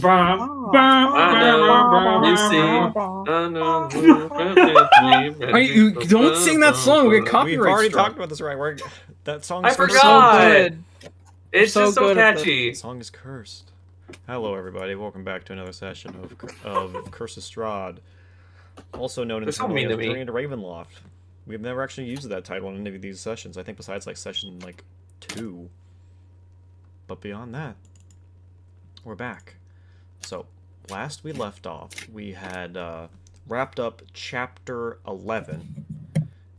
I know, you see, I know. Wait, you don't sing that song. We get copyright We've already struck. talked about this, right? That song I is forgot. cursed. So good. It's So just so good at this. catchy. The song is cursed. Hello, everybody. Welcome back to another session of Curse of Strahd, also known They're so internally mean as to me. Journey to Ravenloft. We've never actually used that title in any of these sessions. I think besides like session 2. But beyond that, we're back. So last we left off, we had wrapped up chapter 11,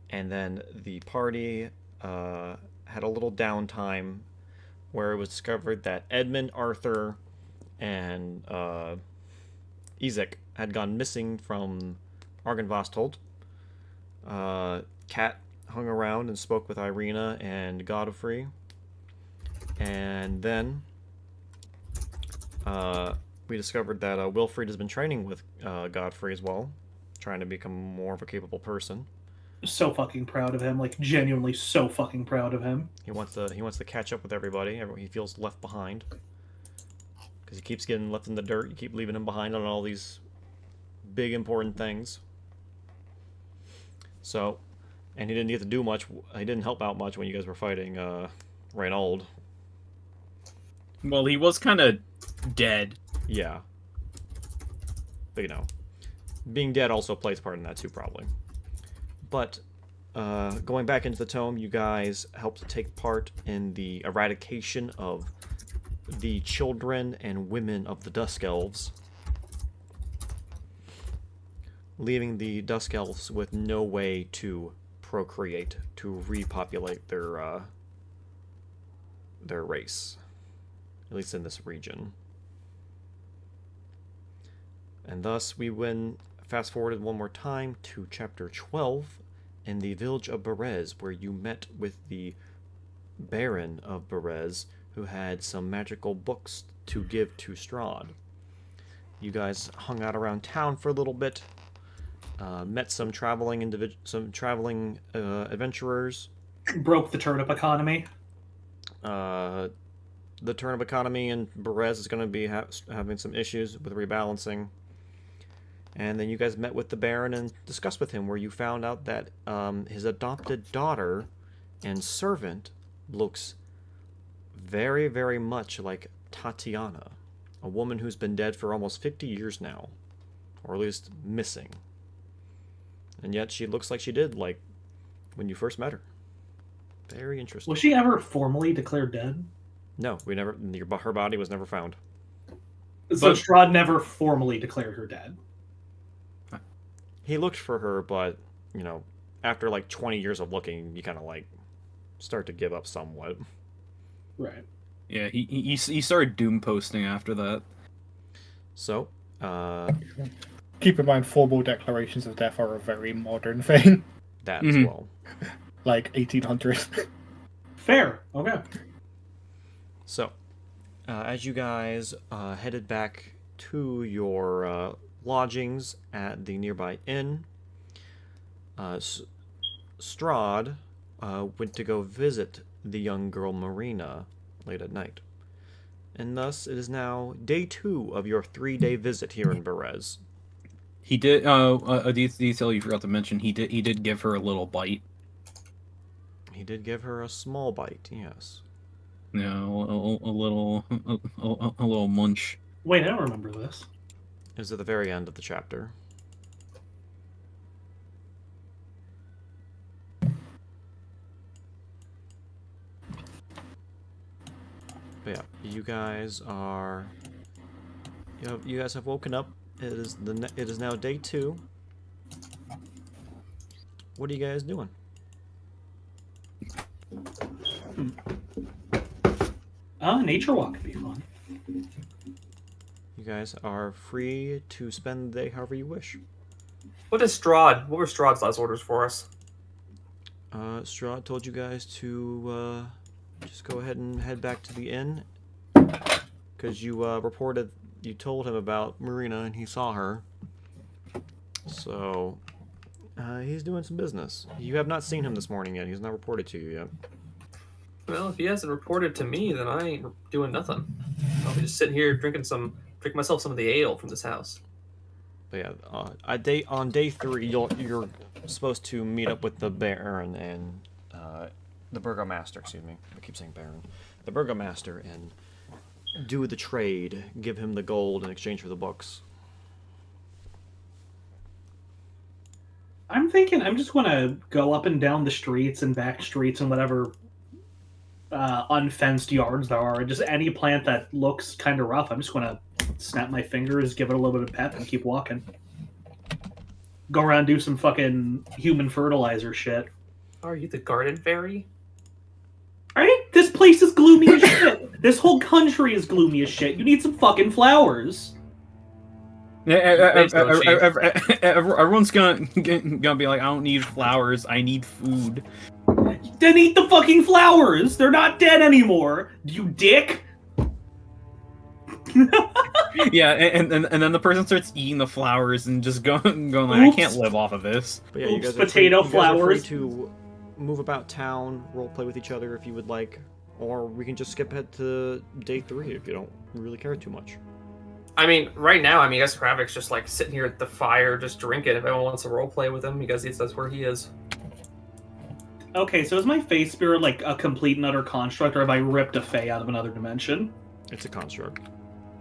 and then the party had a little downtime where it was discovered that Edmund, Arthur, and Ezek had gone missing from Argynvostholt. Kat hung around and spoke with Irina and Godfrey. And then we discovered that Wilfried has been training with Godfrey as well, trying to become more of a capable person. So fucking proud of him, like genuinely so fucking proud of him. He wants to catch up with everybody. He feels left behind because he keeps getting left in the dirt. You keep leaving him behind on all these big important things. So, and he didn't get to do much. He didn't help out much when you guys were fighting Reynold. Well, he was kind of dead. Yeah. But you know, being dead also plays part in that too, probably. But going back into the tome, you guys helped take part in the eradication of the children and women of the Dusk Elves, leaving the Dusk Elves with no way to procreate, to repopulate their race, at least in this region. And thus we fast forwarded one more time to chapter 12 in the village of Berez, where you met with the Baron of Berez, who had some magical books to give to Strahd. You guys hung out around town for a little bit, met some traveling adventurers. Broke the turnip economy. The turnip economy in Berez is going to be having some issues with rebalancing. And then you guys met with the Baron and discussed with him, where you found out that his adopted daughter and servant looks very, very much like Tatiana, a woman who's been dead for almost 50 years now, or at least missing. And yet she looks like she did, like, when you first met her. Very interesting. Was she ever formally declared dead? No, her body was never found. So Strahd never formally declared her dead. He looked for her, but, you know, after like 20 years of looking, you kind of like start to give up somewhat. Right. Yeah, he started doom posting after that. So, keep in mind, formal declarations of death are a very modern thing. That as well. Like 1800. Fair. Okay. So, as you guys headed back to your lodgings at the nearby inn, Strahd went to go visit the young girl Marina late at night. And thus, it is now day 2 of your 3-day visit here in Berez. He did. A detail you forgot to mention. He did give her a little bite. He did give her a small bite, yes. Yeah, a little munch. Wait, I don't remember this. It was at the very end of the chapter. But yeah, you guys have woken up. It is now day 2. What are you guys doing? Nature walk could be fun. You guys are free to spend the day however you wish. What were Strahd's last orders for us? Strahd told you guys to just go ahead and head back to the inn, because you told him about Marina and he saw her. So he's doing some business. You have not seen him this morning yet. He's not reported to you yet. Well, if he hasn't reported to me, then I ain't doing nothing. I'll be just sitting here drinking some drink myself some of the ale from this house. But yeah, on day 3, you're supposed to meet up with the Baron and the Burgomaster. Excuse me, I keep saying Baron. The Burgomaster, and do the trade. Give him the gold in exchange for the books. I'm thinking I'm just gonna go up and down the streets and back streets and whatever unfenced yards there are. Just any plant that looks kind of rough, I'm just gonna snap my fingers, give it a little bit of pep, and keep walking. Go around, do some fucking human fertilizer shit. Are you the garden fairy? Right? This place is gloomy as shit. This whole country is gloomy as shit. You need some fucking flowers. Everyone's gonna be like, I don't need flowers, I need food. Then eat the fucking flowers. They're not dead anymore. You dick. Yeah, and then the person starts eating the flowers and just going like, I can't live off of this. But yeah, Oops, you guys potato are free, you guys are free flowers. to move about town, roleplay with each other if you would like, or we can just skip ahead to day 3 if you don't really care too much. I mean, right now, I guess Kravik's just like sitting here at the fire, just drinking. If anyone wants to roleplay with him, you guys, that's where he is. Okay, so is my face spirit like a complete and utter construct, or have I ripped a fae out of another dimension? It's a construct.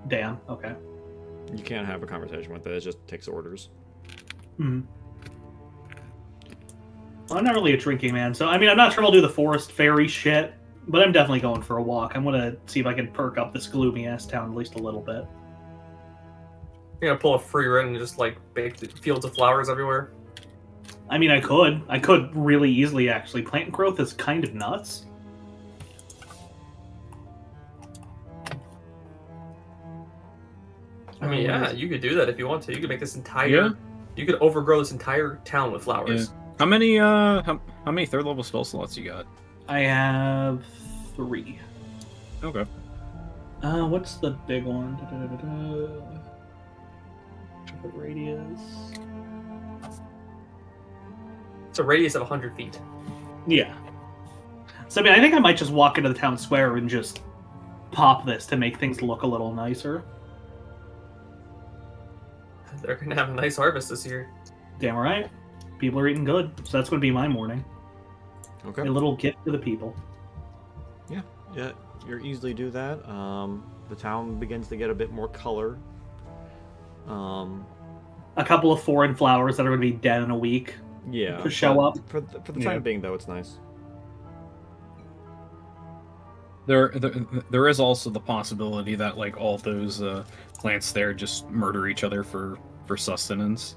Damn. Okay. You can't have a conversation with it. It just takes orders. Hmm. Well, I'm not really a drinking man, so I mean, I'm not sure I'll do the forest fairy shit, but I'm definitely going for a walk. I'm gonna see if I can perk up this gloomy ass town at least a little bit. You're gonna pull a free run and just like bake the fields of flowers everywhere. I mean, I could really easily actually. Plant growth is kind of nuts. I mean, yeah, you could do that if you want to. You could make this entire. Yeah. You could overgrow this entire town with flowers. How many how many 3rd level spell slots you got? I have 3. Okay. What's the big one? Radius. It's a radius of 100 feet. Yeah. So I mean, I think I might just walk into the town square and just pop this to make things look a little nicer. They're gonna have a nice harvest this year. Damn right. People are eating good, so that's going to be my morning. Okay. A little gift to the people. Yeah, you easily do that. The town begins to get a bit more color. A couple of foreign flowers that are going to be dead in a week. Yeah. To show up. For the time being, though, it's nice. There is also the possibility that like all those plants there just murder each other for sustenance.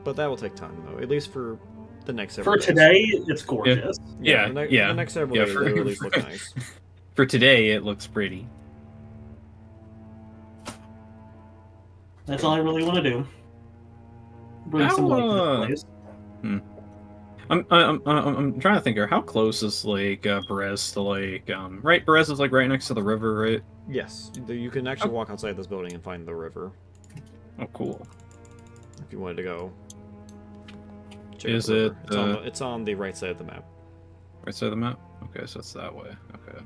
But that will take time, though. At least for the next several For days. today, it's gorgeous. Yeah, The next several days will at least look nice. For today, it looks pretty. That's all I really want to do. Bring some light to this place. I'm trying to think here. How close is like Berez to like right? Berez is like right next to the river, right? Yes, you can actually walk outside this building and find the river Oh, cool. if you wanted to go. check Is out the river. it, It's on the right side of the map. Right side of the map? Okay, so it's that way. Okay.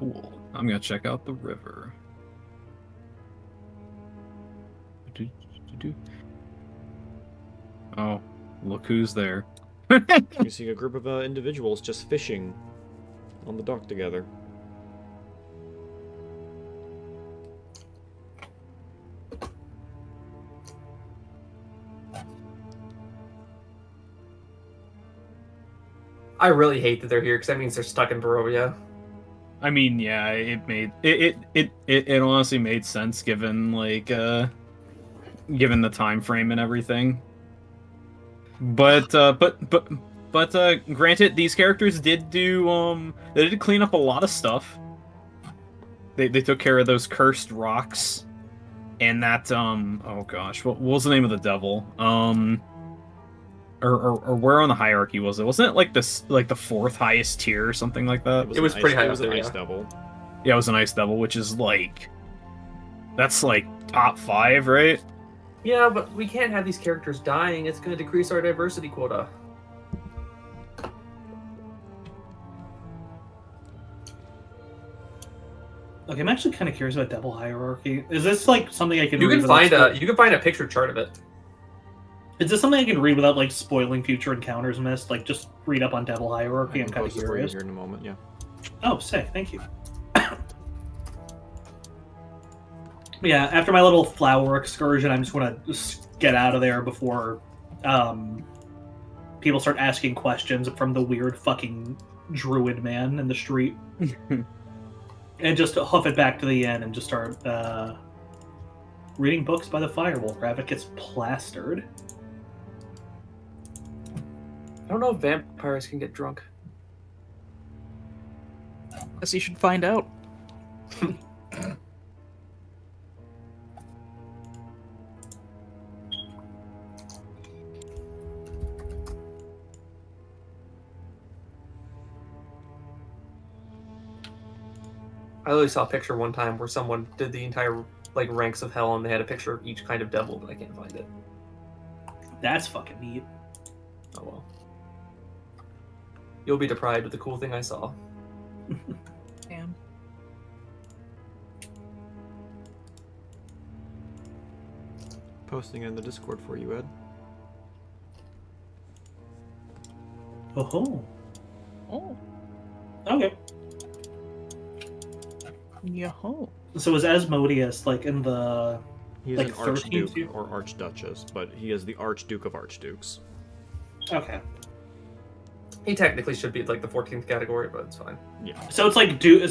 Cool. I'm gonna check out the river. Oh, look who's there. You see a group of individuals just fishing on the dock together. I really hate that they're here because that means they're stuck in Barovia. I mean, yeah, it honestly made sense given like given the time frame and everything. But granted, these characters did do they did clean up a lot of stuff. They took care of those cursed rocks and that oh gosh, what was the name of the devil? Or where on the hierarchy was it? Wasn't it like this, like the 4th highest tier or something like that? It was pretty high It up was an there, ice yeah. devil. Yeah, it was an ice devil, which is like that's like top 5, right? Yeah, but we can't have these characters dying. It's going to decrease our diversity quota. Okay, I'm actually kind of curious about Devil Hierarchy. Is this like something I can You read can find a picture chart of it. Is this something I can read without like spoiling future encounters, Mist? Like just read up on Devil Hierarchy. I I'm can kind of post it for you curious. here in a moment. Yeah. Oh, sick! Thank you. Yeah, after my little flower excursion, I'm just gonna get out of there before people start asking questions from the weird fucking druid man in the street, and just hoof it back to the inn and just start reading books by the Firewolf. Rabbit gets plastered. I don't know if vampires can get drunk. Guess you should find out. I literally saw a picture one time where someone did the entire like ranks of hell and they had a picture of each kind of devil, but I can't find it. That's fucking neat. Oh well. You'll be deprived of the cool thing I saw. Damn. Posting it in the Discord for you, Ed. Oh. Oh. Okay. Yo. So is Asmodeus like in the He's like an 13th Archduke year? or Archduchess, but he is the Archduke of Archdukes. Okay. He technically should be like the 14th category, but it's fine. So it's like Duke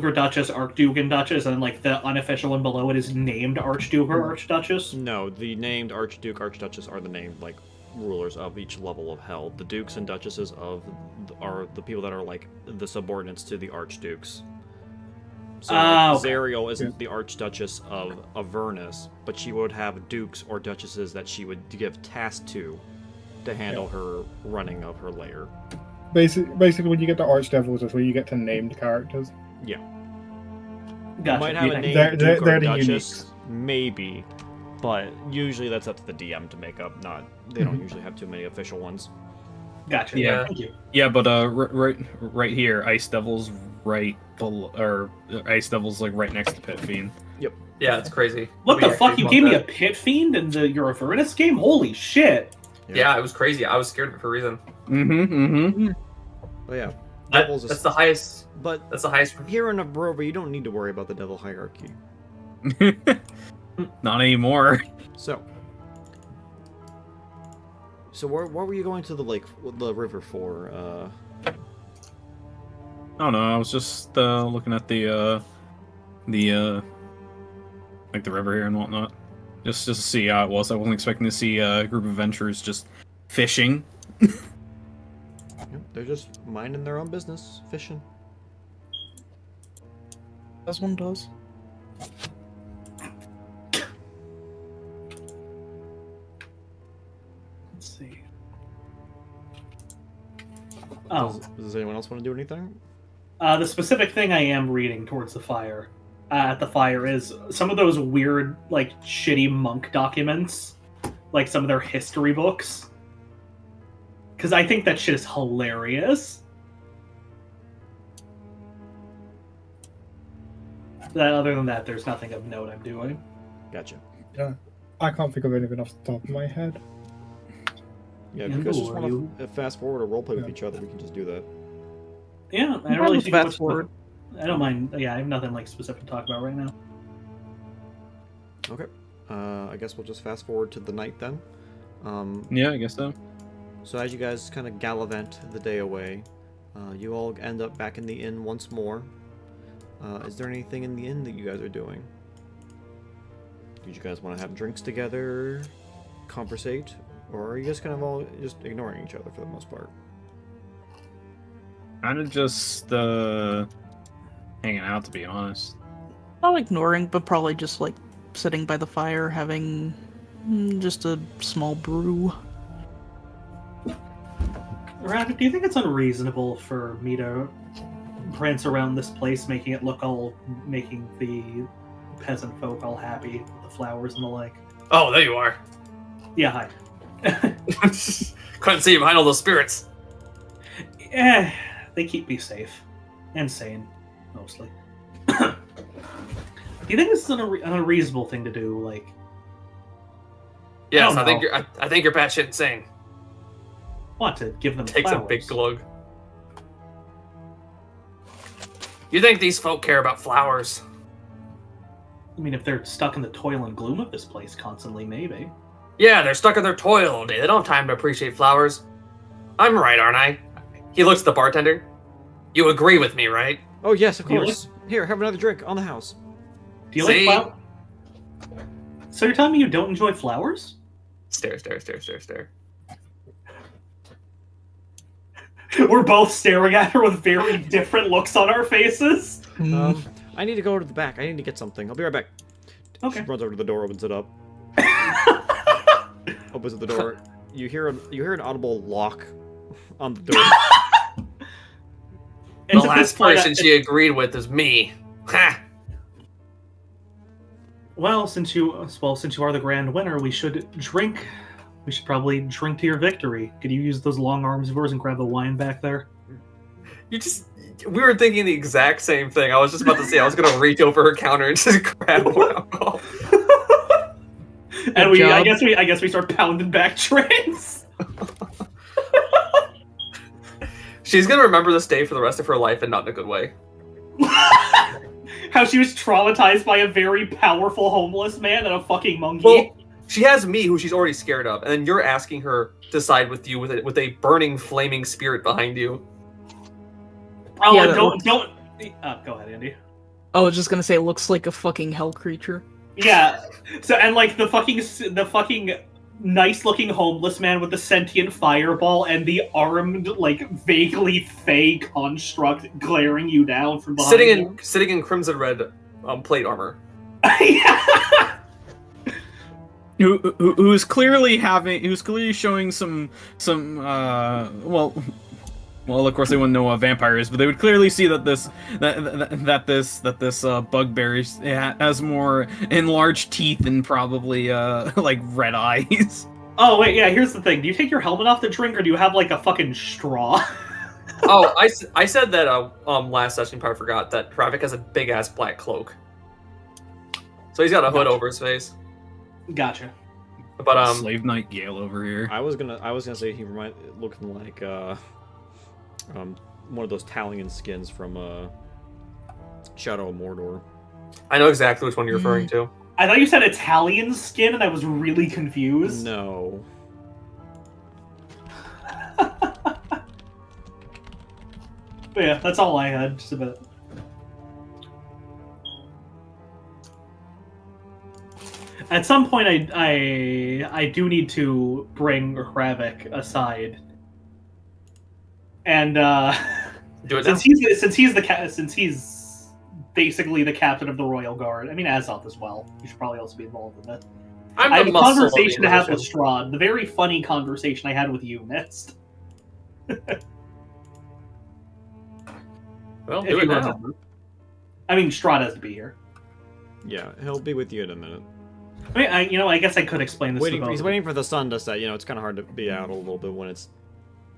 or Duchess, Archduke and Duchess, and like the unofficial one below it is named Archduke or Archduchess. No, the named Archduke, Archduchess are the named like rulers of each level of hell. The dukes and duchesses are the people that are like the subordinates to the archdukes. So Okay. Zariel isn't the archduchess of Avernus, but she would have dukes or duchesses that she would give tasks to handle her running of her lair. Basically, when you get to Archdevils, that's where you get to named characters. Yeah. Gotcha. You might have a named They're duke or the duchess, maybe, but usually that's up to the DM to make up. They don't usually have too many official ones. Gotcha. Yeah. Thank you. Yeah, but right here, Ice Devil's right below, or Ice Devil's like right next to Pit Fiend. Yeah, it's crazy. What the We fuck? actually You gave me a bought pit fiend in your Avernus game? Holy shit! that. Yeah, it was crazy. I was scared of it for a reason. But yeah, That- Devils that's the highest. But That's the highest. here in Aurora, you don't need to worry about the devil hierarchy. Not anymore. So what were you going to the river for? I don't know. I was just looking at the like the river here and whatnot, just to see how it was. I wasn't expecting to see a group of adventurers just fishing. They're just minding their own business, fishing. As one does. Let's see. Oh, Does anyone else want to do anything? the specific thing I am reading towards the fire, at the fire, is some of those weird, like, shitty monk documents, like some of their history books. Because I think that shit is hilarious. Other than that, there's nothing of note I'm doing. Gotcha. I can't think of anything off the top of my head. Yeah, Yeah, if you guys cool, just are want to fast forward or roleplay with Yeah. each other, we can just do that. Yeah, I don't I'll really just think fast much- forward. I don't mind. Yeah, I have nothing like specific to talk about right now. Okay. I guess we'll just fast forward to the night then. Yeah, I guess so. So as you guys kind of gallivant the day away, you all end up back in the inn once more. Is there anything in the inn that you guys are doing? Did you guys want to have drinks together, conversate, or are you guys kind of all just ignoring each other for the most part? Kind of just hanging out, to be honest. Not ignoring, but probably just like sitting by the fire, having just a small brew. Rabbit, do you think it's unreasonable for me to prance around this place, making the peasant folk all happy with the flowers and the like? Oh, there you are. Yeah, hi. Couldn't see you behind all those spirits. They keep me safe and sane. mostly. Do you think this is an unreasonable thing to do? Like, Yes, I I don't think I think you're batshit insane. what, to give them Takes flowers? a big glug. You think these folk care about flowers? I mean, if they're stuck in the toil and gloom of this place constantly, maybe. Yeah, they're stuck in their toil all day. They don't have time to appreciate flowers. I'm right, aren't I? He looks at the bartender. You agree with me, right? Oh yes, of Do you course. Here, have another drink on the house. Do you See? like flowers? So you're telling me you don't enjoy flowers? Stare, stare, stare, stare, stare. We're both staring at her with very different looks on our faces. I need to go to the back. I need to get something. I'll be right back. Okay. She runs over to the door, opens it up. Opens the door. You hear an audible lock on the door. The last person she agreed with is me. Ha! Well, since you are the grand winner, we should drink. We should probably drink to your victory. Could you use those long arms of yours and grab the wine back there? We were thinking the exact same thing. I was just about to say I was gonna reach over her counter and just grab more alcohol. And Good I job. guess we start pounding back drinks. She's gonna remember this day for the rest of her life and not in a good way. How she was traumatized by a very powerful homeless man and a fucking monkey. Well, she has me, who she's already scared of, and then you're asking her to side with you with a burning, flaming spirit behind you. Oh, Yeah, and that don't. Go ahead, Andy. I was just gonna say, it looks like a fucking hell creature. Yeah. So and like the fucking nice-looking homeless man with the sentient fireball and the armed, like vaguely fey construct glaring you down from behind. Sitting in crimson red plate armor. Yeah. Who's clearly showing some well, of course they wouldn't know what a vampire is, but they would clearly see that this bugbear has more enlarged teeth and probably like red eyes. Oh wait, yeah. Here's the thing. Do you take your helmet off to drink, or do you have like a fucking straw? Oh, I said that last session, but I forgot that Traffic has a big ass black cloak, so he's got a hood over his face. Gotcha. But Slave Knight Gale over here. I was gonna say he looking like one of those Talion skins from Shadow of Mordor. I know exactly which one you're referring to. I thought you said Italian skin, and I was really confused. No. But yeah, that's all I had. Just a bit. At some point, I do need to bring Ravik aside, and Do it now. since he's basically the captain of the Royal Guard. I mean, Azoth as well. You should probably also be involved in it. I have a conversation to have with Strahd. The very funny conversation I had with you missed. Well, If do you it now. remember. I mean, Strahd has to be here. Yeah, he'll be with you in a minute. I mean, I guess I could explain this. He's waiting for the sun to set. You know, it's kind of hard to be out a little bit when it's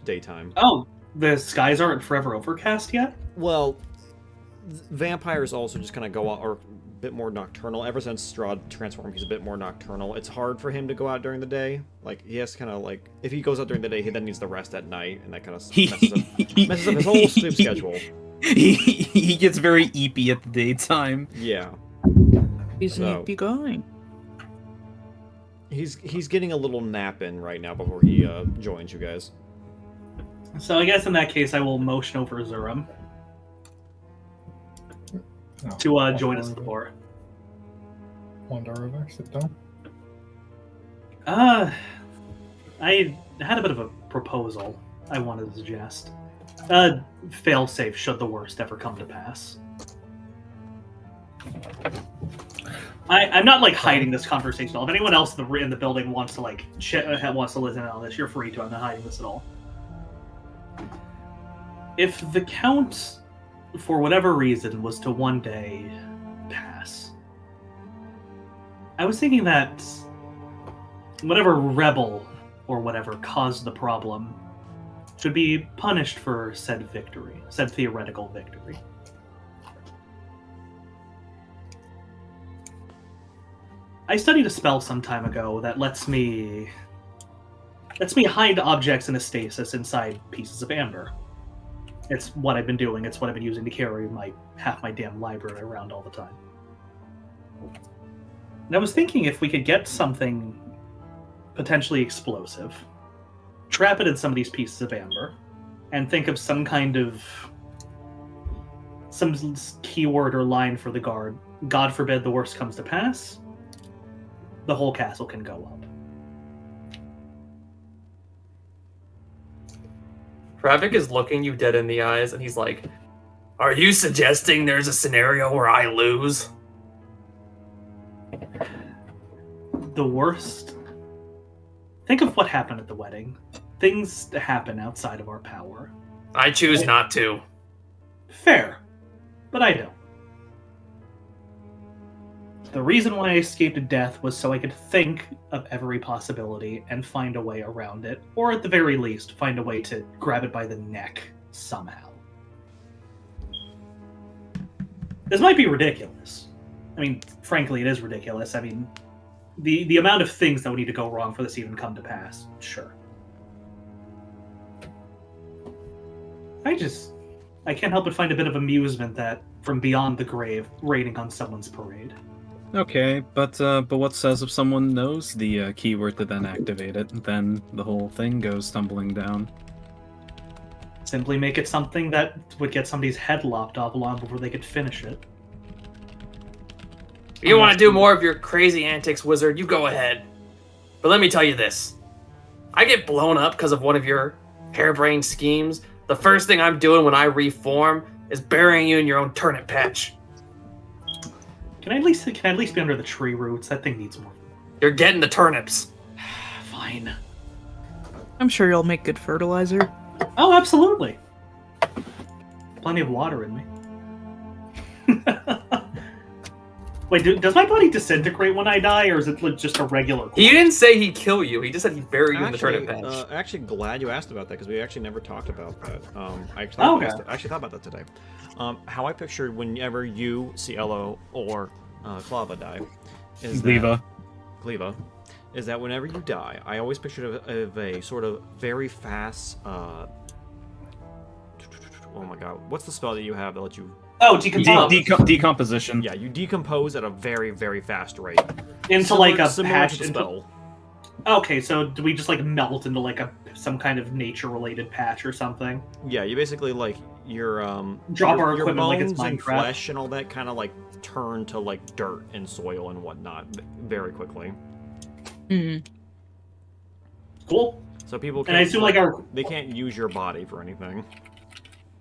daytime. Oh, the skies aren't forever overcast yet? Well, vampires also just kind of go out, or a bit more nocturnal. Ever since Strahd transformed, he's a bit more nocturnal. It's hard for him to go out during the day. Like, he has to kind of, like, if he goes out during the day, he then needs to rest at night, and that kind of messes up his whole sleep schedule. He gets very eepy at the daytime. Yeah. He's an eepy guy. He's getting a little nap in right now before he joins you guys. So I guess in that case, I will motion over Zurum to join us at the bar. Wander over, sit down. I had a bit of a proposal I wanted to suggest. Fail-safe should the worst ever come to pass. I'm not like hiding this conversation at all. If anyone else in the building wants to like wants to listen to all this, you're free to. I'm not hiding this at all. If the Count, for whatever reason, was to one day pass, I was thinking that whatever rebel or whatever caused the problem should be punished for said victory, said theoretical victory. I studied a spell some time ago that lets me hide objects in a stasis inside pieces of amber. It's what I've been doing. It's what I've been using to carry half my damn library around all the time. And I was thinking if we could get something potentially explosive, trap it in some of these pieces of amber, and think of some keyword or line for the guard. God forbid the worst comes to pass, the whole castle can go up. Ravik is looking you dead in the eyes, and he's like, "Are you suggesting there's a scenario where I lose?" The worst. Think of what happened at the wedding. Things happen outside of our power. I choose not to. Fair, but I don't. The reason why I escaped death was so I could think of every possibility and find a way around it, or at the very least, find a way to grab it by the neck somehow. This might be ridiculous. I mean, frankly, it is ridiculous. I mean, the amount of things that would need to go wrong for this to even come to pass, sure. I can't help but find a bit of amusement that, from beyond the grave, raining on someone's parade. Okay, but what says if someone knows the keyword to then activate it, then the whole thing goes tumbling down? Simply make it something that would get somebody's head lopped off long before they could finish it. You want to do more of your crazy antics, wizard, you go ahead. But let me tell you this. I get blown up because of one of your harebrained schemes. The first thing I'm doing when I reform is burying you in your own turnip patch. Can I at least be under the tree roots? That thing needs more. You're getting the turnips. Fine. I'm sure you'll make good fertilizer. Oh, absolutely. Plenty of water in me. Wait, does my body disintegrate when I die, or is it like just a regular? He didn't say he'd kill you. He just said he'd bury you in the turnip patch. Actually, glad you asked about that because we actually never talked about that. I actually thought about that today. How I pictured whenever you, Cielo, or Clava die is Gleva, is that whenever you die, I always pictured of a sort of very fast. Oh my god, what's the spell that you have that lets you? Oh, decompose. Decomposition. Yeah, you decompose at a very, very fast rate. Into like a similar patch. to the spell. Okay, so do we just like melt into like some kind of nature-related patch or something? Yeah, you basically like your drop your, our your equipment like it's bones and Minecraft. flesh and all that kind of like turn to like dirt and soil and whatnot very quickly. Mm. Cool. So people can't, and I assume they can't use your body for anything.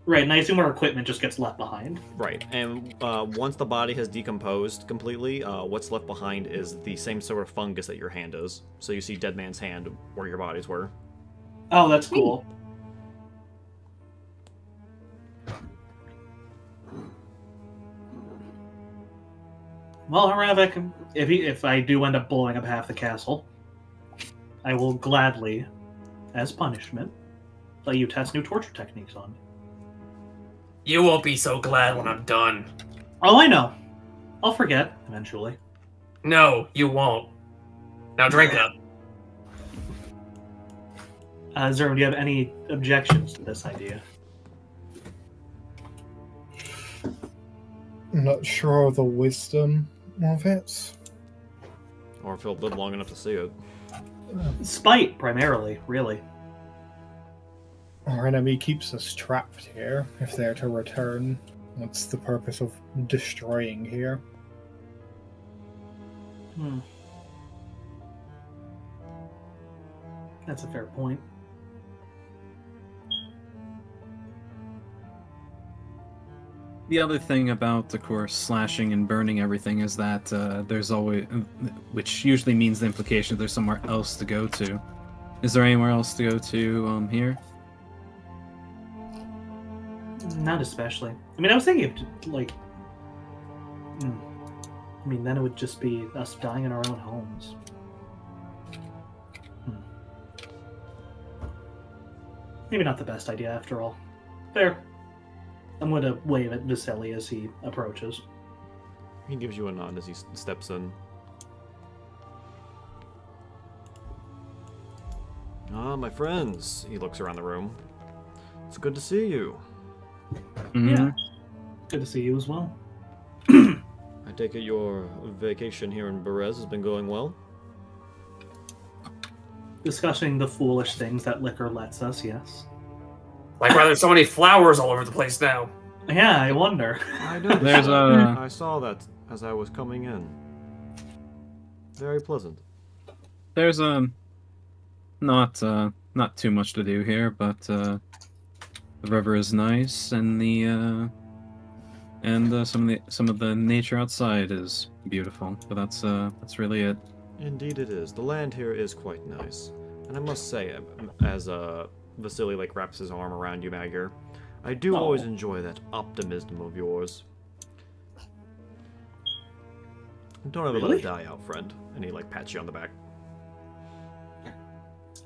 Right, and I assume our equipment just gets left behind. Right, and once the body has decomposed completely, what's left behind is the same sort of fungus that your hand is. So you see Dead Man's Hand where your bodies were. Oh, that's cool. Well, Ravik, if I do end up blowing up half the castle, I will gladly, as punishment, let you test new torture techniques on me. You won't be so glad when I'm done. Oh, I know. I'll forget, eventually. No, you won't. Now drink up. Zerm, do you have any objections to this idea? I'm not sure of the wisdom of it. Or if you'll live long enough to see it. Spite, primarily, really. Our enemy keeps us trapped here. If they're to return, what's the purpose of destroying here? That's a fair point. The other thing about, of course, slashing and burning everything is that there's always, which usually means the implication there's somewhere else to go to. Is there anywhere else to go to here? Not especially. I mean, I was thinking of, like... I mean, then it would just be us dying in our own homes. Maybe not the best idea, after all. Fair. I'm going to wave at Vasily as he approaches. He gives you a nod as he steps in. Ah, my friends. He looks around the room. It's good to see you. Yeah. Good to see you as well. I take it your vacation here in Berez has been going well? Discussing the foolish things that liquor lets us, yes. Like why there's so many flowers all over the place now. Yeah, I wonder. I noticed There's that. a- I saw that as I was coming in. Very pleasant. There's not too much to do here, but the river is nice, and some of the nature outside is beautiful. But that's really it. Indeed it is. The land here is quite nice. And I must say, as Vasily like wraps his arm around you, Magyar, I do always enjoy that optimism of yours. Don't ever let Really? it die out, friend. And he like pats you on the back.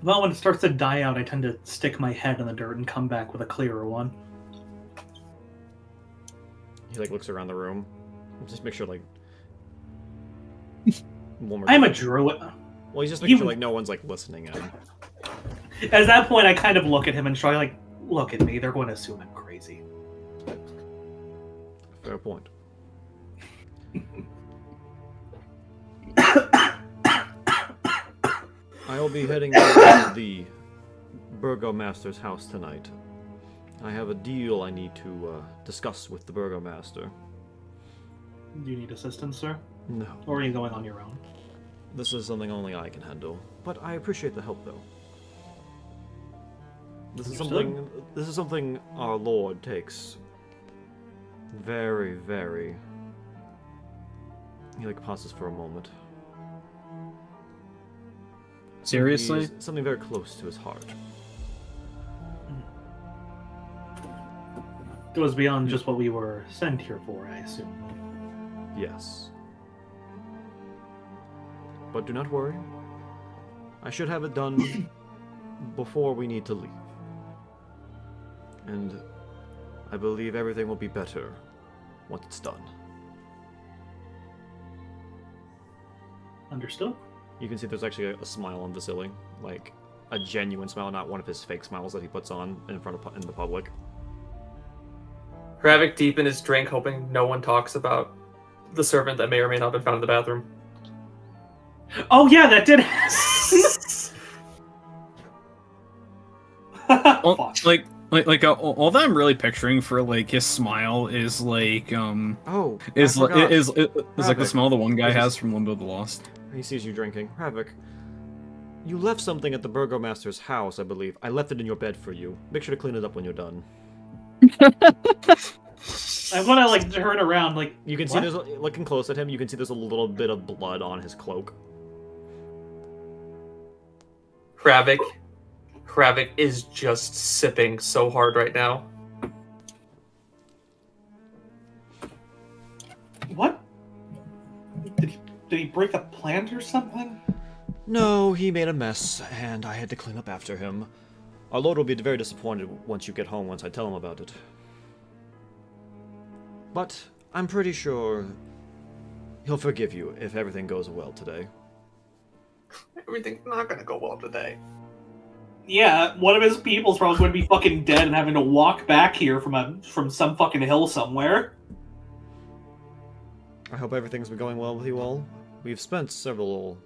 Well, when it starts to die out, I tend to stick my head in the dirt and come back with a clearer one. He like looks around the room. Just make sure like one more I'm a time. druid. Well, he's just making You- sure like no one's like listening at him. At that point, I kind of look at him and try like, look at me. They're going to assume I'm crazy. Fair point. I will be heading to the Burgomaster's house tonight. I have a deal I need to discuss with the Burgomaster. Do you need assistance, sir? No, Or are you going on your own? this is something only I can handle. But I appreciate the help, though. This is Understood. something our Lord takes very, very. He like pauses for a moment. Seriously? Something very close to his heart. It was beyond just what we were sent here for, I assume. Yes. But do not worry. I should have it done before we need to leave. And I believe everything will be better once it's done. Understood? You can see there's actually a smile on Vasily, like a genuine smile, not one of his fake smiles that he puts on in the public. Hravik deep in his drink, hoping no one talks about the servant that may or may not have been found in the bathroom. Oh yeah, that did. Well, Fuck. all that I'm really picturing for like his smile is like Oh, is I like forgot. is like the Havoc. smell the one guy This is- has from Limbo the Lost. He sees you drinking. Havoc, you left something at the Burgomaster's house, I believe. I left it in your bed for you. Make sure to clean it up when you're done. I want to like turn around, like You can see what? there's looking close at him. You can see there's a little bit of blood on his cloak. Hravik is just sipping so hard right now. What? Did he break a plant or something? No, he made a mess, and I had to clean up after him. Our Lord will be very disappointed once you get home once I tell him about it. But I'm pretty sure he'll forgive you if everything goes well today. Everything's not gonna go well today. Yeah, one of his people's probably going to be fucking dead and having to walk back here from some fucking hill somewhere. I hope everything's been going well with you all. We've spent several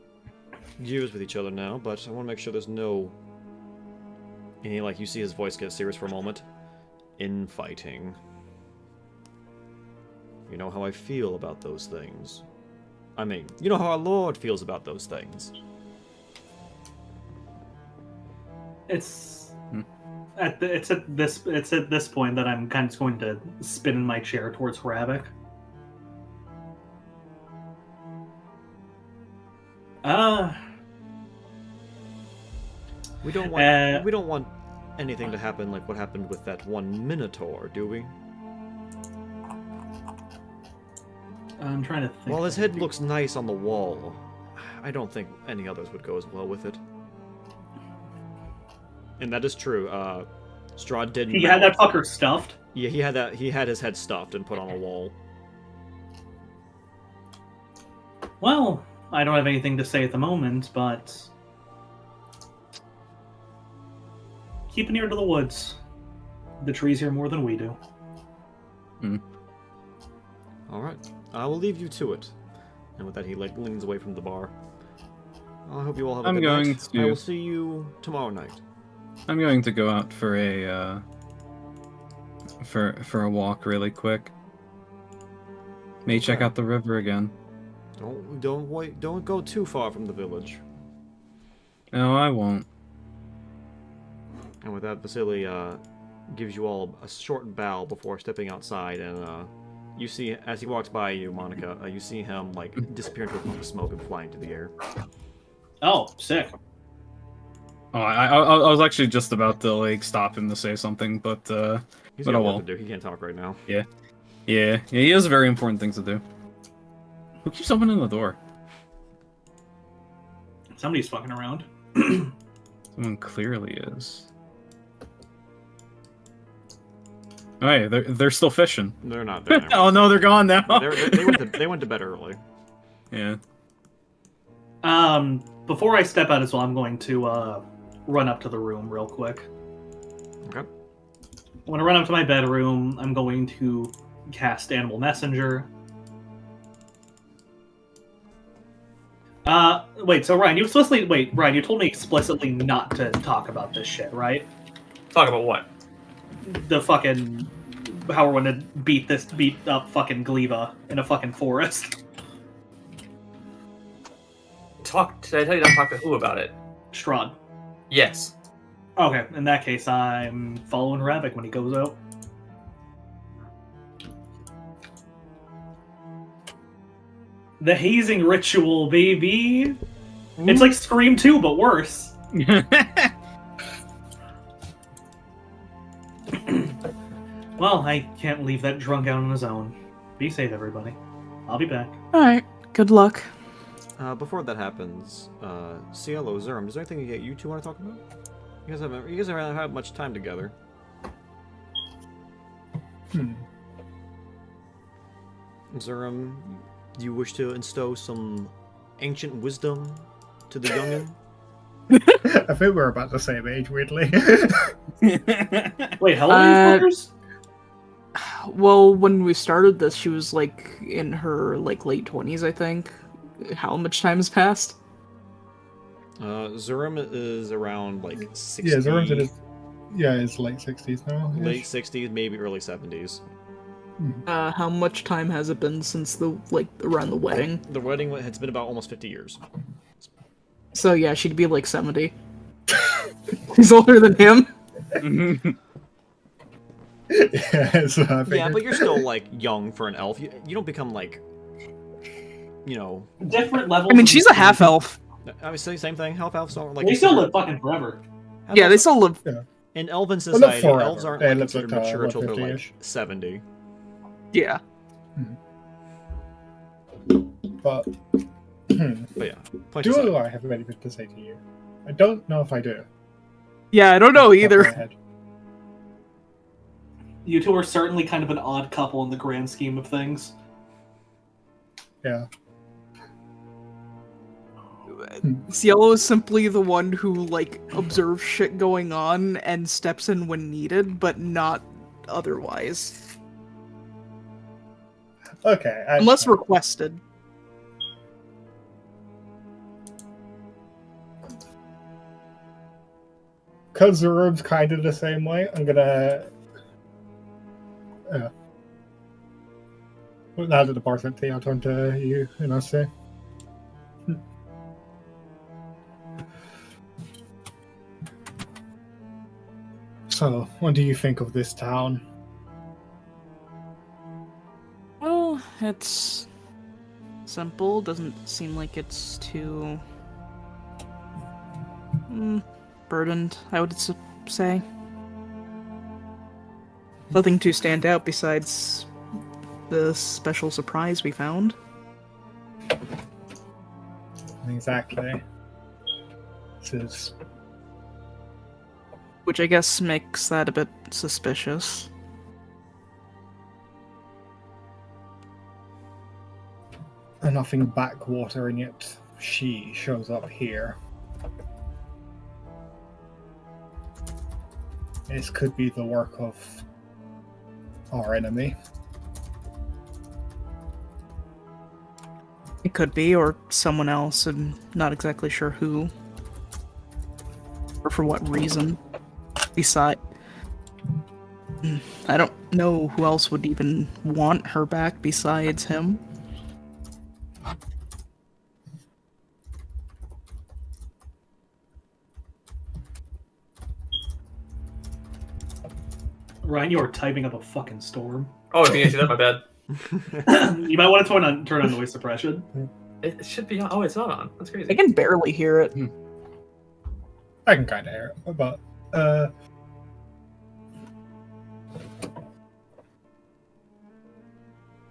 years with each other now, but I want to make sure there's no... And he, like, you see his voice get serious for a moment. Infighting. You know how I feel about those things. I mean, you know how our Lord feels about those things. It's at this point that I'm kind of going to spin in my chair towards Hravik. We don't want anything to happen like what happened with that one Minotaur, do we? I'm trying to think. While his head looks nice on the wall, I don't think any others would go as well with it. And that is true. Strahd did. He had that fucker stuffed. Yeah, he had that. He had his head stuffed and put on a wall. Well, I don't have anything to say at the moment, but keep an ear to the woods. The trees hear more than we do. All right, I will leave you to it. And with that, he like leans away from the bar. I hope you all have a good night. I will see you tomorrow night. I'm going to go out for a for a walk really quick. May check out the river again. Don't go too far from the village. No, I won't. And with that, Vasily gives you all a short bow before stepping outside, and you see, as he walks by you, Monica, you see him like disappear into a puff of smoke and fly into the air. Oh, sick. Oh, I was actually just about to like stop him to say something, but He's but got I work won't. to do. He can't talk right now. Yeah, he has very important things to do. Who keeps opening the door? Somebody's fucking around. Someone clearly is. Oh, hey, they're still fishing. They're not there. Oh no, they're gone now. They went to bed early. Yeah. Before I step out as well, I'm going to run up to the room real quick. Okay. When I run up to my bedroom, I'm going to cast Animal Messenger. Wait, so Ryan, Ryan, you told me explicitly not to talk about this shit, right? Talk about what? The fucking... how we're gonna beat up fucking Gleva in a fucking forest. Did I tell you not to talk to who about it? Strahd. Yes. Okay, in that case, I'm following Ravik when he goes out. The hazing ritual, baby! It's like Scream 2, but worse. Well, I can't leave that drunk out on his own. Be safe, everybody. I'll be back. Alright, good luck. Before that happens, Cielo, Zerm, is there anything you two want to talk about? You guys haven't had much time together. Zerm, do you wish to instow some ancient wisdom to the youngin? I think we're about the same age, weirdly. Wait, how old are you fuckers? Well, when we started this, she was like in her like late 20s, I think. How much time has passed? Zerm is around like 60. Yeah, Zerm's in his his late 60s now. Late 60s, maybe early 70s. How much time has it been since around the wedding? The wedding it's been about almost 50 years. So yeah, she'd be like 70. He's older than him. Yeah, so I Yeah, but you're still like young for an elf. You don't become like, you know. Different levels. I mean, she's a half elf. I would say same thing. Half elves don't like. They still live fucking forever. Yeah, they still live. In elven not society, forever. elves aren't They like, live considered like, mature until they're 50-ish. like 70. Yeah. But But yeah, point do aside. I have anything to say to you? I don't know if I do. Yeah, I don't know Off the top of either. my head. You two are certainly kind of an odd couple in the grand scheme of things. Yeah. Cielo is simply the one who like observes shit going on and steps in when needed, but not otherwise. Okay. Unless requested. Because the room's kind of the same way, I'm gonna. Now that the bar's empty, I'll turn to you and I'll say. So, what do you think of this town? Well, it's simple. Doesn't seem like it's too burdened, I would say. Nothing to stand out besides the special surprise we found. Exactly. This is. Which I guess makes that a bit suspicious. Nothing backwater, and yet she shows up here. This could be the work of our enemy. It could be, or someone else, and not exactly sure who. Or for what reason. Besides, I don't know who else would even want her back besides him. Ryan, you are typing up a fucking storm. Oh, if you can't see that, my bad. You might want to turn on noise suppression. It should be on. Oh, it's not on. That's crazy. I can barely hear it. I can kind of hear it, but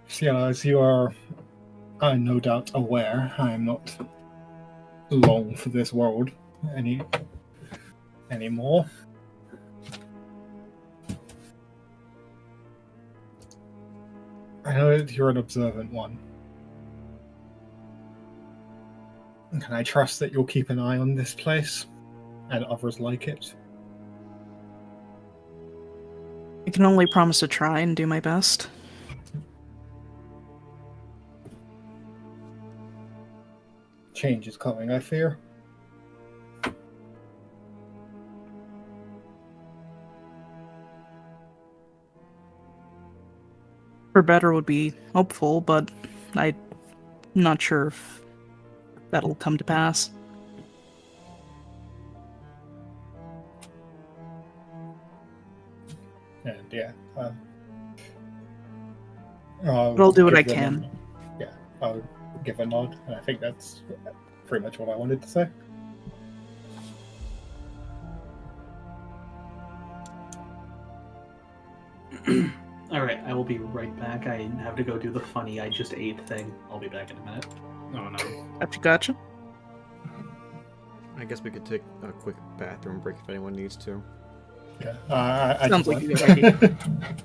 so, as you are, no doubt aware, I am not long for this world anymore. I know that you're an observant one. Can I trust that you'll keep an eye on this place and others like it? I can only promise to try and do my best. Change is coming, I fear. For better would be hopeful, but I'm not sure if that'll come to pass. And yeah, But I'll do what I can. I'll give a nod, and I think that's pretty much what I wanted to say. Alright, I will be right back. I have to go do the funny I just ate thing. I'll be back in a minute. Oh no. Gotcha. I guess we could take a quick bathroom break if anyone needs to. Yeah, I Sounds just like a went. good idea.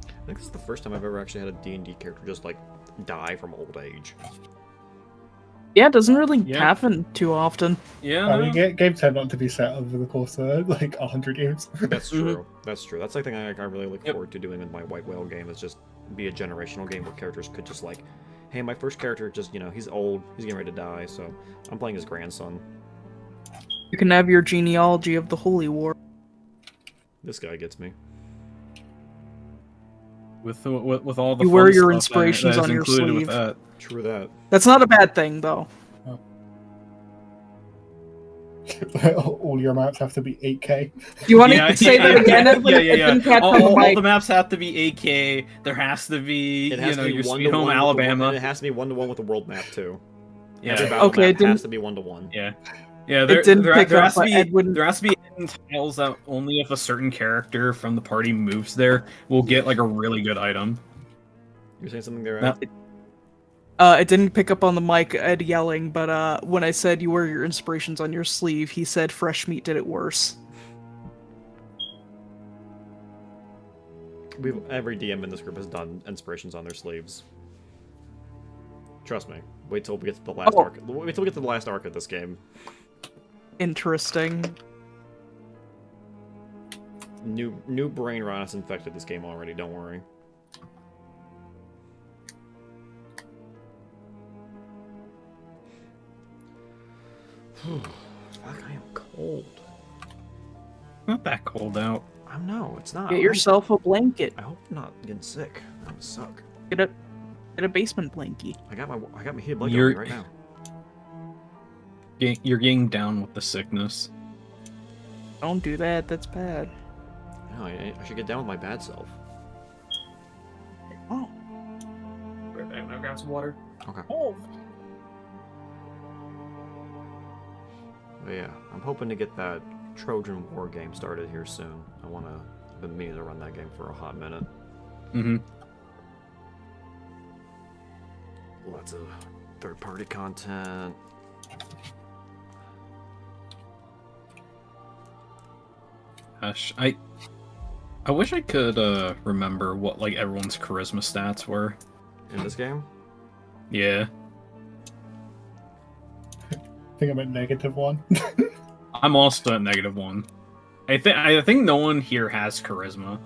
I think this is the first time I've ever actually had a D&D character just, like, die from old age. Yeah, it doesn't really Yeah. happen too often. Yeah. I mean, games tend not to be set over the course of like 100 games. That's true. That's true. That's like the thing I really look Yep. forward to doing with my White Whale game, is just be a generational game where characters could just, like, hey, my first character just, he's old, he's getting ready to die, so I'm playing his grandson. You can have your genealogy of the Holy War. This guy gets me. With all the You wear fun your stuff inspirations that is on your included with sleeve. that. True that. That's not a bad thing, though. All your maps have to be 8K. You want to say that again, Edwin? It didn't catch on the All mic. the maps have to be AK. There has to be, It has to be your 1 Sweet to Home 1 Alabama. and it has to be 1 to 1 with the world map too. Yeah. Every battle Okay, map it didn't- has to be 1 to 1. Yeah, It there, didn't there, pick there up, has to but be Edwin- there has to be tiles that only if a certain character from the party moves there will get like a really good item. You're saying something there, No. Ed? It didn't pick up on the mic, Ed yelling, but when I said you wear your inspirations on your sleeve, he said fresh meat did it worse. Every DM in this group has done inspirations on their sleeves. Trust me. Wait till we get to the last arc. Wait till we get to the last arc of this game. Interesting. New brain rot has infected this game already. Don't worry. Fuck, I am cold. Not that cold out. I know it's not. Get yourself a blanket. I hope I'm not getting sick. That would suck. Get a basement blankie. I got my heated blanket on You're- me right now. You're getting down with the sickness. Don't do that. That's bad. No, I should get down with my bad self. Oh. Right back. I'm gonna grab some water. Okay. Oh. But yeah, I'm hoping to get that Trojan War game started here soon. I've been meaning to run that game for a hot minute. Mm-hmm. Lots of third-party content. Gosh, I wish I could remember what like everyone's charisma stats were. In this game? Yeah. I think I'm at -1. I'm also at -1. I think no one here has charisma.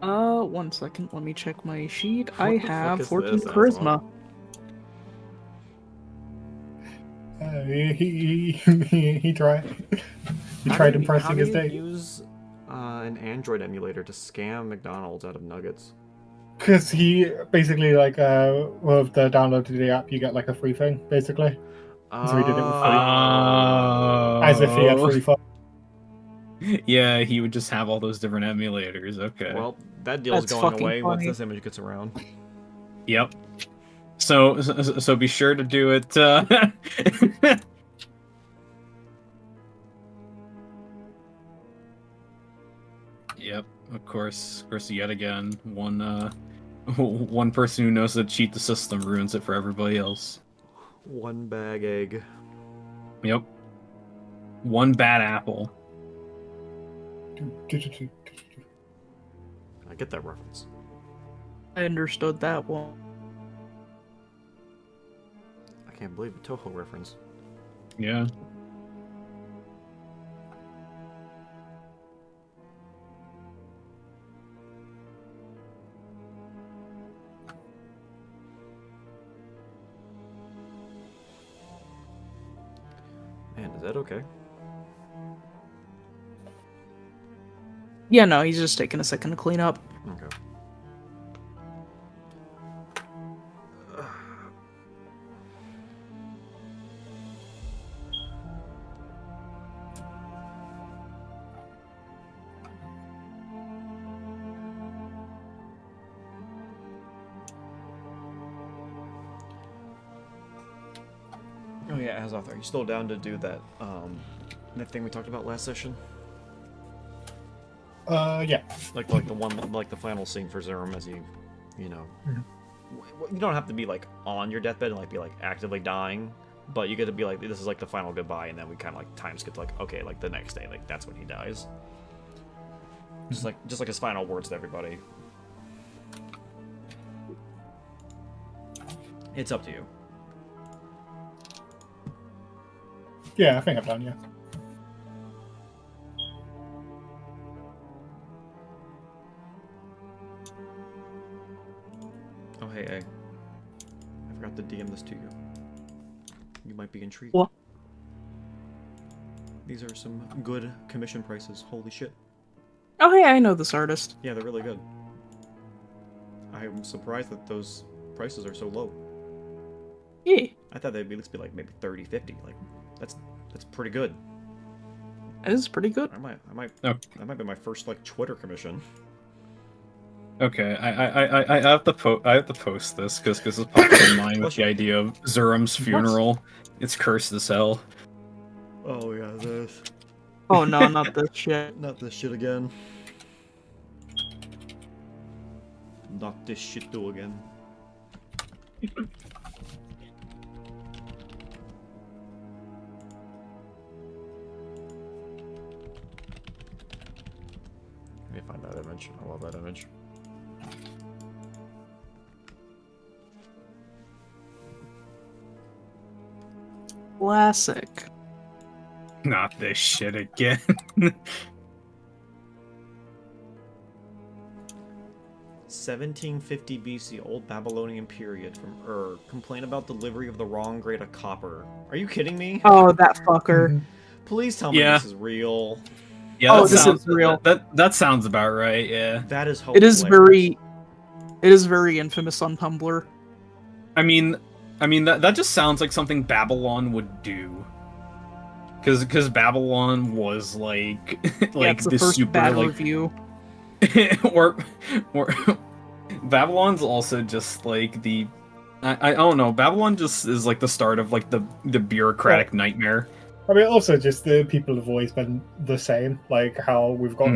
1 second. Let me check my sheet. I What the fuck have is 14 this, charisma. He tried. He tried impressing his How day. do you use an Android emulator to scam McDonald's out of nuggets? Because he basically like with the download to the app, you get like a free thing basically. So he did it with free. As if he had free fun. Yeah, he would just have all those different emulators. Okay. Well, that deal's That's going fucking away once funny. this image gets around. Yep. So be sure to do it. Yep. Of course, yet again, one person who knows how to cheat the system ruins it for everybody else. One bag egg. Yep. One bad apple. I get that reference. I understood that one. I can't believe the Toho reference. Yeah. Man, is that okay? Yeah, no, he's just taking a second to clean up. Okay. Oh yeah, Azoth, are you still down to do that thing we talked about last session? Yeah. Like the one, like the final scene for Zerum as you know. Mhm. You don't have to be like on your deathbed and like be like actively dying, but you get to be like, this is like the final goodbye, and then we kind of like time skip to like, okay, like the next day, like that's when he dies. Just like his final words to everybody. It's up to you. Yeah, I think I've done, yeah. Oh hey, Egg. I forgot to DM this to you. You might be intrigued. What? These are some good commission prices. Holy shit. Oh, hey, I know this artist. Yeah, they're really good. I'm surprised that those prices are so low. Yeah, I thought they'd at least be like maybe 30, 50. Like that's pretty good. it is pretty good. I might Oh. that might be my first like Twitter commission. Okay, I have to post this because it's popped in mind with the idea of Zurum's funeral. It's cursed as hell. Oh yeah, this. Oh no, not this shit. Not this shit again. Not this shit too again. Let me find that image. I love that image. Classic. Not this shit again. 1750 BC, Old Babylonian period from complain about delivery of the wrong grade of copper. Are you kidding me? Oh, that fucker. Please tell me Yeah. this is real. Yeah, Oh, that this sounds, is real. That sounds about right. Yeah. That is It is hilarious. very infamous on Tumblr. I mean that just sounds like something Babylon would do. Because Babylon was like Yeah, it's the this first super bad like review. or Babylon's also just like the I don't know. Babylon just is like the start of like the bureaucratic nightmare. I mean, also just the people have always been the same. Like how we've got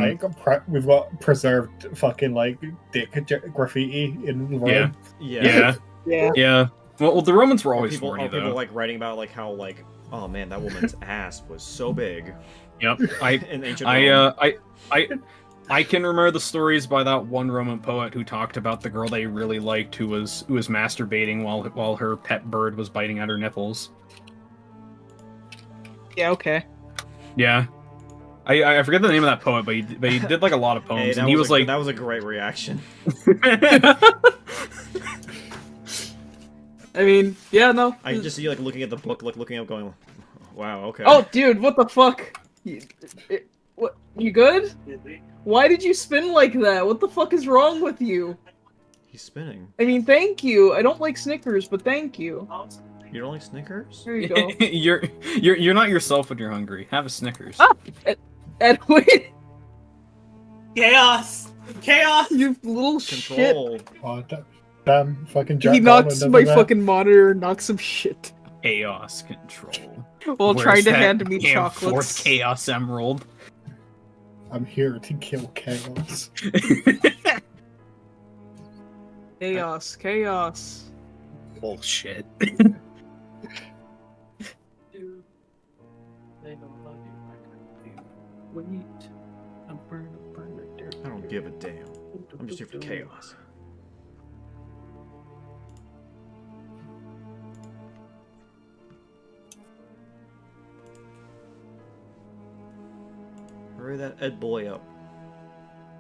we've got preserved fucking like dick graffiti in Rome. Yeah. Yeah. Yeah. Yeah. Well, the Romans were always people, horny are people though. like writing about like how like Oh man, that woman's ass was so big. Yep. In ancient Rome. I can remember the stories by that one Roman poet who talked about the girl they really liked who was masturbating while her pet bird was biting at her nipples. Yeah, okay. Yeah. I forget the name of that poet, but he did like a lot of poems, Hey, and he was like, that was a great reaction. I mean, yeah, no. I just see you like looking at the book, like looking up, going, "Wow, okay." Oh, dude, what the fuck? What? You good? Why did you spin like that? What the fuck is wrong with you? He's spinning. I mean, thank you. I don't like Snickers, but thank you. You don't like Snickers? There you go. you're not yourself when you're hungry. Have a Snickers. Ah! Edwin, Chaos! Chaos! you little shit. Control. Oh, damn fucking Jack He knocks Garland my over there. fucking monitor and knocks some shit Chaos control. while Where's trying to that hand me damn chocolates. Fourth Chaos Emerald. I'm here to kill chaos. Chaos. Bullshit. I don't give a damn. I'm just here for chaos. Hurry that Ed boy up.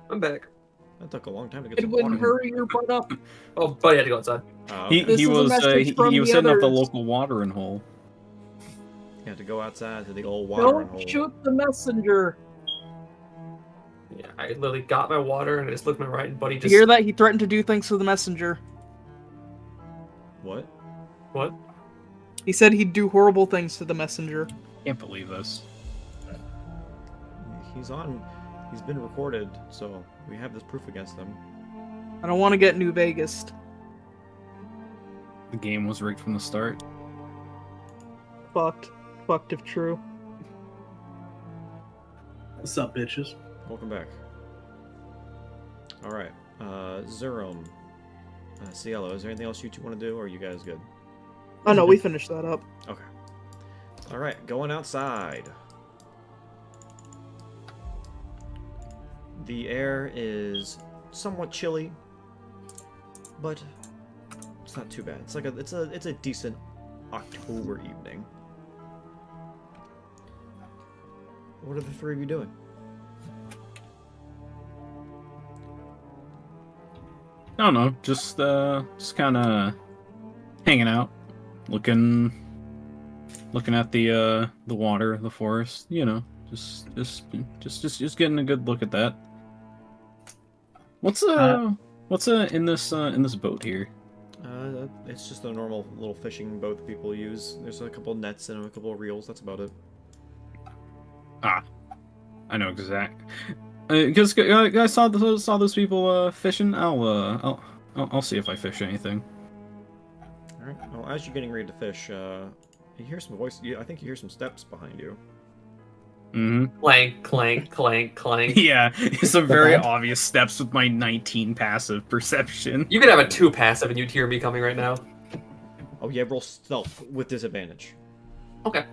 I'm back. That took a long time to get some Edwin, water. hurry your butt up. Oh, buddy had to go outside. He This is a was message from he was the setting up the others. local watering hole. You have to go outside to the old watering hole. Don't shoot the messenger. Yeah, I literally got my water and I just looked to my right and buddy Did just... you hear that? He threatened to do things to the messenger. What? What? He said he'd do horrible things to the messenger. Can't believe this. He's been recorded, so we have this proof against him. I don't want to get New Vegas. The game was rigged from the start. Fucked if true. What's up, bitches? Welcome back. Alright, Zerum. Cielo, is there anything else you two want to do, or are you guys good? Oh no, we finished that up. Okay. Alright, going outside. The air is somewhat chilly, but it's not too bad. It's like it's a decent October evening. What are the three of you doing? I don't know, just kind of hanging out, looking at the water, the forest. You know, just getting a good look at that. What's in this boat here? It's just a normal little fishing boat that people use. There's a couple nets and a couple of reels. That's about it. Ah, I know exact. Because I saw those people fishing. I'll see if I fish anything. All right. Well, as you're getting ready to fish, you hear some voice. I think you hear some steps behind you. Mm-hmm. Clank, clank, clank, clank. Yeah, it's some very obvious steps with my 19 passive perception. You could have a 2 passive and you'd hear me coming right now. Oh yeah, roll stealth with disadvantage. Okay.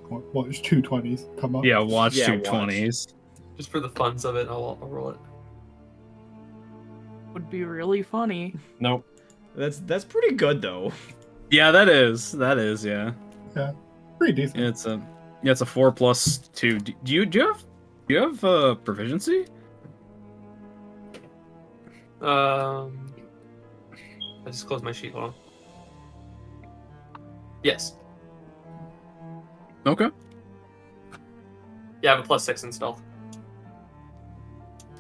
What is 220s? Come on. Yeah, watch Yeah, 220s. Just for the funs of it, I'll roll it. Would be really funny. Nope. That's pretty good though. Yeah, that is. Yeah. Yeah. Pretty decent. It's a 4 plus 2. Do you have proficiency? I just closed my sheet. Hold on. Yes. Okay. Yeah, I have a +6 in stealth.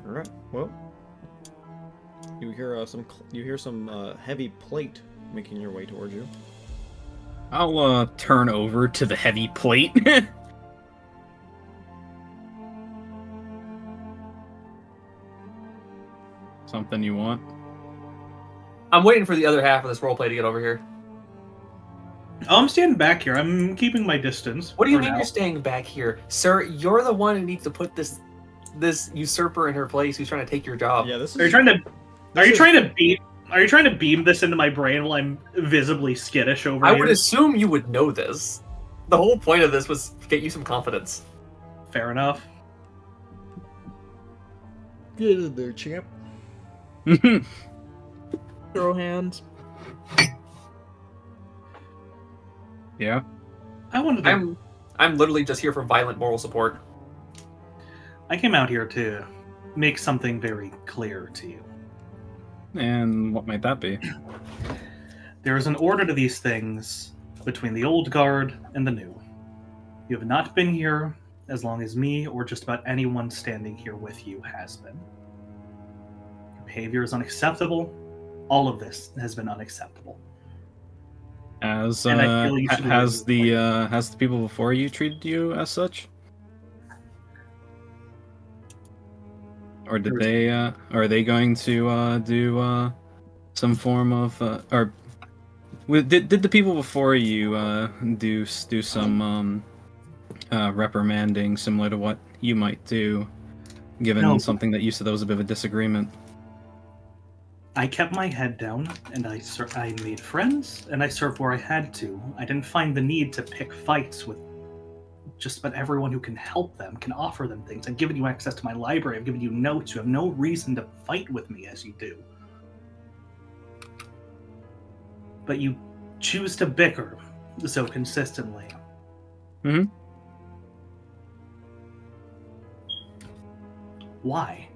All right. Well, you hear some heavy plate making your way towards you. I'll turn over to the heavy plate. Something you want? I'm waiting for the other half of this roleplay to get over here. Oh, I'm standing back here. I'm keeping my distance. What do you for mean now. you're staying back here? Sir, you're the one who needs to put this usurper in her place who's trying to take your job. Yeah, this is. Are you trying to beat Are you trying to beam this into my brain while I'm visibly skittish over I here? would assume you would know this. The whole point of this was to get you some confidence. Fair enough. Get in there, champ. Throw hands. Yeah. I wanted to... I'm literally just here for violent moral support. I came out here to make something very clear to you. And what might that be? There is an order to these things between the old guard and the new. You have not been here as long as me or just about anyone standing here with you has been. Your behavior is unacceptable. All of this has been unacceptable. Has And I feel you should has leave. the people before you treated you as such? Or did they are they going to do some form of did the people before you do some reprimanding similar to what you might do, given No. something that you said that was a bit of a disagreement? I kept my head down, and I made friends, and I served where I had to. I didn't find the need to pick fights with just about everyone who can help them, can offer them things. I've given you access to my library, I've given you notes. You have no reason to fight with me as you do. But you choose to bicker so consistently. Mhm. Why?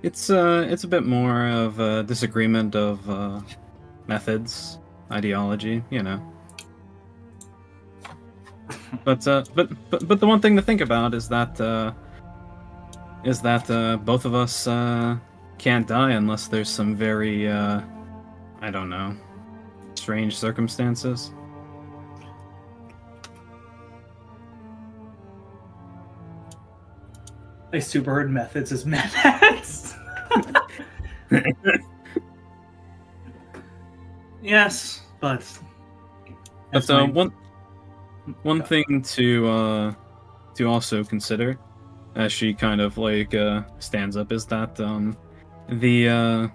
It's a bit more of a disagreement of methods, ideology, you know. But the one thing to think about is that both of us can't die unless there's some very I don't know, strange circumstances. I super heard methods as methods. Yes, but But one thing to also consider, as she kind of like stands up, is that the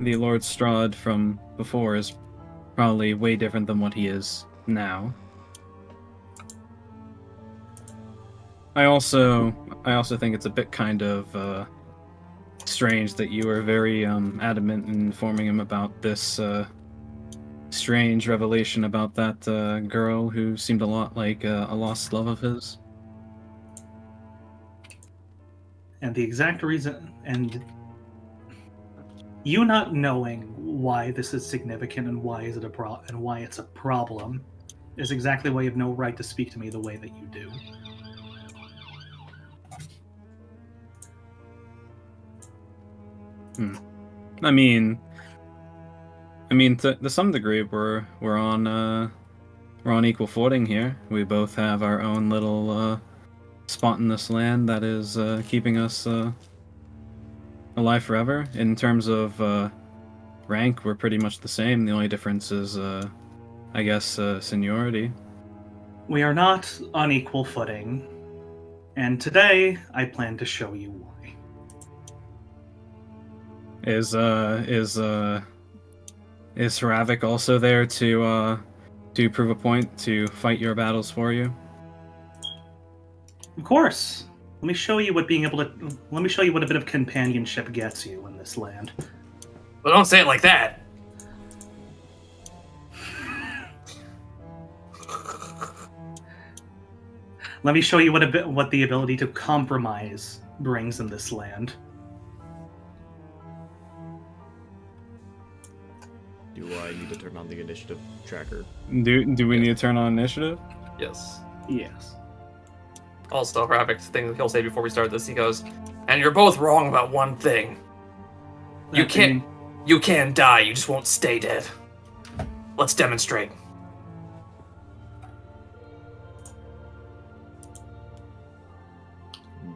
Lord Strahd from before is probably way different than what he is now. I also think it's a bit kind of strange that you were very adamant in informing him about this strange revelation about that girl who seemed a lot like a lost love of his. and the exact reason, and you not knowing why this is significant and why is it and why it's a problem is exactly why you have no right to speak to me the way that you do. I mean, to some degree, we're on equal footing here. We both have our own little spot in this land that is keeping us alive forever. In terms of rank, we're pretty much the same. The only difference is, I guess, seniority. We are not on equal footing, and today I plan to show you why. Is Haravik also there to prove a point, to fight your battles for you? Of course. Let me show you what a bit of companionship gets you in this land. Well, don't say it like that. Let me show you what the ability to compromise brings in this land. Do I need to turn on the initiative tracker? Do we need to turn on initiative? Yes. Yes. Also, Ravik's thing he'll say before we start this, he goes, and you're both wrong about one thing. You can't die, you just won't stay dead. Let's demonstrate.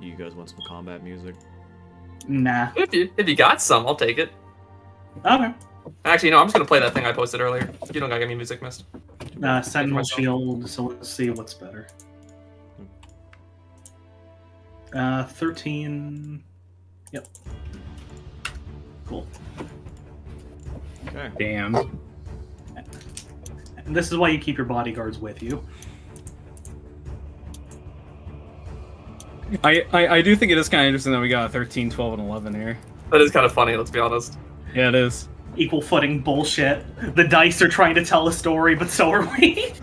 Do you guys want some combat music? Nah. If you got some, I'll take it. Okay. Actually, no, I'm just gonna play that thing I posted earlier. You don't gotta give me music, mist. Sentinel myself. shield, so let's see what's better. 13. Yep. Cool. Okay. Damn. And this is why you keep your bodyguards with you. I do think it is kind of interesting that we got a 13, 12, and 11 here. That is kind of funny, let's be honest. Yeah, it is. Equal footing bullshit. The dice are trying to tell a story, but so are we.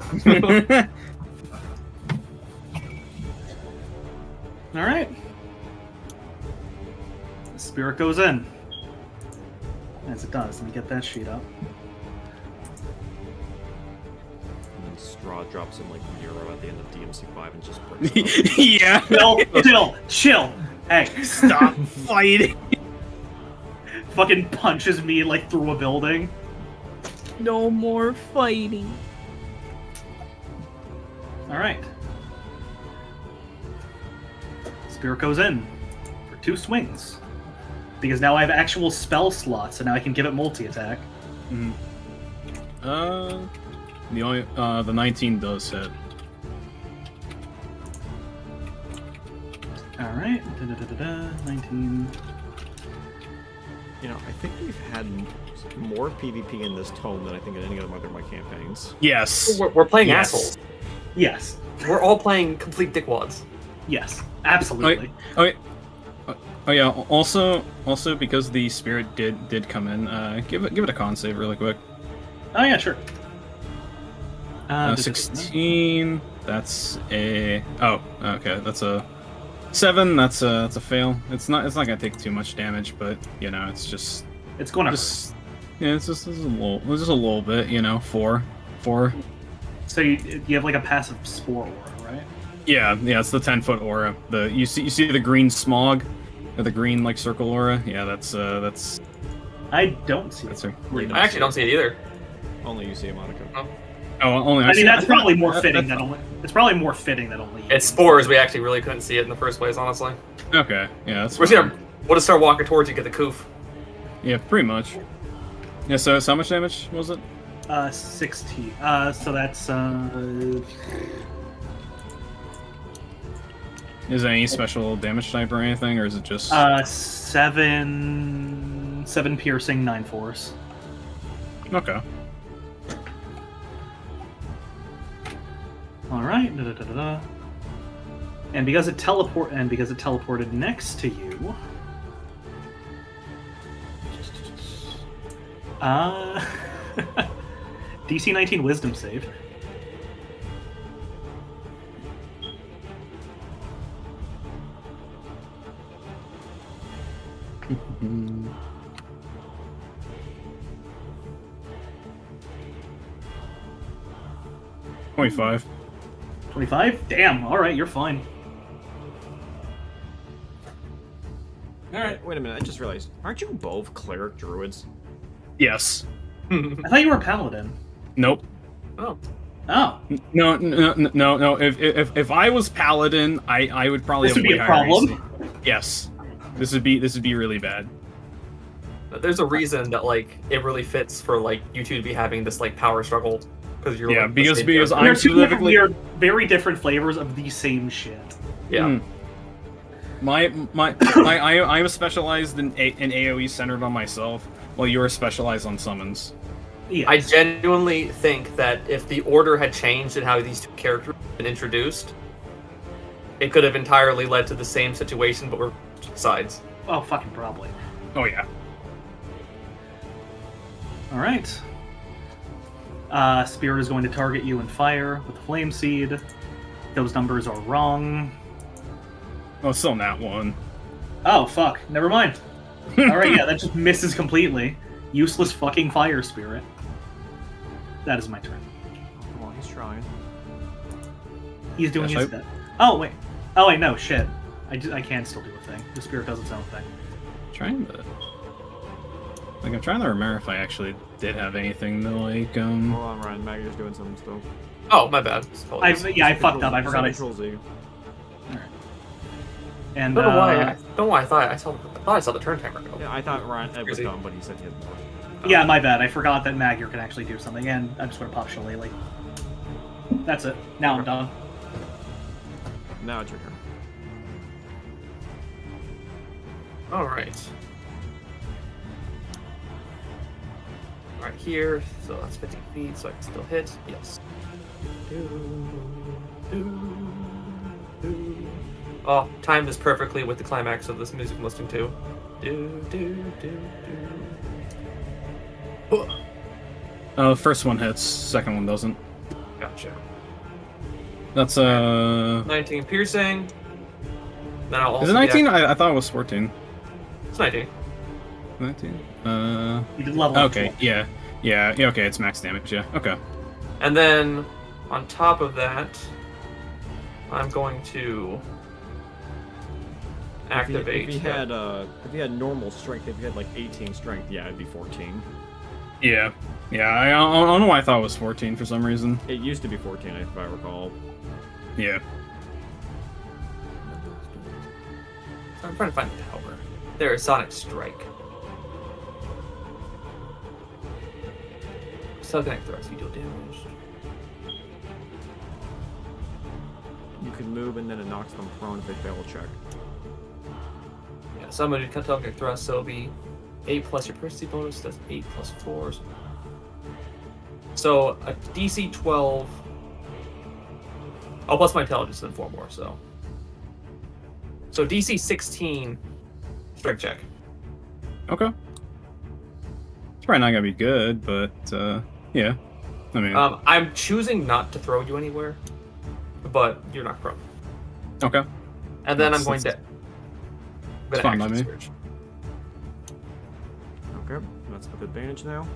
Alright. The spirit goes in. As it does. Let me get that sheet up. And then Strahd drops in like 0 at the end of DMC5 and just breaks it up. Yeah. Chill. Hey, Stop fighting. fucking punches me like through a building. No more fighting. Alright. Spirit goes in for 2 swings. Because now I have actual spell slots, so now I can give it multi-attack. Mhm. The 19 does hit. Alright. 19. You know, I think we've had more PvP in this tome than I think in any other of my campaigns. Yes. We're playing Yes. assholes. Yes. We're all playing complete dickwads. Yes. Absolutely. Oh yeah. Also because the spirit did come in, give it a con save really quick. Oh, yeah, sure. 16. That's a. Oh, okay. That's a 7. That's a fail. It's not gonna take too much damage, but you know, it's just. It's going to hurt. Just yeah, it's just a little bit. You know, 4. So you have like a passive spore aura, right? Yeah. It's the 10-foot aura. You see the green smog, or the green like circle aura. Yeah, that's. I don't see That's it. her. I actually don't see it either. Only you see it, Monica. Oh, only. I mean, that's probably more that- fitting that's- than only. It's probably more fitting than only. It's spores, we actually really couldn't see it in the first place, honestly. Okay. Yeah, that's. We'll fine. just start walking towards you, get the coof. Yeah, pretty much. Yeah. So how much damage was it? 16. So that's Is there any special damage type or anything, or is it just? 7 piercing, 9 force. Okay. All right. And because it teleported next to you, DC 19 Wisdom save. Mm. 25. 25? Damn. All right, you're fine. All right. Wait a minute, I just realized. Aren't you both cleric druids? Yes. I thought you were a paladin. Nope. Oh. Oh, No. If I was paladin, I would probably This have would be way a higher problem. AC. Yes. This would be really bad. There's a reason that like it really fits for like you two to be having this like power struggle because you're Yeah, like, the because- same because character. I'm they're two specifically- weird, very different flavors of the same shit. Yeah. I'm specialized in AOE centered on myself, while you're specialized on summons. Yeah. I genuinely think that if the order had changed in how these two characters had been introduced, it could have entirely led to the same situation, but we're sides. Oh, fucking probably. Oh yeah. All right. Spirit is going to target you and fire with the flame seed. Those numbers are wrong. Oh, still not one. Oh, fuck. Never mind. Alright, yeah, that just misses completely. Useless fucking fire spirit. That is my turn. Come on, he's trying. He's doing Yes, his bit. Oh, wait. Oh, wait, no, shit. I can still do a thing. The spirit does its own thing. I'm trying to remember if I actually did have anything to like Hold on, Ryan. Maggie's doing something still. Oh, my bad. Apologies. I fucked up. I forgot I... Control Z. And, I don't know why. I don't know why I thought I saw the turn timer go. Yeah, I thought Ryan Ed was Crazy. done, but he said he had more. yeah, my bad. I forgot that Magyar can actually do something, and I'm just going to pop Shillelagh. That's it. Now I'm done. Now it's your turn. All right. Right here, so that's 15 feet, so I can still hit. Yes. Oh, timed this perfectly with the climax of this music I'm listening to. First one hits, second one doesn't. Gotcha. That's 19 piercing. Then I'll also Is it 19? I thought it was 14. It's 19. 19? You did level up Okay, 12. yeah, okay, it's max damage, yeah. Okay. And then on top of that, I'm going to activate. If you had normal strength, if you had like 18 strength, yeah, it'd be 14. Yeah. Yeah, I don't know why I thought it was 14 for some reason. It used to be 14, if I recall. Yeah. I'm trying to find the power. There is Sonic Strike. Subconnect thrust, you deal damage. You can move and then it knocks them prone if they fail a check. Yeah, so I'm going to do subconnect thrust, so it'll be 8 plus your proficiency bonus, that's 8 plus 4. So a DC 12. Oh, plus my intelligence, then 4 more, so. So DC 16 strength check. Okay. It's probably not gonna be good, but yeah. I mean, I'm choosing not to throw you anywhere, but you're not prone. okay. And then That's- I'm going to. It's fine by me. Surge. Okay, that's with advantage now.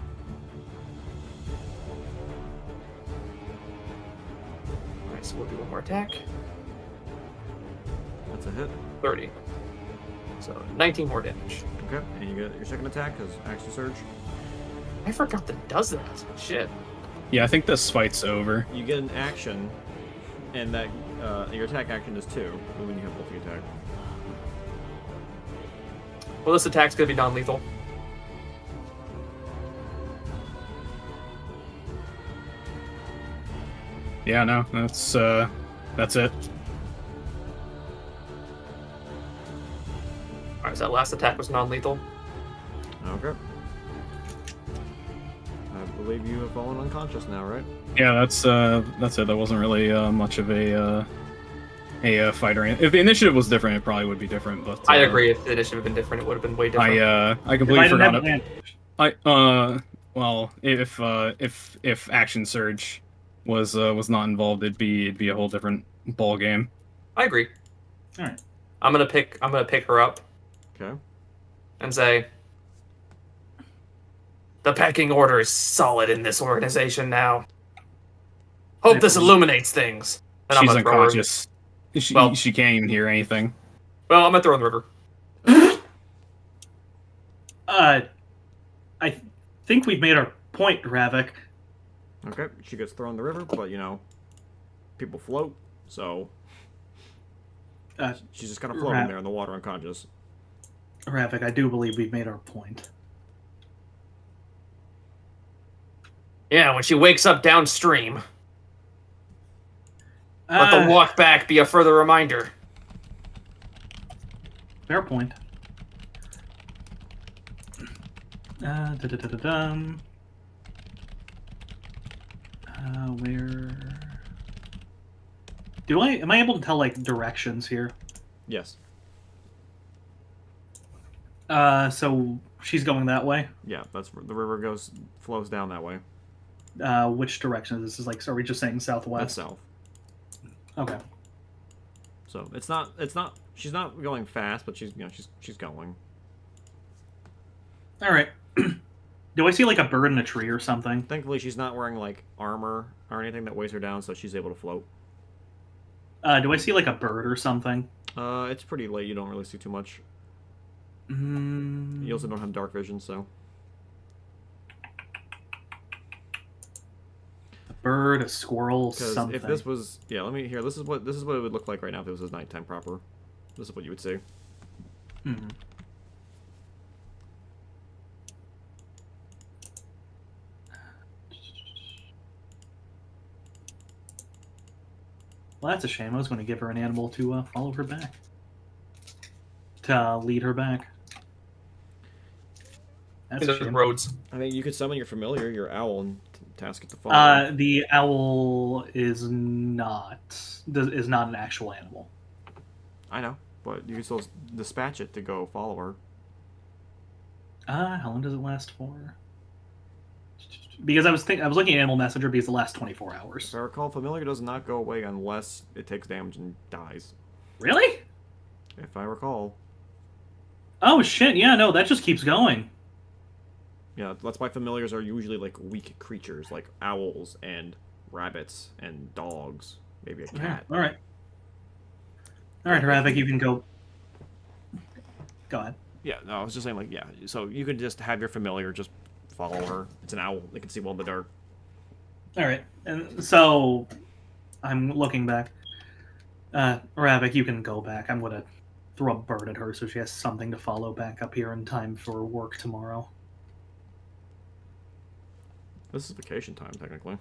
Alright, so we'll do one more attack. That's a hit. 30. So 19 more damage. Okay, and you get your second attack as action surge. I forgot that it does that. Shit. Yeah, I think this fight's over. You get an action, and that your attack action is 2 when you have multi attack. Well, this attack's gonna be non-lethal. Yeah, no, that's it. Alright, so that last attack was non-lethal. Okay. I believe you have fallen unconscious now, right? Yeah, that's it. That wasn't really much of a fighter. If the initiative was different, it probably would be different. But I agree. If the initiative had been different, it would have been way different. I completely forgot it. it. Well, if action surge was not involved, it'd be a whole different ball game. I agree. All right. I'm gonna pick her up Okay. and say, the pecking order is solid in this organization now. Hope this illuminates things. And I'm She's gonna throw her- unconscious. She can't even hear anything. Well, I'm gonna throw her in the river. I think we've made our point, Ravik. Okay, she gets thrown in the river, but people float, so she's just kind of floating there in the water unconscious. Ravik, I do believe we've made our point. Yeah, when she wakes up downstream, let the walk back be a further reminder. Fair point. Da-da-da-da-dum. Where? Am I able to tell like directions here? Yes. So she's going that way. Yeah, that's the river flows down that way. Which direction? This is like, are we just saying That's southwest? south. Okay. So it's not. She's not going fast, but she's going. All right. Do I see like a bird in a tree or something? Thankfully, she's not wearing like armor or anything that weighs her down, so she's able to float. Do I see like a bird or something? It's pretty late. You don't really see too much. You also don't have dark vision, so. A bird, a squirrel, Because something. if this was, let me here. This is what it would look like right now if it was nighttime proper. This is what you would see. Mhm. Well, that's a shame. I was going to give her an animal to follow her back. To lead her back. That's a There's shame. roads. I mean, you could summon your familiar, your owl, and task it to follow. The owl is not an actual animal. I know, but you can still dispatch it to go follow her. How long does it last for? Because I was looking at Animal Messenger because it lasts 24 hours. If I recall, familiar does not go away unless it takes damage and dies. Really? If I recall. Oh shit! Yeah, no, that just keeps going. Yeah, that's why familiars are usually like weak creatures, like owls and rabbits and dogs, maybe a cat. All right, Ravik, you can go. Go ahead. Yeah, no, I was just saying, like, yeah. So you can just have your familiar just follow her. It's an owl; they can see well in the dark. All right, and so I'm looking back. Ravik, you can go back. I'm gonna throw a bird at her so she has something to follow back up here in time for work tomorrow. This is vacation time, technically.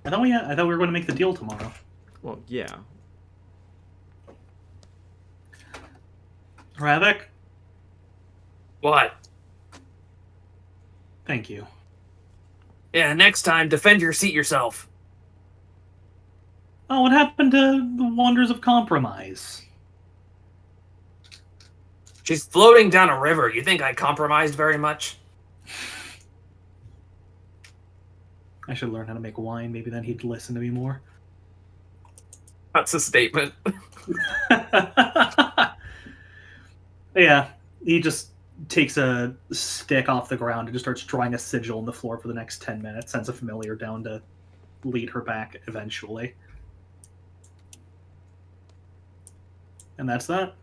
I thought we were going to make the deal tomorrow. Well, yeah. Ravik, What? thank you. Yeah, next time, defend your seat yourself. Oh, what happened to the wonders of compromise? She's floating down a river. You think I compromised very much? I should learn how to make wine. Maybe then he'd listen to me more. That's a statement. Yeah, he just takes a stick off the ground and just starts drawing a sigil on the floor for the next 10 minutes, sends a familiar down to lead her back eventually. And that's that.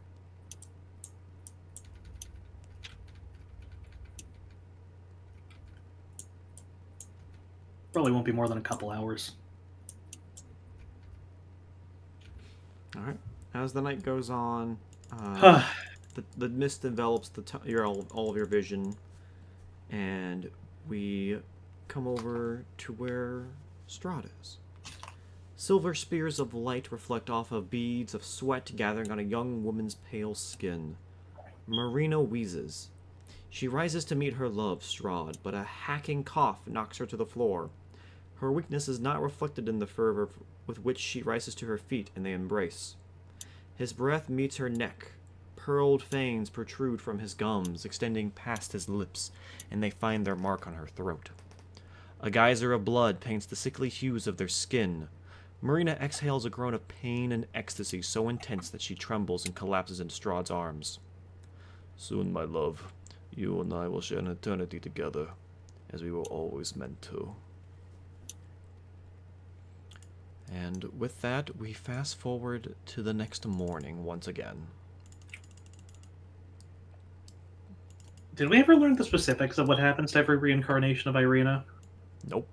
Probably won't be more than a couple hours. All right. As the night goes on, the mist envelops all of your vision, and we come over to where Strahd is. Silver spears of light reflect off of beads of sweat gathering on a young woman's pale skin. Marina wheezes. She rises to meet her love, Strahd, but a hacking cough knocks her to the floor. Her weakness is not reflected in the fervor with which she rises to her feet, and they embrace. His breath meets her neck. Pearled fangs protrude from his gums, extending past his lips, and they find their mark on her throat. A geyser of blood paints the sickly hues of their skin. Marina exhales a groan of pain and ecstasy so intense that she trembles and collapses into Strahd's arms. Soon, my love, you and I will share an eternity together, as we were always meant to. And with that, we fast forward to the next morning once again. Did we ever learn the specifics of what happens to every reincarnation of Irina? Nope.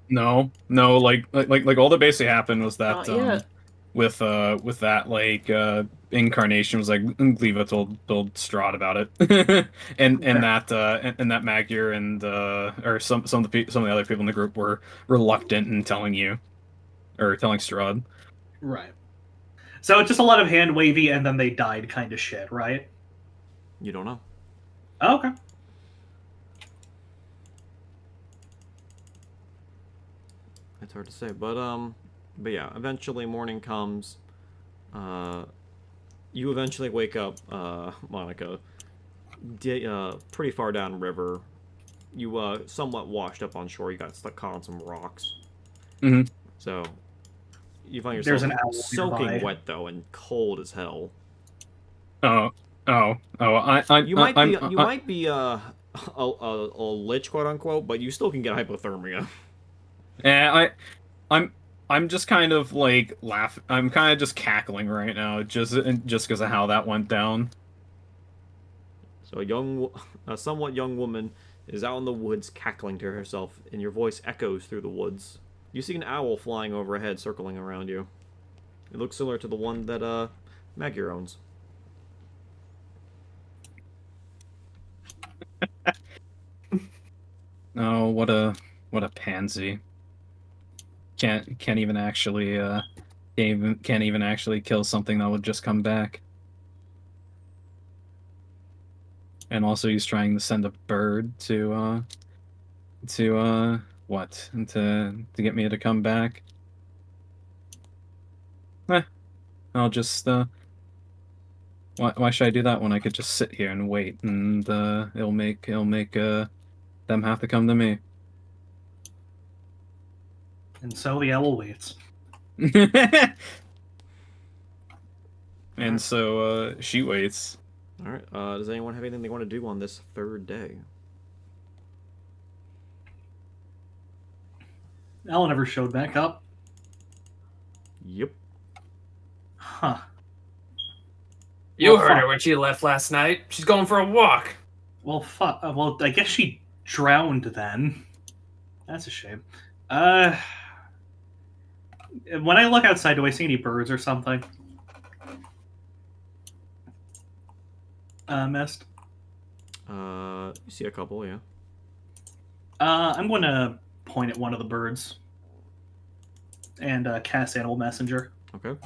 No, like all that basically happened was that Not yet. with that incarnation was like Gleva told Strahd about it, and that Magyar and or some of the other people in the group were reluctant in telling Strahd. Right. So it's just a lot of hand wavy and then they died kind of shit, right? You don't know. Oh, okay. It's hard to say, but yeah, eventually morning comes. You eventually wake up, Monica, pretty far downriver. You somewhat washed up on shore. You got stuck caught on some rocks. Mm-hmm. So you find There's yourself an owl soaking nearby. wet though and cold as hell. You might be a lich, quote unquote, but you still can get hypothermia. Yeah, I'm just kind of like I'm kind of just cackling right now, just because of how that went down. So a somewhat young woman is out in the woods cackling to herself, and your voice echoes through the woods. You see an owl flying overhead, circling around you. It looks similar to the one that Magyar owns. Oh, what a pansy. can't even actually can't even actually kill something that would just come back. And also, he's trying to send a bird to what? To get me to come back. I'll just why should I do that when I could just sit here and wait, and it'll make them have to come to me. And so the owl waits. And so she waits. All right. Does anyone have anything they want to do on this third day? Owl never showed back up. Yep. Huh. You Well, heard fuck. her when she left last night. She's going for a walk. Well, fuck. Well, I guess she drowned then. That's a shame. When I look outside, do I see any birds or something? Mist. You see a couple, yeah. I'm going to point at one of the birds and cast Animal Messenger. Okay.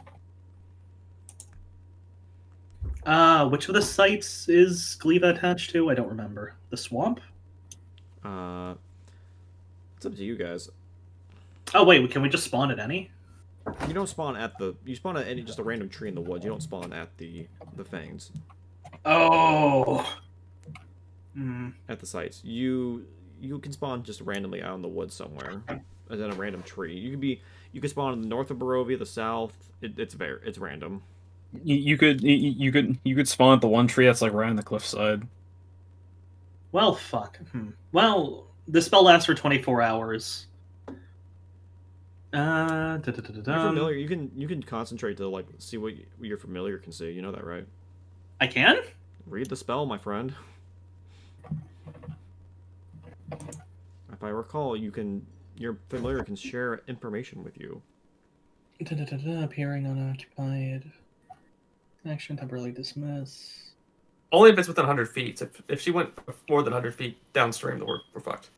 Which of the sites is Gleva attached to? I don't remember. The swamp? It's up to you guys. Oh wait, can we just spawn at any? You don't spawn at the. You spawn at any just a random tree in the woods. You don't spawn at the fangs. Oh. At the sites, you can spawn just randomly out in the woods somewhere, as in a random tree. You could spawn in the north of Barovia, the south. It's random. You could spawn at the one tree that's like right on the cliffside. Well, fuck. Well, the spell lasts for 24 hours. You're familiar. You can concentrate to like see what your familiar can see. You know that, right? I can? Read the spell, my friend. If I recall, your familiar can share information with you. Appearing unoccupied. Action temporarily dismiss. Only if it's within 100 feet. If she went more than 100 feet downstream, then we're fucked.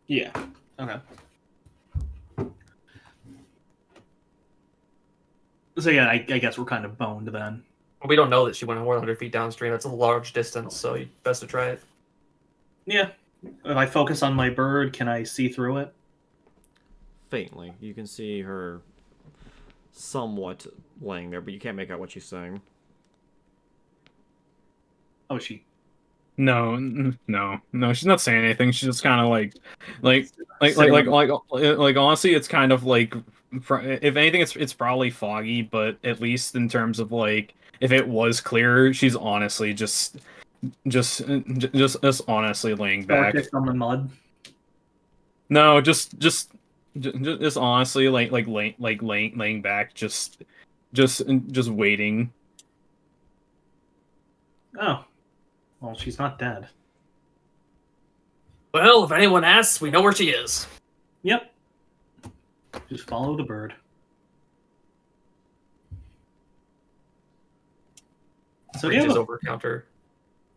Yeah. Okay. So yeah, I guess we're kind of boned then. We don't know that she went more than 100 feet downstream. That's a large distance, so best to try it. Yeah. If I focus on my bird, can I see through it? Faintly, you can see her somewhat laying there, but you can't make out what she's saying. Oh, she. No, she's not saying anything. She's just kind of like honestly, it's kind of like, if anything, it's probably foggy, but at least in terms of like, if it was clear, she's honestly just honestly laying back. On the mud. No, just honestly laying back, just waiting. Oh. Well, she's not dead. Well, if anyone asks, we know where she is. Yep. Just follow the bird. So Reaches over counter.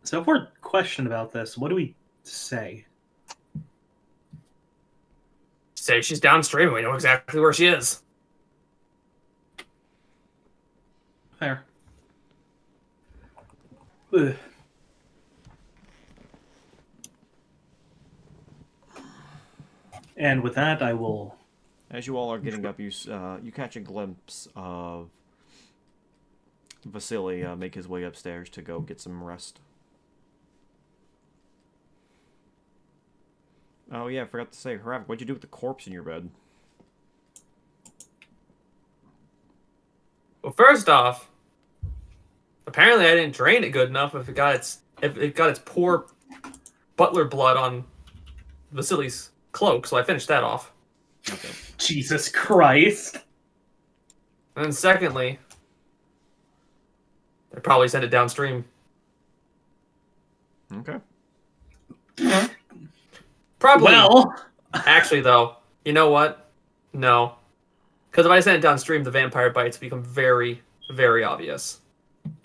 So if we're questioned about this, what do we say? Say she's downstream and we know exactly where she is. Fair. Ugh. And with that, I will. As you all are getting up, you catch a glimpse of Vasily make his way upstairs to go get some rest. Oh yeah, I forgot to say, Harav, what'd you do with the corpse in your bed? Well, first off, apparently I didn't drain it good enough. If it got its poor butler blood on Vasily's cloak, so I finished that off. Okay. Jesus Christ. And then secondly, I probably sent it downstream. Okay. Probably. Well, Actually, though, you know what? No. Because if I sent it downstream, the vampire bites become very, very obvious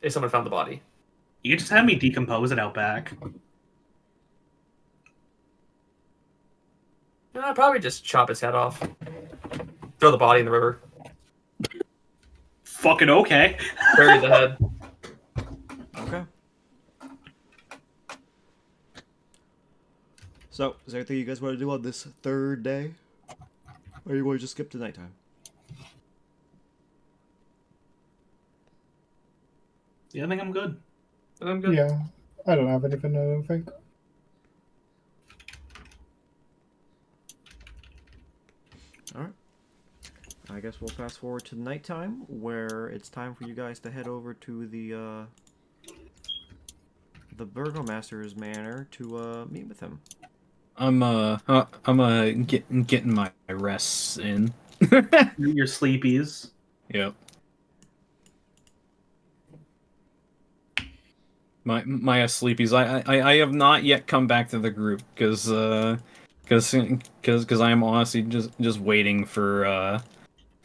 if someone found the body. you just had me decompose it out back. I'd probably just chop his head off. Throw the body in the river. Fucking okay. Bury the head. Okay. So, is there anything you guys want to do on this third day? Or you want to just skip to nighttime? Yeah, I think I'm good. I'm good. Yeah, I don't have anything, I don't think. Alright. I guess we'll fast forward to nighttime, where it's time for you guys to head over to the Burgomaster's manor to meet with him. I'm getting my rests in. Your sleepies. Yep. My sleepies. I have not yet come back to the group because I am honestly just waiting for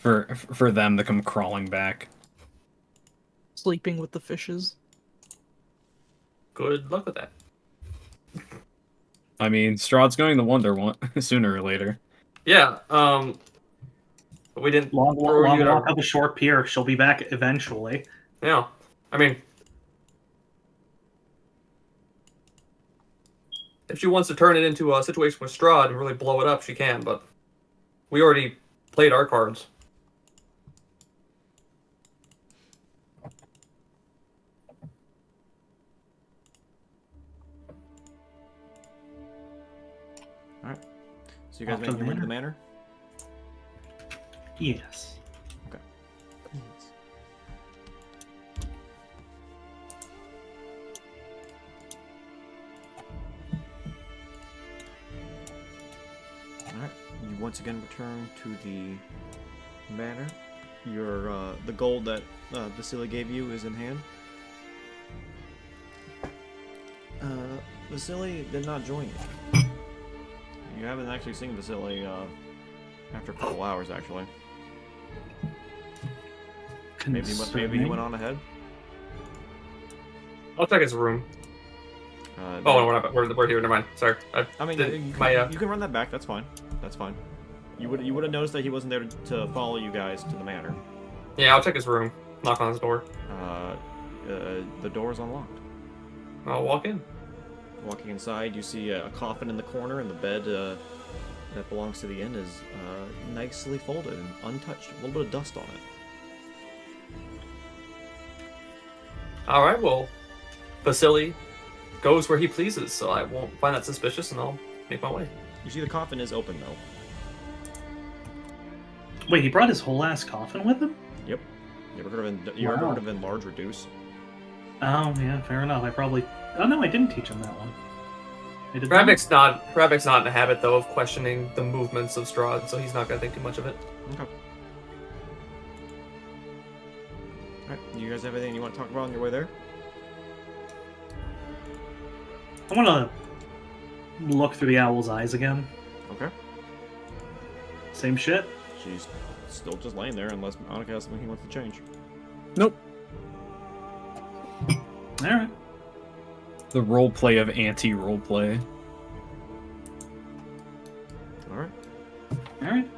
them to come crawling back. Sleeping with the fishes. Good luck with that. I mean, Strahd's going to wonder one sooner or later. Yeah. But we didn't. Long throw you walk up a short pier. She'll be back eventually. Yeah. I mean, if she wants to turn it into a situation with Strahd and really blow it up, she can. But we already played our cards. So you guys Off to making the your way to the manor? Yes. Okay. Alright, you once again return to the manor. Your the gold that Vasily gave you is in hand. Vasily did not join you. You haven't actually seen Vasily after a couple hours, actually. Maybe he went on ahead. I'll check his room. Oh, no, we're here. Never mind. Sorry. I mean, you can run that back. That's fine. That's fine. You would have noticed that he wasn't there to follow you guys to the manor. Yeah, I'll check his room. Knock on his door. The door is unlocked. I'll walk in. Walking inside, you see a coffin in the corner, and the bed that belongs to the inn is nicely folded and untouched. A little bit of dust on it. All right. Well, Vasily goes where he pleases, so I won't find that suspicious, and I'll make my way. You see the coffin is open, though. Wait, he brought his whole ass coffin with him? Yep. You ever heard of enlarge reduce? Oh yeah, fair enough. Oh no, I didn't teach him that one. Ravnik's not in the habit though of questioning the movements of Strahd, so he's not gonna think too much of it. Okay. Alright, you guys have anything you want to talk about on your way there? I want to look through the owl's eyes again. Okay. Same shit. She's still just laying there unless Monica has something he wants to change. Nope. Alright. The roleplay of anti-roleplay. Alright. Alright.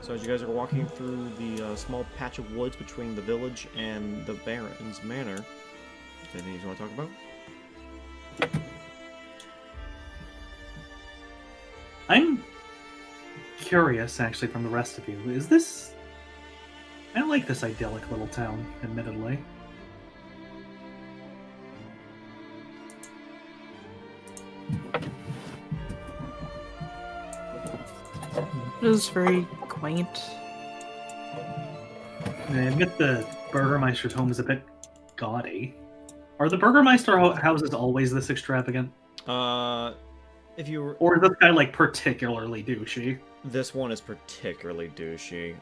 So as you guys are walking through the small patch of woods between the village and the Baron's manor, is there anything you want to talk about? I'm curious, actually, from the rest of you. Is this... I like this idyllic little town, admittedly. It is very quaint. I admit the Burgermeister's home is a bit gaudy. Are the Burgermeister houses always this extravagant? If you were... Or is this guy, like, particularly douchey? This one is particularly douchey.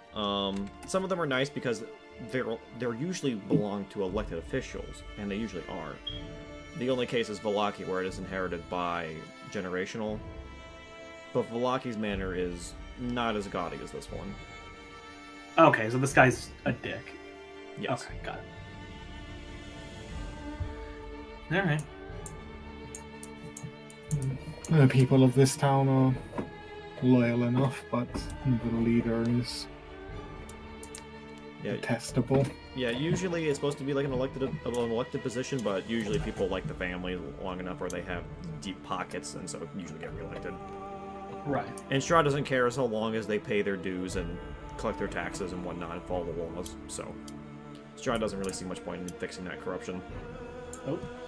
Some of them are nice because they're usually belong to elected officials, and they usually are. The only case is Valaki, where it is inherited by generational. But Valaki's manor is not as gaudy as this one. Okay, so this guy's a dick. Yes. Okay, got it. Alright. The people of this town are loyal enough, but the leader is detestable. Yeah, usually it's supposed to be like an elected position, but usually people like the family long enough where they have deep pockets, and so usually get reelected. Right. And Strahd doesn't care so long as they pay their dues and collect their taxes and whatnot and follow the laws, so Strahd doesn't really see much point in fixing that corruption.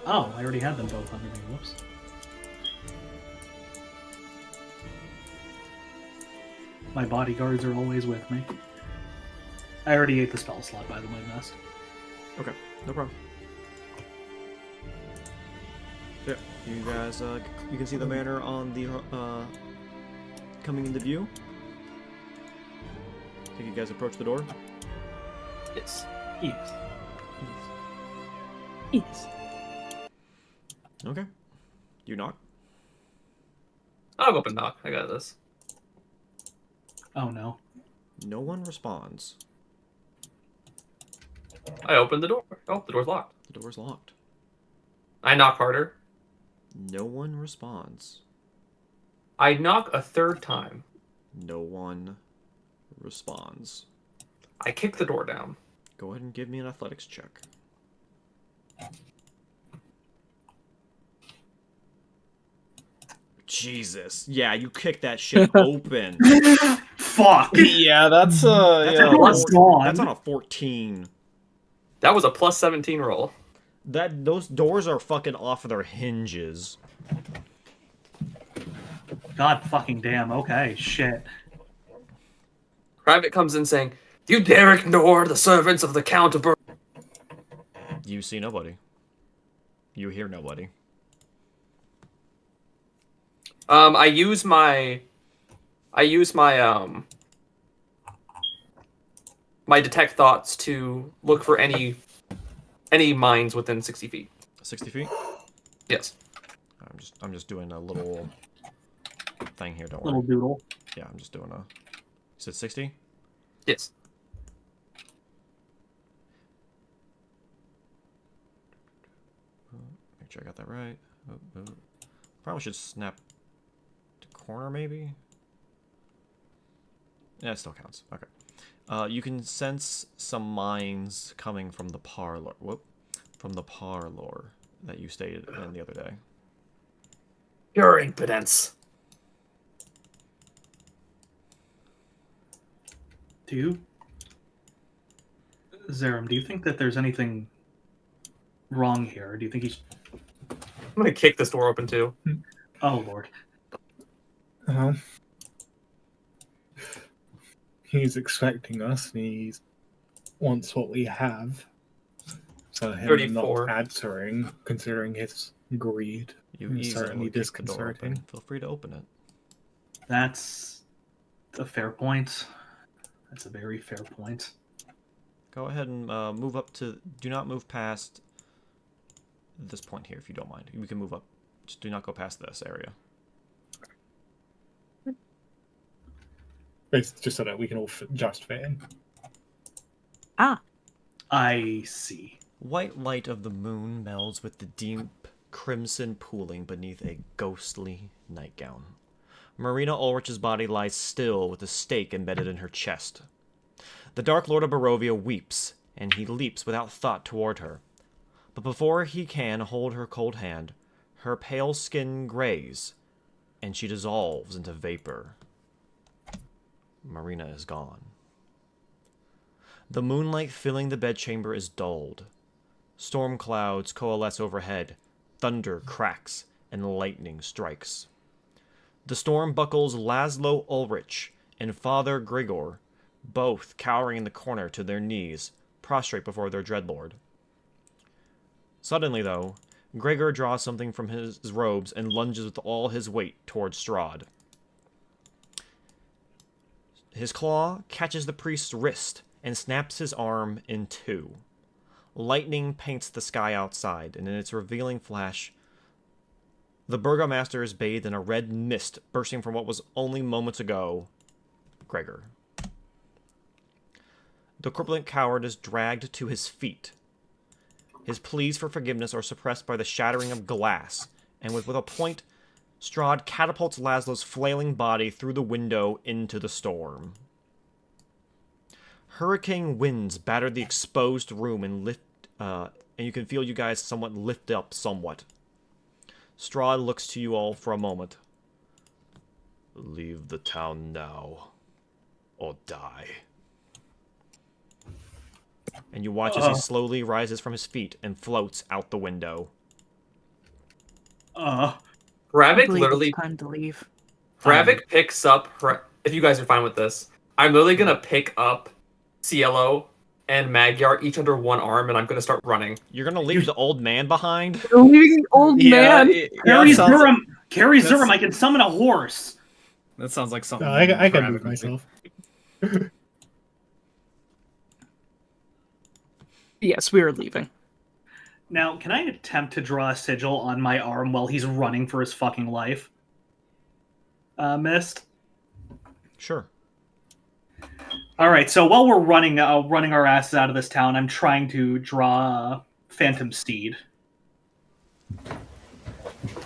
Oh, I already had them both under me. Whoops. My bodyguards are always with me. I already ate the spell slot, by the way, Nest. Okay, no problem. So, yeah, you guys, you can see the manor on the, coming into view. I think you guys approach the door. Yes. Yes. Yes. Okay. You knock. I'll go up and knock. I got this. Oh no. No one responds. I opened the door. Oh, the door's locked. The door's locked. I knock harder. No one responds. I knock a third time. No one responds. I kick the door down. Go ahead and give me an athletics check. Jesus. Yeah, you kicked that shit open. Fuck! Yeah, that's That's, yeah. on a What's that's on? on a 14. That was a plus 17 roll. Those doors are fucking off their hinges. God fucking damn, okay, shit. Private comes in saying, "You dare ignore the servants of the Count of Berez." You see nobody. You hear nobody. I use my my detect thoughts to look for any mines within 60 feet. 60 feet? Yes. I'm just doing a little thing here, don't Little worry. doodle. Yeah, I'm just doing a... You said 60? Yes. Make sure I got that right. Probably should snap to corner, maybe? Yeah, it still counts. Okay. You can sense some mines coming from the parlor. From the parlor that you stayed in the other day. Your impotence. Zerum, do you think that there's anything wrong here? Do you think he's... I'm gonna kick this door open too. Oh, Lord. He's expecting us, and he wants what we have. So him 34. not answering, considering his greed, You is easily certainly kick the door disconcerting. open. Feel free to open it. That's a fair point. That's a very fair point. Go ahead and move up to... Do not move past this point here, if you don't mind. We can move up. Just do not go past this area. Basically, just so that we can all just fit in. Ah. I see. White light of the moon melds with the deep crimson pooling beneath a ghostly nightgown. Marina Ulrich's body lies still with a stake embedded in her chest. The Dark Lord of Barovia weeps, and he leaps without thought toward her. But before he can hold her cold hand, her pale skin grays, and she dissolves into vapor. Marina is gone. The moonlight filling the bedchamber is dulled. Storm clouds coalesce overhead, thunder cracks, and lightning strikes. The storm buckles Laszlo Ulrich and Father Grigor, both cowering in the corner to their knees, prostrate before their dreadlord. Suddenly, though, Gregor draws something from his robes and lunges with all his weight towards Strahd. His claw catches the priest's wrist and snaps his arm in two. Lightning paints the sky outside, and in its revealing flash, the burgomaster is bathed in a red mist bursting from what was only moments ago Gregor. The corpulent coward is dragged to his feet. His pleas for forgiveness are suppressed by the shattering of glass, and with a point, Strahd catapults Laszlo's flailing body through the window into the storm. Hurricane winds batter the exposed room and you can feel you guys somewhat lift up somewhat. Strahd looks to you all for a moment. Leave the town now, or die. And you watch as he slowly rises from his feet and floats out the window. Ravik literally... Time to leave. Ravik picks up... If you guys are fine with this, I'm literally going to pick up Cielo and Magyar each under one arm, and I'm going to start running. You're going to leave the old man behind? You're leaving the old man? Carry Zurum, I can summon a horse. That sounds like something. I can move myself. Yes, we are leaving. Now, can I attempt to draw a sigil on my arm while he's running for his fucking life? Mist? Sure. Alright, so while we're running our asses out of this town, I'm trying to draw Phantom Steed.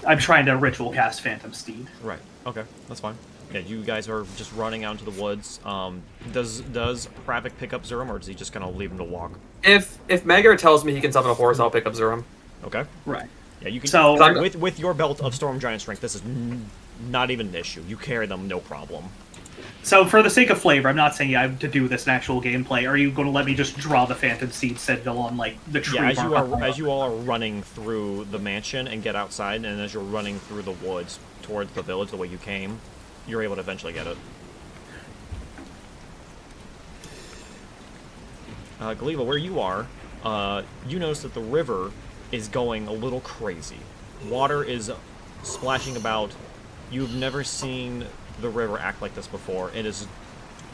I'm trying to ritual cast Phantom Steed. Right, okay, that's fine. Yeah, you guys are just running out into the woods. Does Ravik pick up Zurum, or does he just kind of leave him to walk? If Magyar tells me he can summon a horse, I'll pick up Zurum. Okay. Right. Yeah, you can. So with your belt of Storm Giant Strength, this is not even an issue. You carry them, no problem. So for the sake of flavor, I'm not saying you have to do this in actual gameplay. Are you going to let me just draw the Phantom Seed Citadel on like the tree? Yeah, as you all are running through the mansion and get outside, and as you're running through the woods towards the village the way you came, you're able to eventually get it. Galiva, where you are, you notice that the river is going a little crazy. Water is splashing about. You've never seen the river act like this before. It is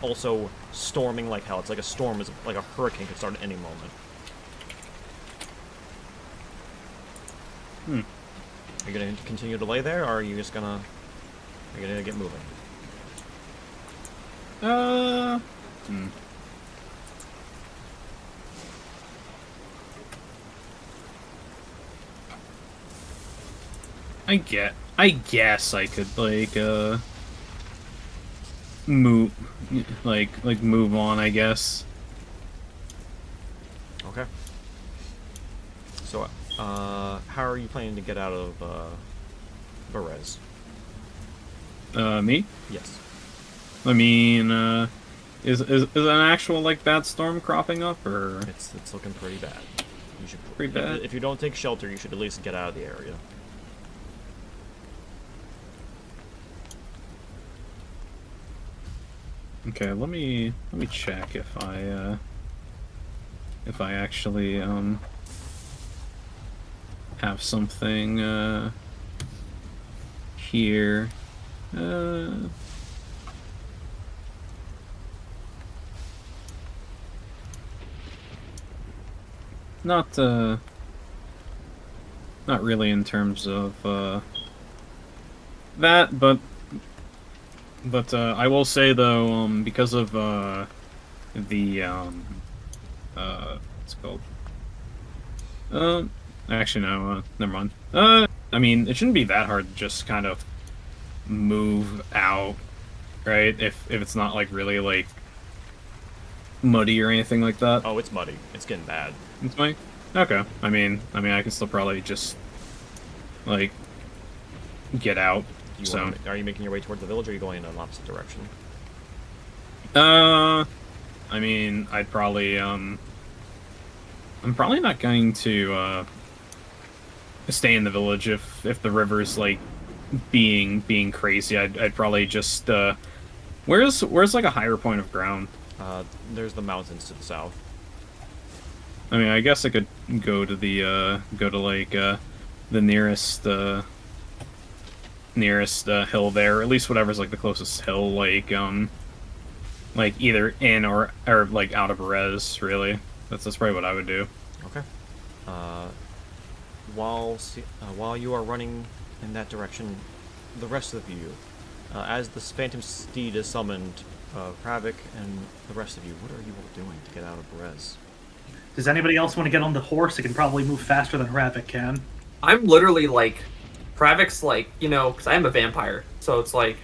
also storming like hell. It's like a storm, like a hurricane could start at any moment. Are you going to continue to lay there, or are you just gonna... Are you gonna get moving? I guess I could like move move on, I guess. Okay. So how are you planning to get out of Berez? Me? Yes. I mean, is an actual like bad storm cropping up, or It's looking pretty bad. You should pretty bad? If you don't take shelter, you should at least get out of the area. Okay, let me check if I actually have something here. Not really in terms of that, but I will say though, because of the what's it called? Actually no, never mind. I mean, it shouldn't be that hard to just kind of move out, right? If it's not like really like muddy or anything like that. Oh, it's muddy. It's getting bad. It's muddy? Okay. I mean I can still probably just like get out. Are you making your way towards the village, or are you going in an opposite direction? I mean, I'd probably I'm probably not going to stay in the village if the river's like being crazy. I'd probably just where's like a higher point of ground? There's the mountains to the south. I mean, I guess I could go to the the nearest hill there, at least whatever's like the closest hill, like either in or like out of Berez, really. That's probably what I would do. Okay. While you are running in that direction, the rest of you, as the Phantom Steed is summoned, Ravik and the rest of you, what are you all doing to get out of Berez? Does anybody else want to get on the horse? It can probably move faster than Ravik can. I'm literally like Pravik's like, because I am a vampire, so it's like...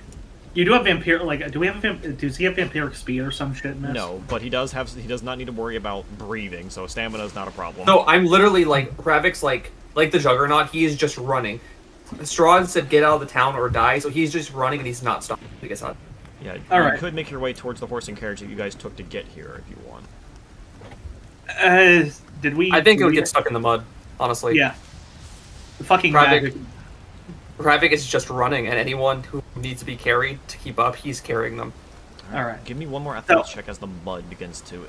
You do have vampire, does he have vampiric speed or some shit in this? No, but he does not need to worry about breathing, so stamina is not a problem. No, I'm literally like, Pravik's like the Juggernaut, he is just running. Strahd said get out of the town or die, so he's just running and he's not stopping to get out. Yeah, Alright. You could make your way towards the horse and carriage that you guys took to get here if you want. Did we... I think it would get stuck in the mud, honestly. Yeah. The fucking Pravik, magic. Pravik is just running, and anyone who needs to be carried to keep up, he's carrying them. Alright. Give me one more athletics check as the mud begins to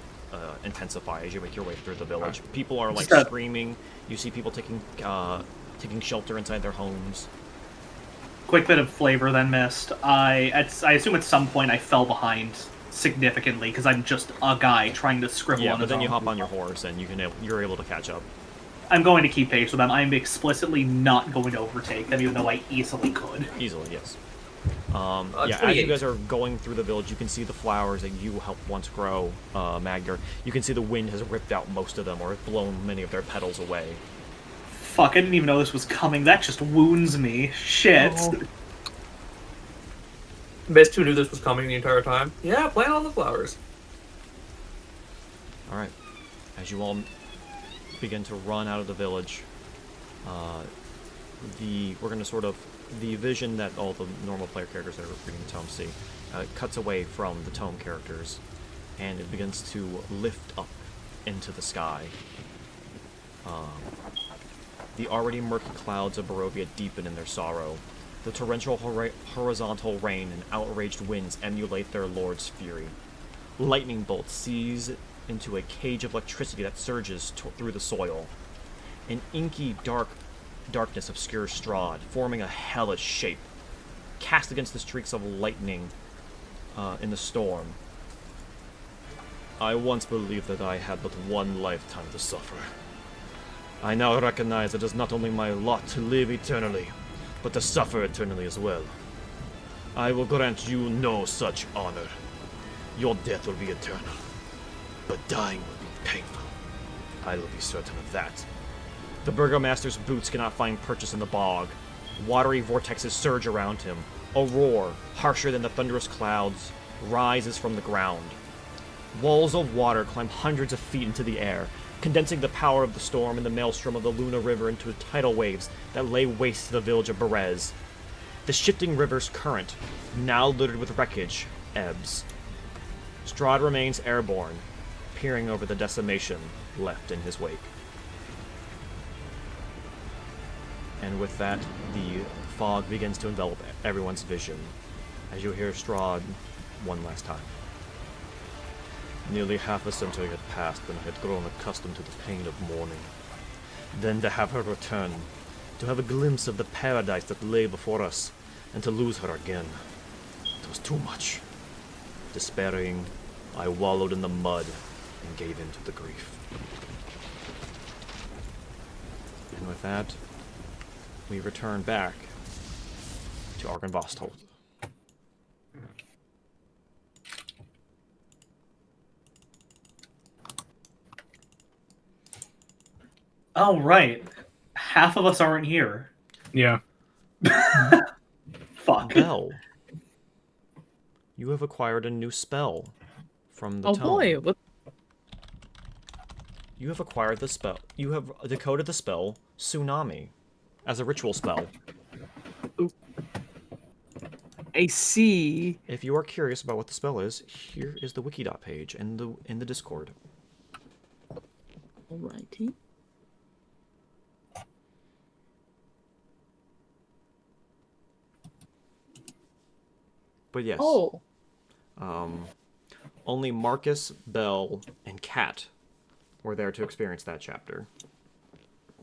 intensify as you make your way through the village. People are like screaming. You see people taking shelter inside their homes. Quick bit of flavor then missed. I assume at some point I fell behind significantly because I'm just a guy trying to scribble on but then his you own. hop on your horse and you're able to catch up. I'm going to keep pace with them. I'm explicitly not going to overtake them, even though I easily could. Easily, yes. As you guys are going through the village, you can see the flowers that you helped once grow, Magyar. You can see the wind has ripped out most of them or blown many of their petals away. Fuck, I didn't even know this was coming. That just wounds me. Shit. Oh. Best who knew this was coming the entire time. Yeah, plant all the flowers. Alright. As you all begin to run out of the village, the vision that all the normal player characters that are reading the tome see cuts away from the tome characters, and it begins to lift up into the sky. The already murky clouds of Barovia deepen in their sorrow. The torrential horizontal rain and outraged winds emulate their lord's fury. Lightning bolts seize into a cage of electricity that surges through the soil. An inky darkness obscures Strahd, forming a hellish shape. Cast against the streaks of lightning in the storm. I once believed that I had but one lifetime to suffer. I now recognize it is not only my lot to live eternally, but to suffer eternally as well. I will grant you no such honor. Your death will be eternal, but dying will be painful. I will be certain of that. The burgomaster's boots cannot find purchase in the bog. Watery vortexes surge around him. A roar, harsher than the thunderous clouds, rises from the ground. Walls of water climb hundreds of feet into the air, condensing the power of the storm and the maelstrom of the Luna River into tidal waves that lay waste to the village of Berez. The shifting river's current, now littered with wreckage, ebbs. Strahd remains airborne, peering over the decimation left in his wake. And with that, the fog begins to envelop everyone's vision, as you hear Strahd one last time. Nearly half a century had passed when I had grown accustomed to the pain of mourning. Then to have her return, to have a glimpse of the paradise that lay before us, and to lose her again. It was too much. Despairing, I wallowed in the mud and gave in to the grief. And with that, we return back to Argynvostholt. Oh, right. Half of us aren't here. Yeah. Fuck. Bell, you have acquired a new spell from the tome. Oh boy, what? You have acquired the spell. You have decoded the spell Tsunami as a ritual spell. I see. If you are curious about what the spell is, here is the wiki.page page in the Discord. Alrighty. But yes. Oh. Only Marcus, Bell, and Kat were there to experience that chapter.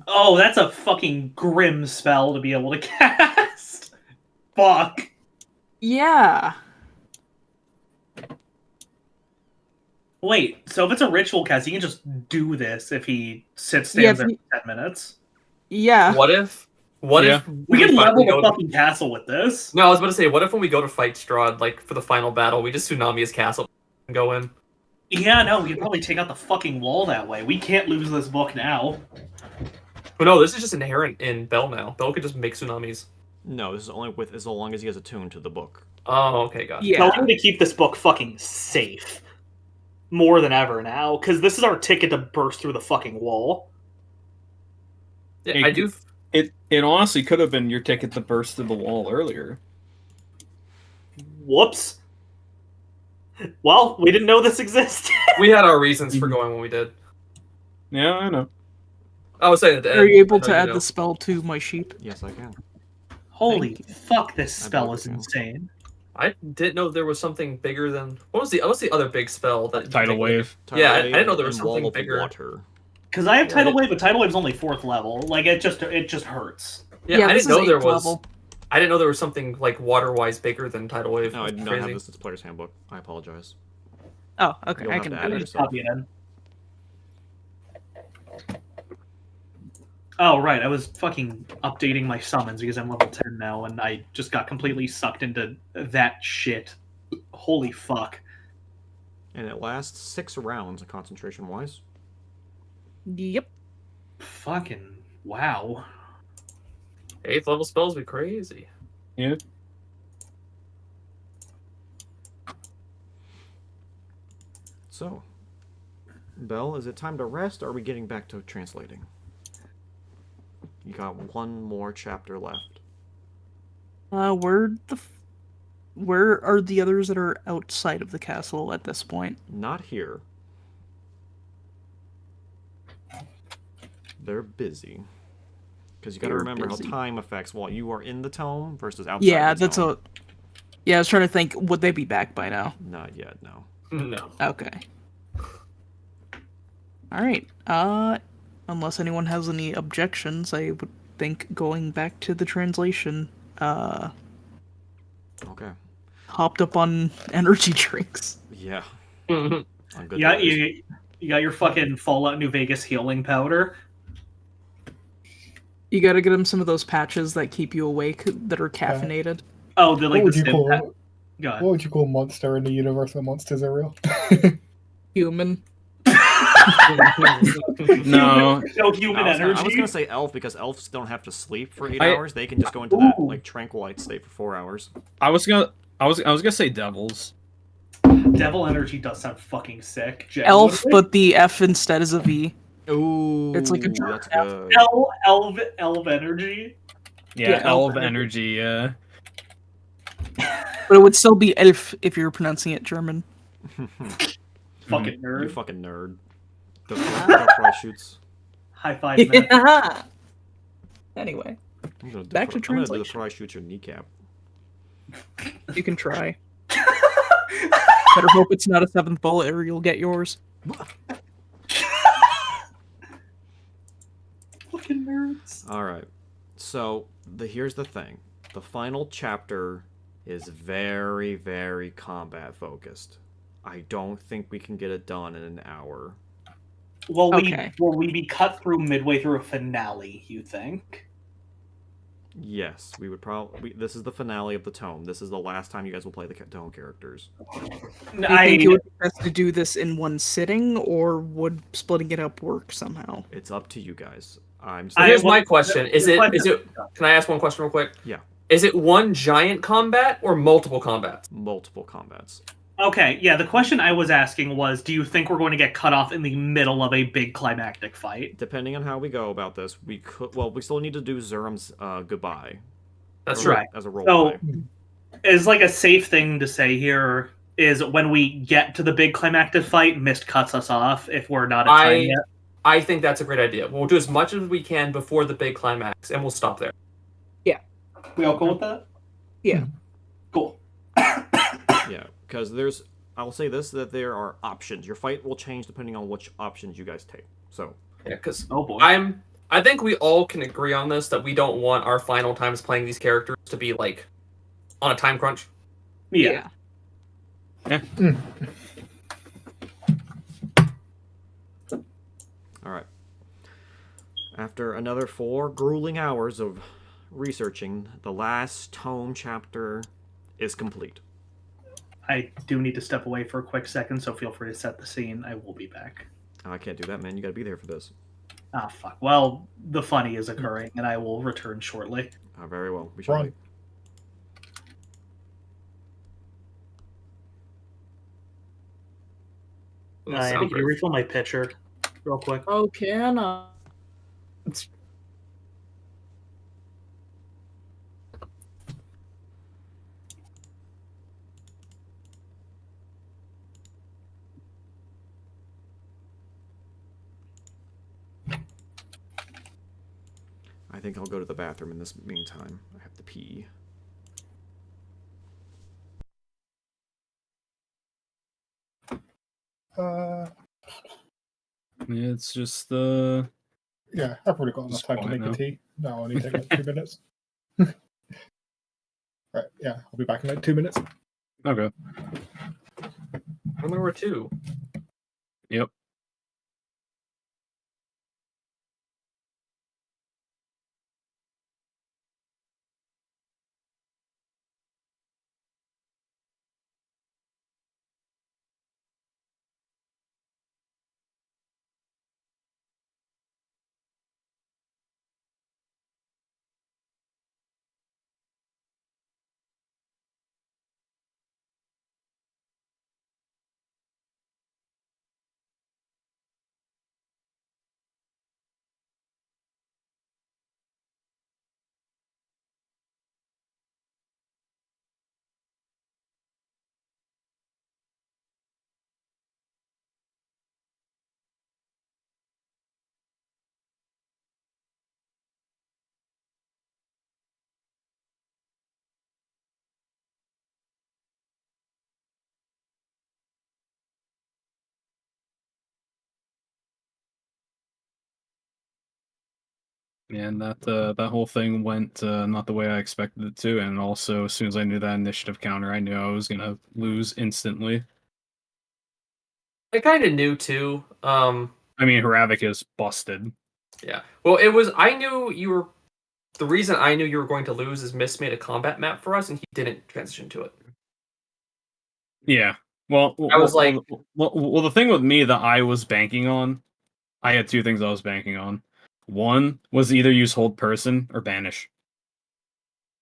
Oh, that's a fucking grim spell to be able to cast. Fuck. Yeah. Wait, so if it's a ritual cast, he can just do this if he stands there for 10 minutes? Yeah. What if We can level the fucking castle with this. No, I was about to say, what if when we go to fight Strahd, like, for the final battle, we just tsunami his castle and go in? Yeah, no, we can probably take out the fucking wall that way. We can't lose this book now. But no, this is just inherent in Bell now. Bell could just make tsunamis. No, this is only with as long as he has attuned to the book. Oh, okay, gotcha. Yeah. Tell him to keep this book fucking safe. More than ever now, because this is our ticket to burst through the fucking wall. Yeah, I do. It honestly could have been your ticket to burst through the wall earlier. Whoops. Well, we didn't know this existed. We had our reasons for going when we did. Yeah, I know. I was saying at the end. Are you able I know to add know. the spell to my sheep? Yes, I can. Holy Thank you. fuck, this I spell believe is you. insane. I didn't know there was something bigger than what's the other big spell that Tidal wave. Yeah, I Tidal didn't know wave there was and wall something of bigger. Water. Because I have Yeah, Tidal it- Wave, but Tidal Wave's only 4th level. Like, it just hurts. Yeah, I this didn't know is there 8th was. level. I didn't know there was something like water-wise bigger than tidal wave. No, I That's do not have crazy. this as player's handbook. I apologize. Oh, okay. You'll I have can to do add it. it. Just copy it in. Oh, right. I was fucking updating my summons because I'm level 10 now, and I just got completely sucked into that shit. Holy fuck. And it lasts 6 rounds, concentration-wise. Yep. Fucking wow. 8th level spells be crazy. Yeah. So, Belle, is it time to rest, or are we getting back to translating? You got one more chapter left. Where are the others that are outside of the castle at this point? Not here. They're busy. Because you got to They're remember busy. how time affects while you are in the tome versus outside Yeah, the that's tome. a. Yeah, I was trying to think. Would they be back by now? Not yet, no. No. Okay. All right. Unless anyone has any objections, I would think going back to the translation. Okay. Hopped up on energy drinks. Yeah. Mhm. On good Yeah, days. you got your fucking Fallout New Vegas healing powder. You gotta get them some of those patches that keep you awake that are caffeinated. Oh, the like What would the you stim call pa- Go ahead. what would you call monster in the universe where monsters are real? Human. No. No human I was energy. gonna say elf because elves don't have to sleep for 8 hours. They can just go into that like tranquilite state for 4 hours. I was gonna say devils. Devil energy does sound fucking sick. Elf, genuinely. but the F instead is a V. Ooh, It's like a that's good. Elf energy. Yeah, Yeah, elf elf energy. Yeah. But it would still be elf if you're pronouncing it German. Fucking nerd. You fucking nerd. The fry shoots. High five, man. Yeah. Anyway, I'm gonna Back to I'm gonna do the translation. fry shoot your kneecap. you can try. Better hope it's not a 7th bullet or you'll get yours. Fucking nerds. All right. So here's the thing. The final chapter is very, very combat focused. I don't think we can get it done in an hour. Will Okay. we be cut through midway through a finale, you think? Yes, we would probably. This is the finale of the tome. This is the last time you guys will play the tome characters. Do you think it would be best to do this in one sitting, or would splitting it up work somehow? It's up to you guys. I'm. So here's well, my question: Is it? question- Can I ask one question real quick? Yeah. Is it one giant combat or multiple combats? Multiple combats. Okay, yeah, the question I was asking was, do you think we're going to get cut off in the middle of a big climactic fight? Depending on how we go about this, we could. Well, we still need to do Zurum's goodbye. That's Or right. As a roll. So, play. is like a safe thing to say here is when we get to the big climactic fight, Mist cuts us off if we're not at time yet. I think that's a great idea. We'll do as much as we can before the big climax, and we'll stop there. We all go with that? Yeah. Cool. Yeah, because there's. I'll say this: that there are options. Your fight will change depending on which options you guys take. So. Yeah, because Oh boy. I think we all can agree on this that we don't want our final times playing these characters to be like on a time crunch. Yeah. All right. After another 4 grueling hours of researching, the last tome chapter is complete. I do need to step away for a quick second, so feel free to set the scene. I will be back. I can't do that, man. You gotta be there for this. Ah, fuck. Well, the funny is occurring, and I will return shortly. Very well. We shall Right. wait. Andy, can you refill my pitcher real quick? Oh, can I? I think I'll go to the bathroom in this meantime. I have to pee. It's just Yeah, I've probably got enough Just time to quiet make now. a tea. That'll only take like 2 minutes. Right, yeah, I'll be back in like 2 minutes. Okay. Only were two. Yep. And that whole thing went not the way I expected it to, and also as soon as I knew that initiative counter, I knew I was gonna lose instantly. I kind of knew too. I mean, Haravik is busted. Yeah. Well, it was. I knew you were. The reason I knew you were going to lose is Miss made a combat map for us, and he didn't transition to it. Yeah. Well, I was like, the thing with me that I was banking on, I had two things I was banking on. One was either use hold person or banish.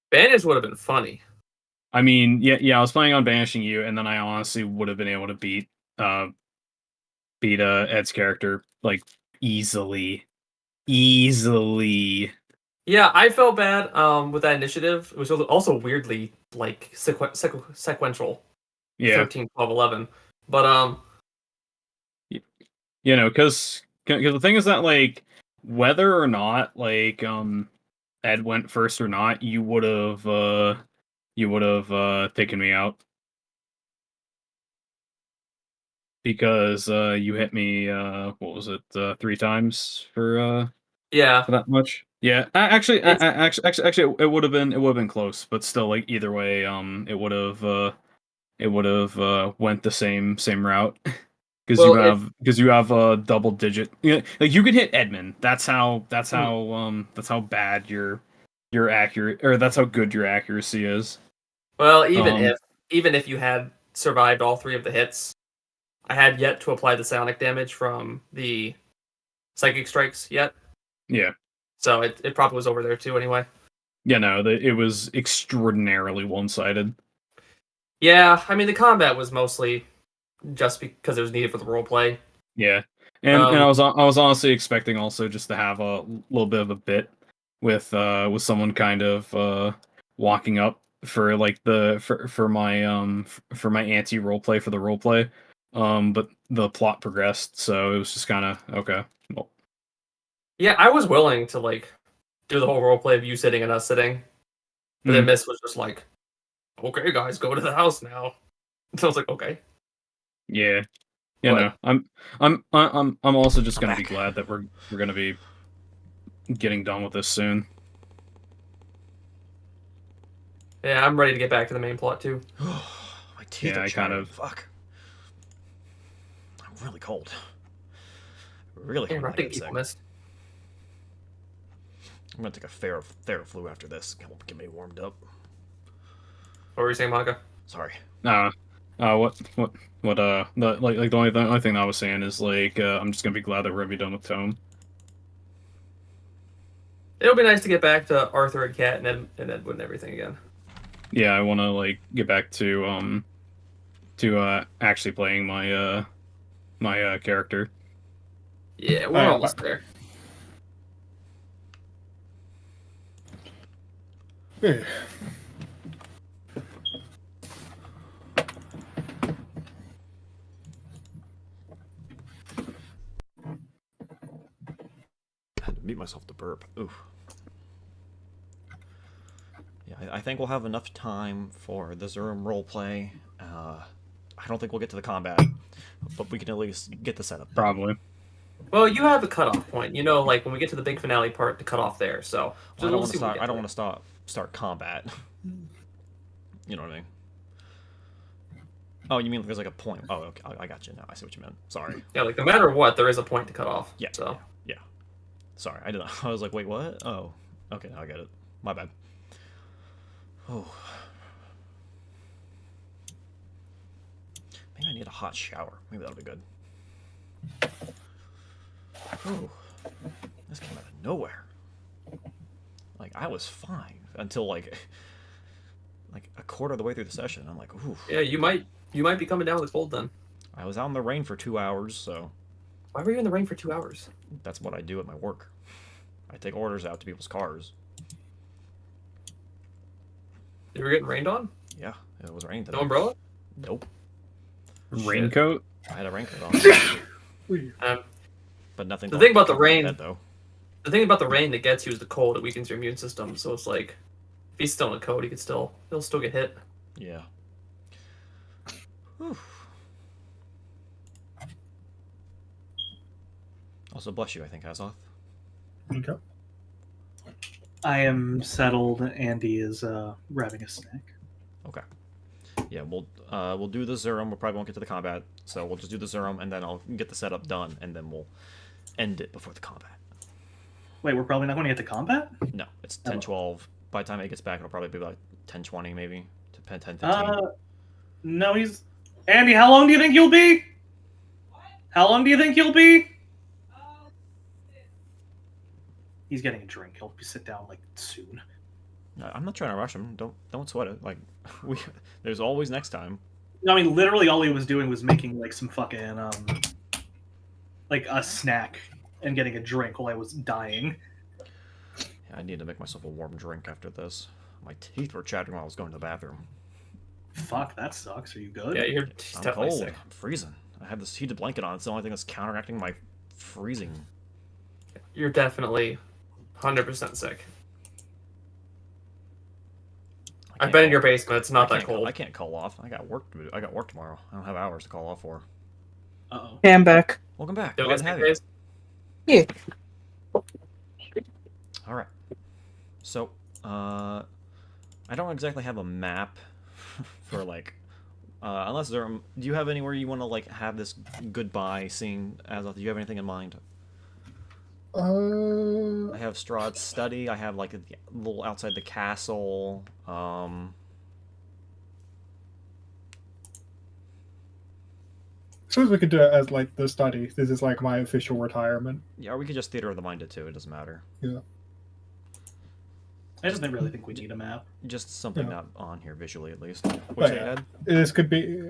Banish would have been funny. I mean, yeah, I was planning on banishing you, and then I honestly would have been able to beat Ed's character like easily. Yeah, I felt bad with that initiative. It was also weirdly like sequential. Yeah. 13, 12, 11. But you know, because the thing is that like whether or not like Ed went first or not, you would have taken me out because you hit me what was it 3 times yeah. for that much. Yeah, actually, it would have been close, but still, like either way, it would have went the same route. Because Well, you have a double digit. Yeah, like you can hit Edmund. That's how bad your accurate, or that's how good your accuracy is. well, Um, even if you had survived all three of the hits, I had yet to apply the psionic damage from the psychic strikes yet. Yeah. So it probably was over there too anyway. Yeah, no, it was extraordinarily one-sided. Yeah, I mean the combat was mostly just because it was needed for the roleplay. Yeah, and I was honestly expecting also just to have a little bit of a bit with someone kind of walking up for like for my anti roleplay for the roleplay, but the plot progressed, so it was just kind of okay. Well, Yeah, I was willing to like do the whole roleplay of you sitting and us sitting, but then Miss was just like, "Okay, guys, go to the house now." So I was like, "Okay." yeah, you What? know, I'm also just gonna be glad that we're gonna be getting done with this soon. Yeah, I'm ready to get back to the main plot too. My teeth Yeah, are I chattering. kind of- Fuck. I'm really cold. Really Interrupting people, Miss. I'm gonna take a Theraflu after this. Get me warmed up. What were you saying, Monica? Sorry. The only thing I was saying is like I'm just gonna be glad that we're gonna be done with Tome. It'll be nice to get back to Arthur and Kat and Edwin and everything again. Yeah, I want to like get back to actually playing my my character. Yeah, we're almost there. Yeah. I had to mute myself to burp. Oof. Yeah, I think we'll have enough time for the Zerum roleplay. I don't think we'll get to the combat, but we can at least get the setup. Probably. Well, you have a cutoff point. You know, like when we get to the big finale part, the cutoff there. So Well, I don't want to start combat. You know what I mean? Oh, you mean there's like a point? Oh, okay, I got you now. I see what you meant. Sorry. Yeah, like no matter what, there is a point to cut off. Yeah. So Yeah. Sorry, I didn't. I was like, wait, what? Oh, okay, now I get it. My bad. Oh. Maybe I need a hot shower. Maybe that'll be good. Oh, this came out of nowhere. Like I was fine until like a quarter of the way through the session. I'm like, ooh. yeah, you might be coming down with cold then. I was out in the rain for 2 hours, so. Why were you in the rain for 2 hours? That's what I do at my work. I take orders out to people's cars. You were getting rained on? Yeah, it was raining today. No umbrella? Nope. Raincoat? I had a raincoat on. But nothing. The thing about the rain, though. the thing about the rain that gets you is the cold. It weakens your immune system. So it's like, if he's still in a coat, he'll still get hit. Yeah. Whew. Also, bless you, I think, Azoth. Okay. I am settled. Andy is grabbing a snack. Okay. Yeah, we'll do the Zerum. We probably won't get to the combat, so we'll just do the Zerum, and then I'll get the setup done, and then we'll end it before the combat. Wait, we're probably not going to get to combat? No, it's 10:12. By the time it gets back, it'll probably be like 10:20, maybe. 10:15. No, he's... Andy, how long do you think you'll be? What? How long do you think you'll be? He's getting a drink. He'll sit down, like, soon. No, I'm not trying to rush him. Don't sweat it. Like, there's always next time. No, I mean, literally all he was doing was making, like, some fucking, like, a snack and getting a drink while I was dying. Yeah, I need to make myself a warm drink after this. My teeth were chattering while I was going to the bathroom. Fuck, that sucks. Are you good? Yeah, you're I'm definitely cold. sick. I'm freezing. I have this heated blanket on. It's the only thing that's counteracting my freezing. You're definitely 100% sick. I've been in your basement. It's not that cold. I can't call off. I got work to do. I got work tomorrow. I don't have hours to call off for. Uh-oh. Hey, I'm back. Welcome back. Still Glad get to have sick you. days? Yeah. All right. So, I don't exactly have a map for like, unless there. Do you have anywhere you want to like have this goodbye scene? Azoth, do you have anything in mind? I have Strahd's study. I have like a little outside the castle. Suppose we could do it as like the study. This is like my official retirement. Yeah, or we could just Theater of the Mind it too. It doesn't matter. Yeah. I just didn't really think we need a map. Just something Yeah. not on here visually, at least. What's But your yeah, head? this could be.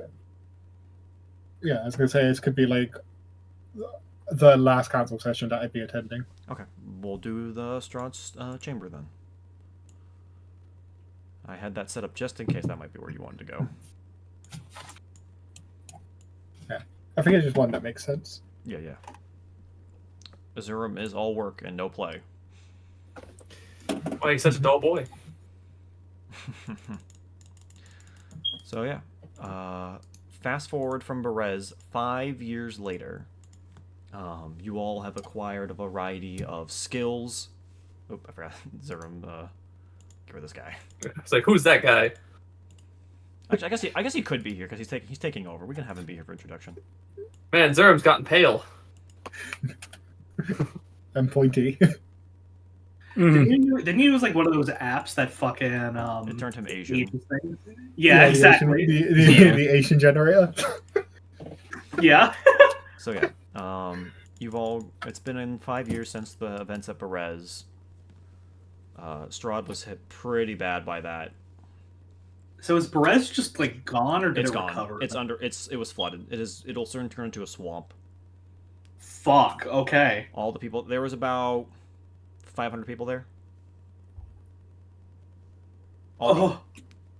Yeah, I was gonna say this could be like the last council session that I'd be attending. Okay, we'll do the Strahd's chamber then. I had that set up just in case that might be where you wanted to go. Yeah, I think it's just one that makes sense. Yeah, yeah. Azurum is all work and no play. Why, he's such a dull boy. So yeah, fast forward from Berez 5 years later. You all have acquired a variety of skills. Oop, I forgot. Zerum, get rid of this guy. It's like, who's that guy? Actually, I guess he could be here because he's taking over. We can have him be here for introduction. Man, Zerum's gotten pale. And pointy. Didn't you use like one of those apps that fucking It turned him Asian. Yeah, exactly. The Asian generator. Yeah. So yeah, you've all. It's been in 5 years since the events at Berez. Strahd was hit pretty bad by that. So is Berez just like gone, or did It's it gone. recover? It was flooded. It'll soon turn into a swamp. Fuck. Okay. All the people. There was about 500 people there. Oh.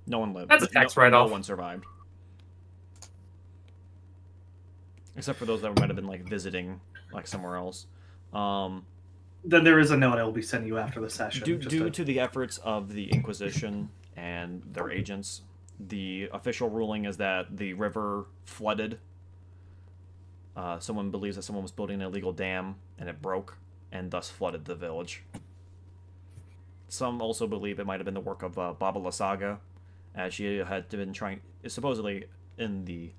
No one lived. That's a tax write-off. No one survived. Except for those that might have been like visiting like somewhere else. Then there is a note I will be sending you after the session. Due to the efforts of the Inquisition and their agents, the official ruling is that the river flooded. Someone believes that someone was building an illegal dam and it broke and thus flooded the village. Some also believe it might have been the work of Baba Lysaga, as she had been trying. Supposedly, in the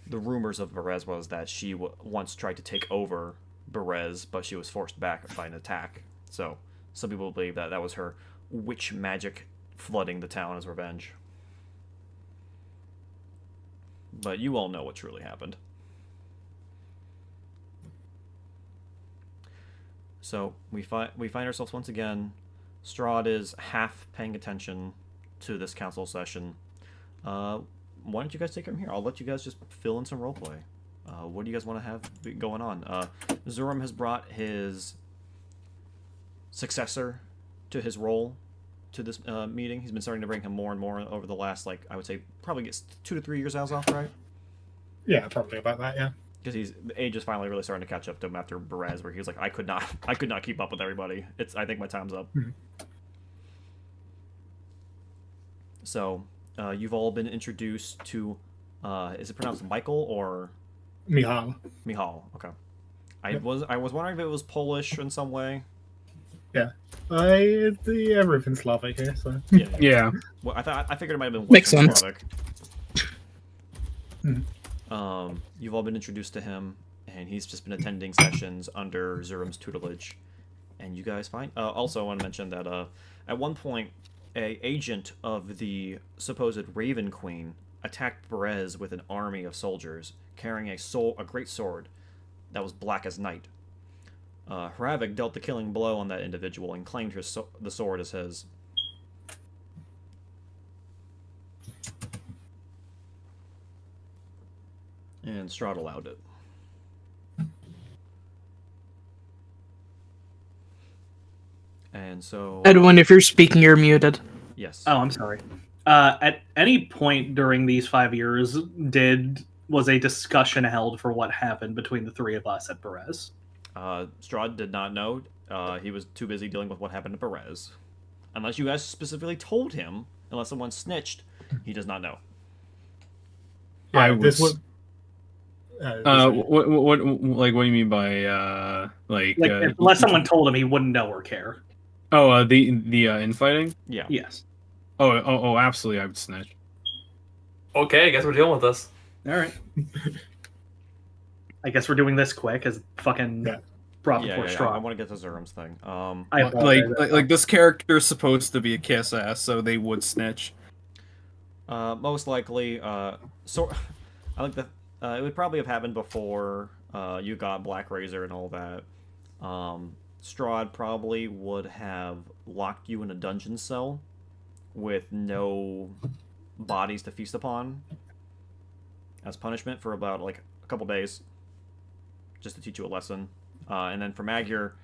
rumors of Berez was that she once tried to take over Berez, but she was forced back by an attack. So some people believe that was her witch magic flooding the town as revenge. But you all know what truly happened. So we find ourselves once again. Strahd is half paying attention to this council session. Why don't you guys take it from here? I'll let you guys just fill in some roleplay. What do you guys want to have going on? Zuram has brought his successor to his role to this meeting. He's been starting to bring him more and more over the last, like, I would say, probably gets 2 to 3 years out off, right? Yeah, probably about that, yeah. Because the age is finally really starting to catch up to him after Berez, where he was like, I could not keep up with everybody. I think my time's up. Mm-hmm. So, you've all been introduced to, is it pronounced Michael or Mihal. Mihal? Okay. Yep. I was wondering if it was Polish in some way. Yeah. Everything's Slavic here, so. Yeah. Well, I figured it might have been Makes Western sense. Slavic. You've all been introduced to him, and he's just been attending sessions under Zuram's tutelage. And you guys find... also, I want to mention that at one point, an agent of the supposed Raven Queen attacked Berez with an army of soldiers, carrying a great sword that was black as night. Hravik dealt the killing blow on that individual and claimed the sword as his. And Strahd allowed it. And so... Edwin, if you're speaking, you're muted. Yes. Oh, I'm sorry. At any point during these 5 years, was a discussion held for what happened between the three of us at Berez? Strahd did not know. He was too busy dealing with what happened to Berez. Unless you guys specifically told him, unless someone snitched, he does not know. I This was... what do you mean by unless someone told him, he wouldn't know or care. Oh, the infighting? Yeah. Yes. Oh, absolutely, I would snitch. Okay, I guess we're dealing with this. All right. I guess we're doing this quick, as fucking brought before I Strahd. want to get to Zuram's thing. Like this character is supposed to be a kiss ass, so they would snitch. Most likely, so I like the. It would probably have happened before you got Black Razor and all that. Strahd probably would have locked you in a dungeon cell with no bodies to feast upon as punishment for about like a couple days, just to teach you a lesson. And then for Magyar,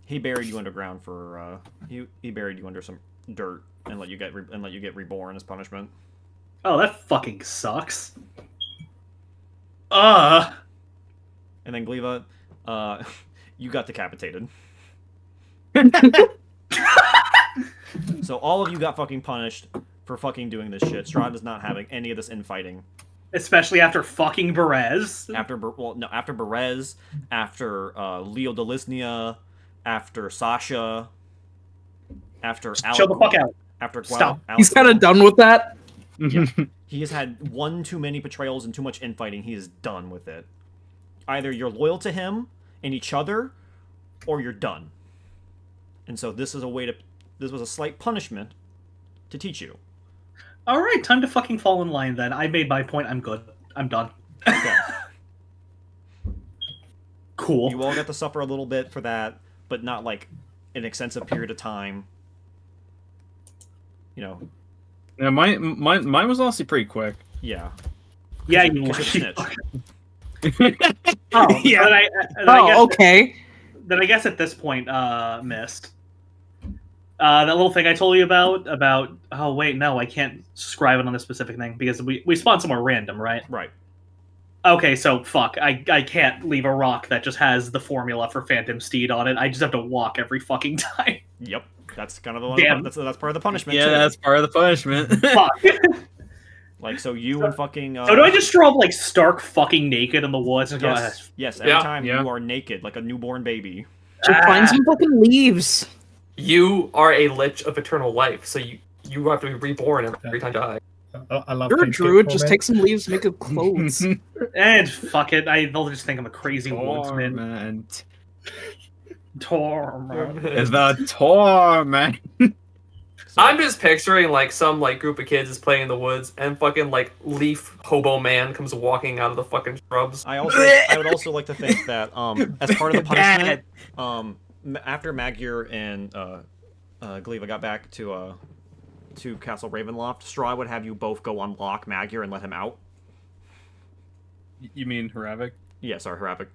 he buried you underground for he buried you under some dirt and let you get reborn as punishment. Oh, that fucking sucks. And then Gleva, you got decapitated. So all of you got fucking punished for fucking doing this shit. Strahd is not having any of this infighting. Especially after fucking Berez. After Berez, after Leo Delisnia, after Sasha, after Chill the fuck out. After Stop. He's kind of done with that. Yeah. He has had one too many betrayals and too much infighting. He is done with it. Either you're loyal to him and each other, or you're done. And so this was a slight punishment to teach you. All right, time to fucking fall in line then. I made my point. I'm good. I'm done. Okay. Cool. You all got to suffer a little bit for that, but not like an extensive period of time. You know. Yeah, mine was honestly pretty quick. Yeah. Yeah, Because you you're a snitch. Oh, Yeah. Okay. Then I guess at this point, Mist. That little thing I told you about. Oh wait, no, I can't describe it on this specific thing because we spawned somewhere random, right? Right. Okay, so fuck. I can't leave a rock that just has the formula for Phantom Steed on it. I just have to walk every fucking time. Yep. That's kind of the one. Damn. That's part of the punishment. Yeah, too. that's part of the punishment. Fuck. Like, so you and fucking. So do I just show up like stark fucking naked in the woods and go? Yes. Every Yeah. time Yeah. you are naked, like a newborn baby. Just find some fucking leaves. You are a lich of eternal life, so you have to be reborn every time you die. I love You're a Pink druid. Kid Just for take some leaves, make good clothes. And fuck it, they'll just think I'm a crazy woodsman. Torment. Torment. It's the torment. So, I'm just picturing like some like group of kids is playing in the woods, and fucking like leaf hobo man comes walking out of the fucking shrubs. I would also like to think that as part of the punishment, after Magyar and Glaiva got back to Castle Ravenloft, Strahd would have you both go unlock Magyar and let him out. You mean Haravik? Yeah, sorry, Haravik.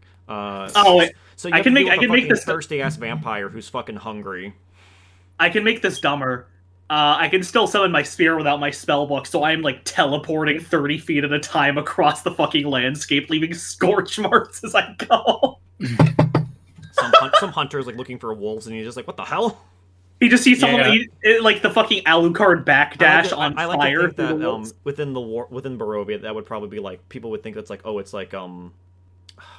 Wait. So you I have can to make- deal I with can a make fucking this- thirsty ass vampire who's fucking hungry. I can make this dumber. I can still summon my spear without my spellbook, so I'm like teleporting 30 feet at a time across the fucking landscape, leaving scorch marks as I go. Some hunters like looking for wolves, and you're just like, what the hell? He just sees someone Yeah. like the fucking Alucard backdash on I like fire. to think through the that woods. within Barovia, that would probably be like people would think it's like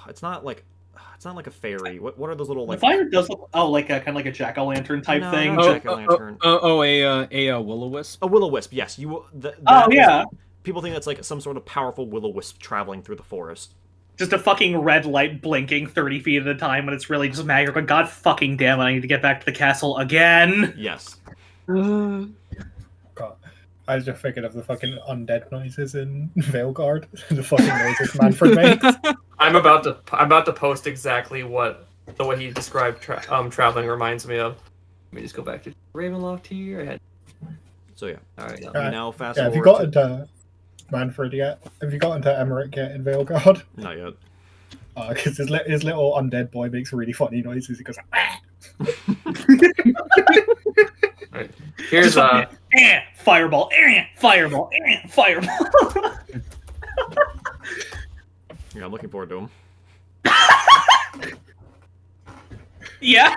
it's not like a fairy. What are those little The like fire does look like a kind of like a jack-o'-lantern type No, thing. not jack-o'-lantern. A will-o-wisp. A will-o-wisp? Yes, you. Yeah. People think that's like some sort of powerful will-o-wisp traveling through the forest. Just a fucking red light blinking 30 feet at a time when it's really just Magyar. But god fucking damn it, I need to get back to the castle again. Yes. God. I was just thinking of the fucking undead noises in Veilguard. The fucking noises Manfred makes. I'm about to post exactly what he described traveling reminds me of. Let me just go back to Ravenloft here. I had... So yeah. All right. We now fast Have you forward. got into Manfred yet? Have you got into Emmerich yet in Veilguard? Not yet. Because his little undead boy makes really funny noises. He goes, ah! Right. Here's Fireball, fireball, fireball. Yeah, I'm looking forward to him. Yeah.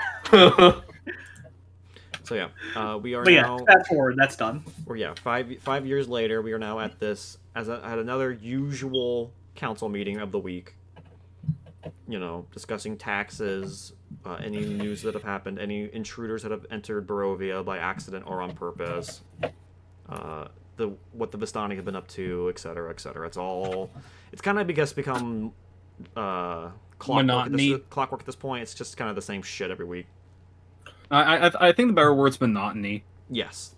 So yeah, we are But yeah, now. fast forward, that's done. Or yeah, 5 years later, we are now at this at another usual council meeting of the week. You know, discussing taxes, any news that have happened, any intruders that have entered Barovia by accident or on purpose, what the Vistani have been up to, etc., etc. It's kind of become Monotony. clockwork at this point. It's just kind of the same shit every week. I think the better word's monotony. Yes.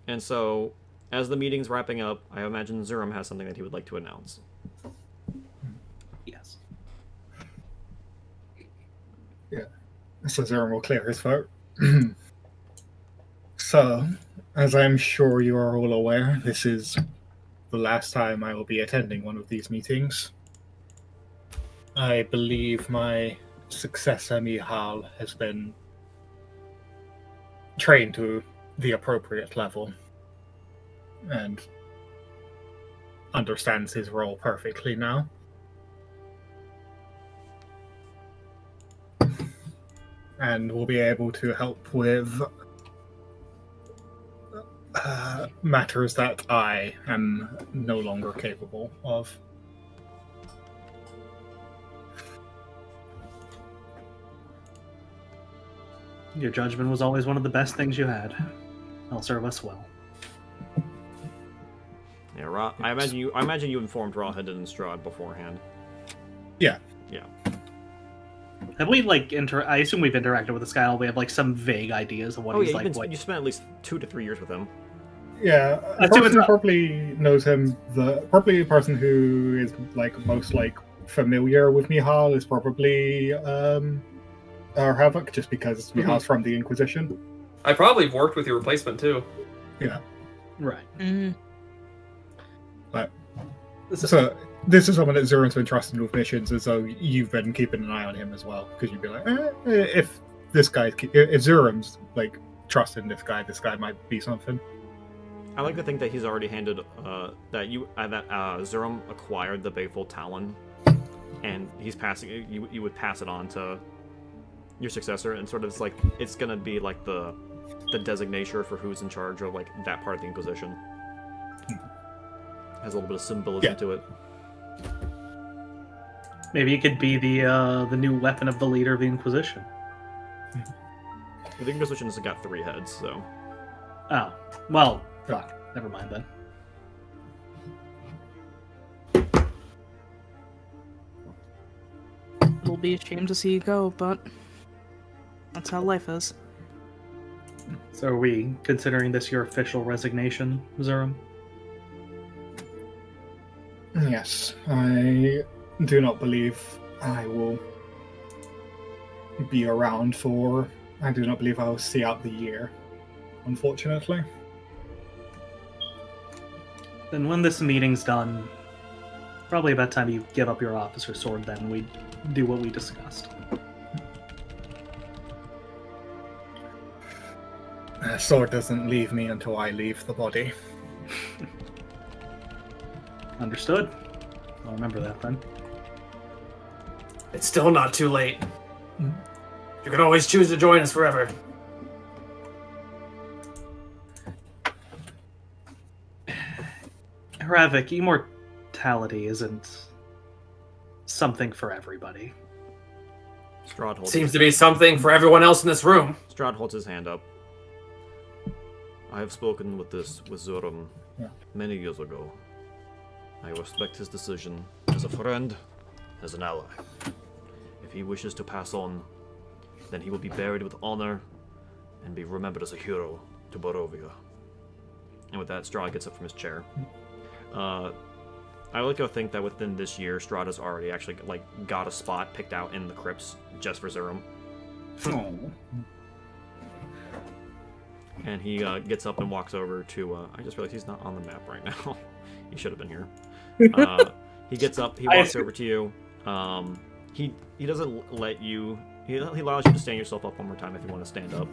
And so, as the meeting's wrapping up, I imagine Zurum has something that he would like to announce. Yes. So Zurum will clear his throat. So, as I'm sure you are all aware, this is the last time I will be attending one of these meetings. I believe my successor, Mihal, has been trained to the appropriate level and understands his role perfectly now. And will be able to help with matters that I am no longer capable of. Your judgment was always one of the best things you had. It'll serve us well. Yeah, I imagine you informed Rawhead and Strahd beforehand. Yeah. Have we I assume we've interacted with this guy. We have some vague ideas of what he's like. You spent at least 2 to 3 years with him. Yeah, a person who probably knows him, probably the person who is most familiar with Mihal is probably Havoc, just because he was from the Inquisition. I probably have worked with your replacement too. Yeah. Right. But so this is someone that Zurum's been trusting with missions, and so you've been keeping an eye on him as well, because you'd be like, if Zurum's like trusting this guy might be something. I like to think that he's already handed that Zurum acquired the Bayful Talon, and he's passing. You would pass it on to your successor, and sort of it's gonna be like the designation for who's in charge of like that part of the Inquisition. Has a little bit of symbolism to it. Maybe it could be the new weapon of the leader of the Inquisition. The Inquisition has got 3 heads, so. Oh, well, fuck. Never mind then. It'll be a shame to see you go, but that's how life is. So are we considering this your official resignation, Zurum? Yes, I do not believe I will be around for. I do not believe I will see out the year, unfortunately. Then when this meeting's done, probably about time you give up your officer sword, then we do what we discussed. Sword doesn't leave me until I leave the body. Understood. I'll remember that then. It's still not too late. You can always choose to join us forever. Hravik, immortality isn't something for everybody. Strahd holds Seems to be something for everyone else in this room. Strahd holds his hand up. I have spoken with Zurum many years ago. I respect his decision as a friend, as an ally. If he wishes to pass on, then he will be buried with honor and be remembered as a hero to Barovia. And with that, Strahd gets up from his chair. I like to think that within this year, Strahd has already actually got a spot picked out in the crypts just for Zurum. And he gets up and walks over to. I just realized he's not on the map right now. He should have been here. He gets up. He walks over to you. He doesn't let you. He allows you to stand yourself up one more time if you want to stand up.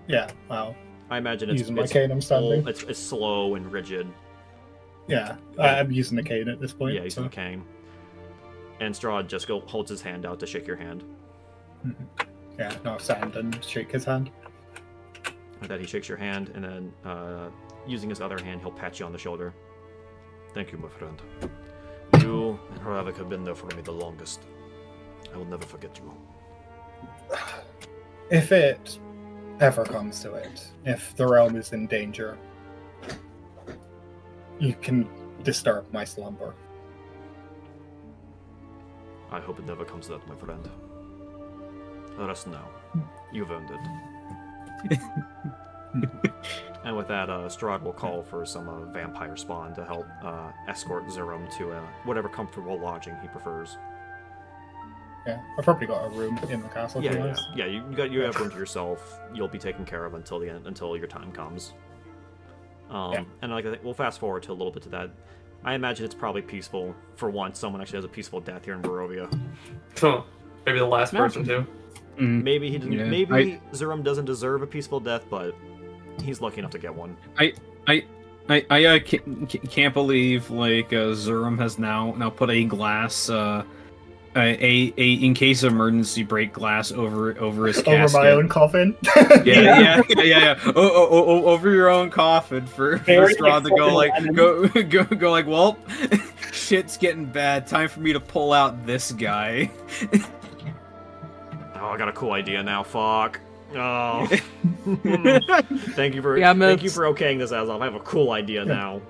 Yeah. Wow. I imagine it's Using my cane, I'm standing. It's slow and rigid. Yeah, I'm using the cane at this point. Yeah, using the cane. And Strahd just holds his hand out to shake your hand. Yeah, no, stand and shake his hand. With that, he shakes your hand, and then using his other hand, he'll pat you on the shoulder. Thank you, my friend. You and Hravik have been there for me the longest. I will never forget you. If it ever comes to it, if the realm is in danger, you can disturb my slumber. I hope it never comes to that, my friend. Rest now. You've earned it. And with that, Strahd will call for some vampire spawn to help escort Zurum to whatever comfortable lodging he prefers. Yeah, I've probably got a room in the castle. Yeah. You have room to yourself. You'll be taken care of until the end, until your time comes. And we'll fast forward to a little bit to that. I imagine it's probably peaceful for once. Someone actually has a peaceful death here in Barovia. Huh. Maybe the last person too. Maybe he didn't. Yeah. Maybe Zurum doesn't deserve a peaceful death, but he's lucky enough to get one. I can't believe Zurum has now put a glass a in case of emergency break glass over his casket. Over my own coffin. Yeah. Over your own coffin for Strahd to go like, well, shit's getting bad. Time for me to pull out this guy. Oh, I got a cool idea now. Fuck. Oh. Thank you for okaying this, Azov. I have a cool idea now.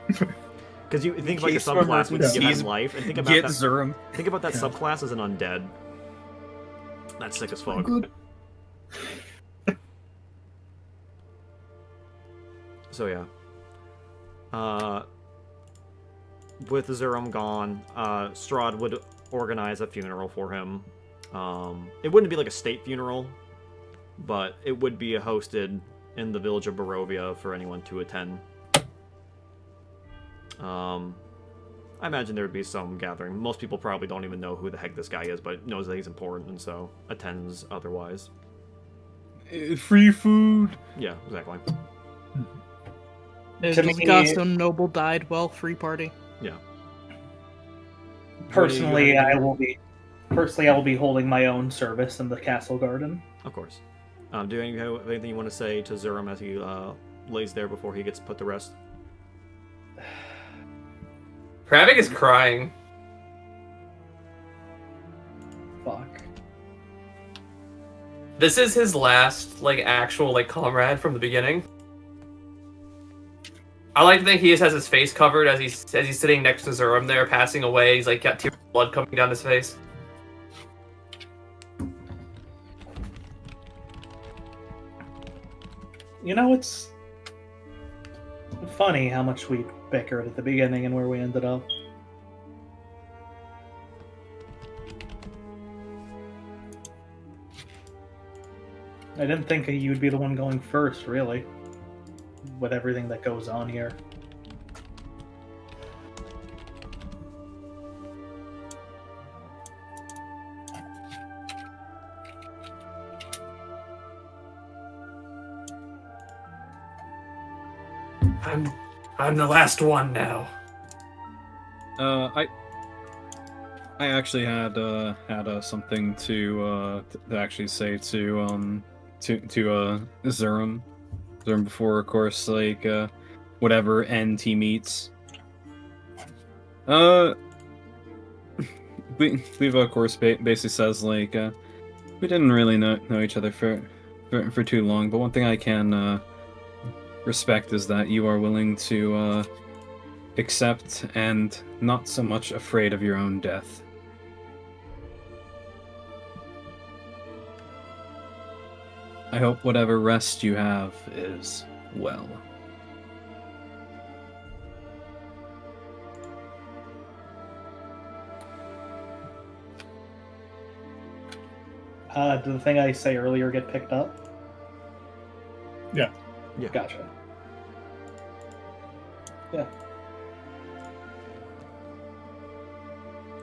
Because you think about your subclass when you get life, and think about that. Zurum. Think about that subclass as an undead. That's sick as fuck. So yeah. With Zurum gone, Strahd would organize a funeral for him. It wouldn't be like a state funeral, but it would be hosted in the village of Barovia for anyone to attend. I imagine there would be some gathering. Most people probably don't even know who the heck this guy is, but knows that he's important and so attends otherwise. Free food. Yeah, exactly. There's To just me- Gaston Noble died. Well, free party. Yeah. Personally, I will be holding my own service in the castle garden. Of course. Do you have anything you want to say to Zurum as he lays there before he gets put to rest? Kravik is crying. Fuck. This is his last, like, actual, like, comrade from the beginning. I like to think he just has his face covered as he's sitting next to Zurum there, passing away. He's, like, got tears of blood coming down his face. You know, it's funny how much we bickered at the beginning and where we ended up. I didn't think you'd be the one going first, really, with everything that goes on here. I'm the last one now. I actually had something to actually say to Zurum before, of course, like whatever end he meets. We've of course basically says like we didn't really know each other for too long, but one thing I can respect is that you are willing to accept and not so much afraid of your own death. I hope whatever rest you have is well. Did the thing I say earlier get picked up? Yeah. Yeah. Gotcha. Yeah.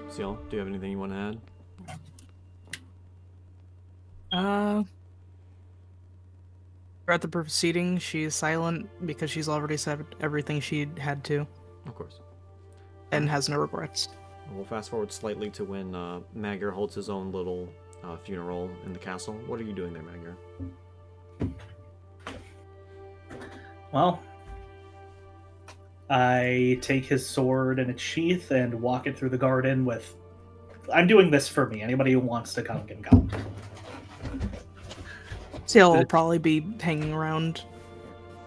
Seal, do you have anything you want to add? Throughout the proceeding, she is silent because she's already said everything she had to, Of course. and has no regrets. We'll fast forward slightly to when Magyar holds his own little funeral in the castle. What are you doing there, Magyar? Well, I take his sword in its sheath and walk it through the garden with... I'm doing this for me. Anybody who wants to come can come. Seal will probably be hanging around.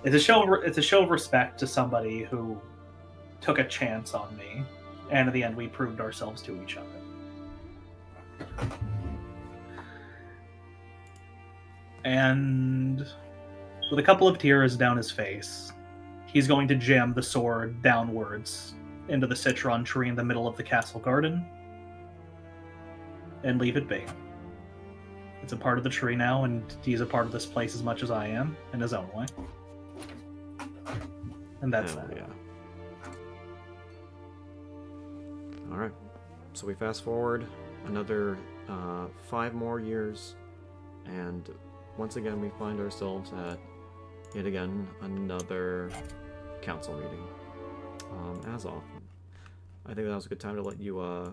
It's a show of respect to somebody who took a chance on me, and in the end we proved ourselves to each other. And with a couple of tears down his face, he's going to jam the sword downwards into the citron tree in the middle of the castle garden and leave it be. It's a part of the tree now, and he's a part of this place as much as I am, in his own way. And that's Hell that. yeah. Alright. So we fast forward another 5 more years, and once again we find ourselves at, yet again, another council meeting. As often. I think that was a good time to let you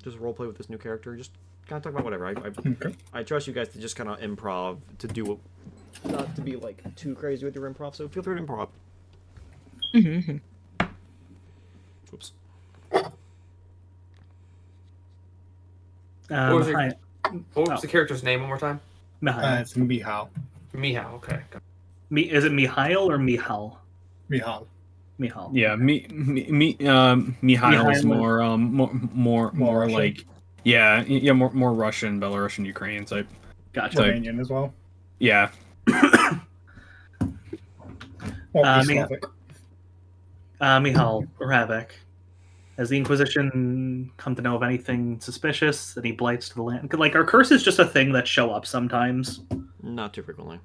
just roleplay with this new character. Just kind of talk about whatever. Okay. I trust you guys to just kind of improv, to do what, not to be like too crazy with your improv, so feel free to improv. Mm-hmm. Oops. What was, Hi. what was the character's name one more time? Mihail. It's Mihal. Mihal, okay. Is it Mihail or Mihal? Mihal. Mihal. Yeah, Mihail is more Russian? like more Russian, Belarusian, Ukrainian type. Gotcha. Like- Romanian as well. Yeah, Or Mihal. Slavic. Mihal Ravek Has the Inquisition come to know of anything suspicious? Any blights to the land? 'Cause, like, are curses just a thing that show up sometimes? Not too frequently.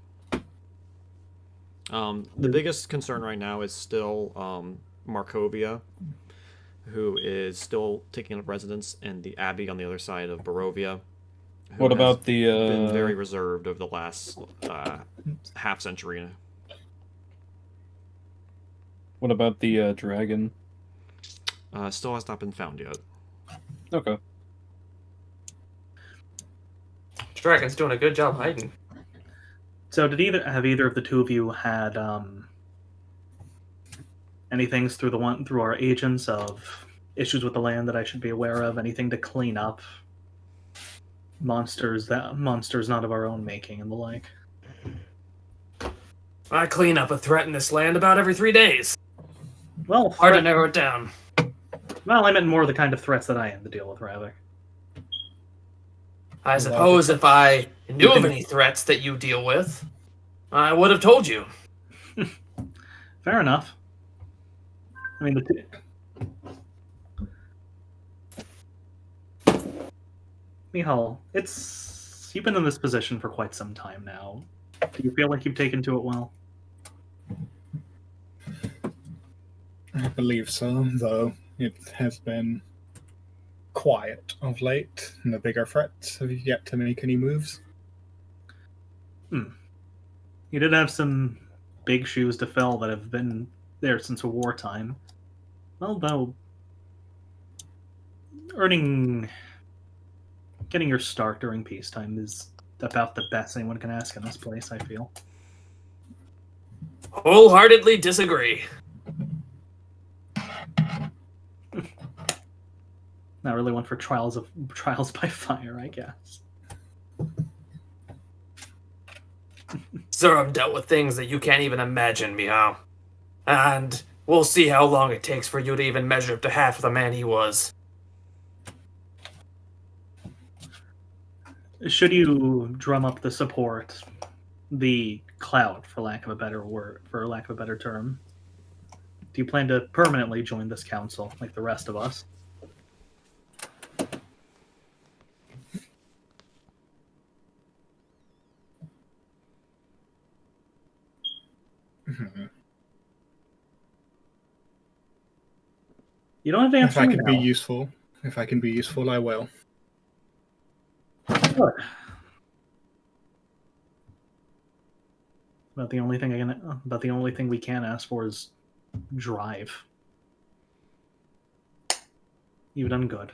The biggest concern right now is still Markovia, who is still taking up residence in the Abbey on the other side of Barovia. Who What has about the been very reserved over the last half century. What about the dragon? Still has not been found yet. Okay. Dragon's doing a good job hiding. So, have either of the two of you had anything through our agents of issues with the land that I should be aware of? Anything to clean up? Monsters not of our own making and the like. I clean up a threat in this land about every 3 days. Well, Hard to narrow it down. Well, I meant more of the kind of threats that I am to deal with, rather. I suppose if I knew of any threats that you deal with, I would have told you. Fair enough. I mean, Mihal, you've been in this position for quite some time now. Do you feel like you've taken to it well? I believe so, though it has been quiet of late, and the bigger threats have yet to make any moves. You did have some big shoes to fill that have been there since wartime. Well, though, getting your start during peacetime is about the best anyone can ask in this place, I feel. Wholeheartedly disagree. Not really one for trials by fire, I guess. Zurum dealt with things that you can't even imagine, Mihal. And we'll see how long it takes for you to even measure up to half of the man he was. Should you drum up the support, the clout, for lack of a better term, do you plan to permanently join this council like the rest of us? You don't have to answer If I me can now. if I can be useful, I will. Good. About the only thing we can ask for is drive. You've done good.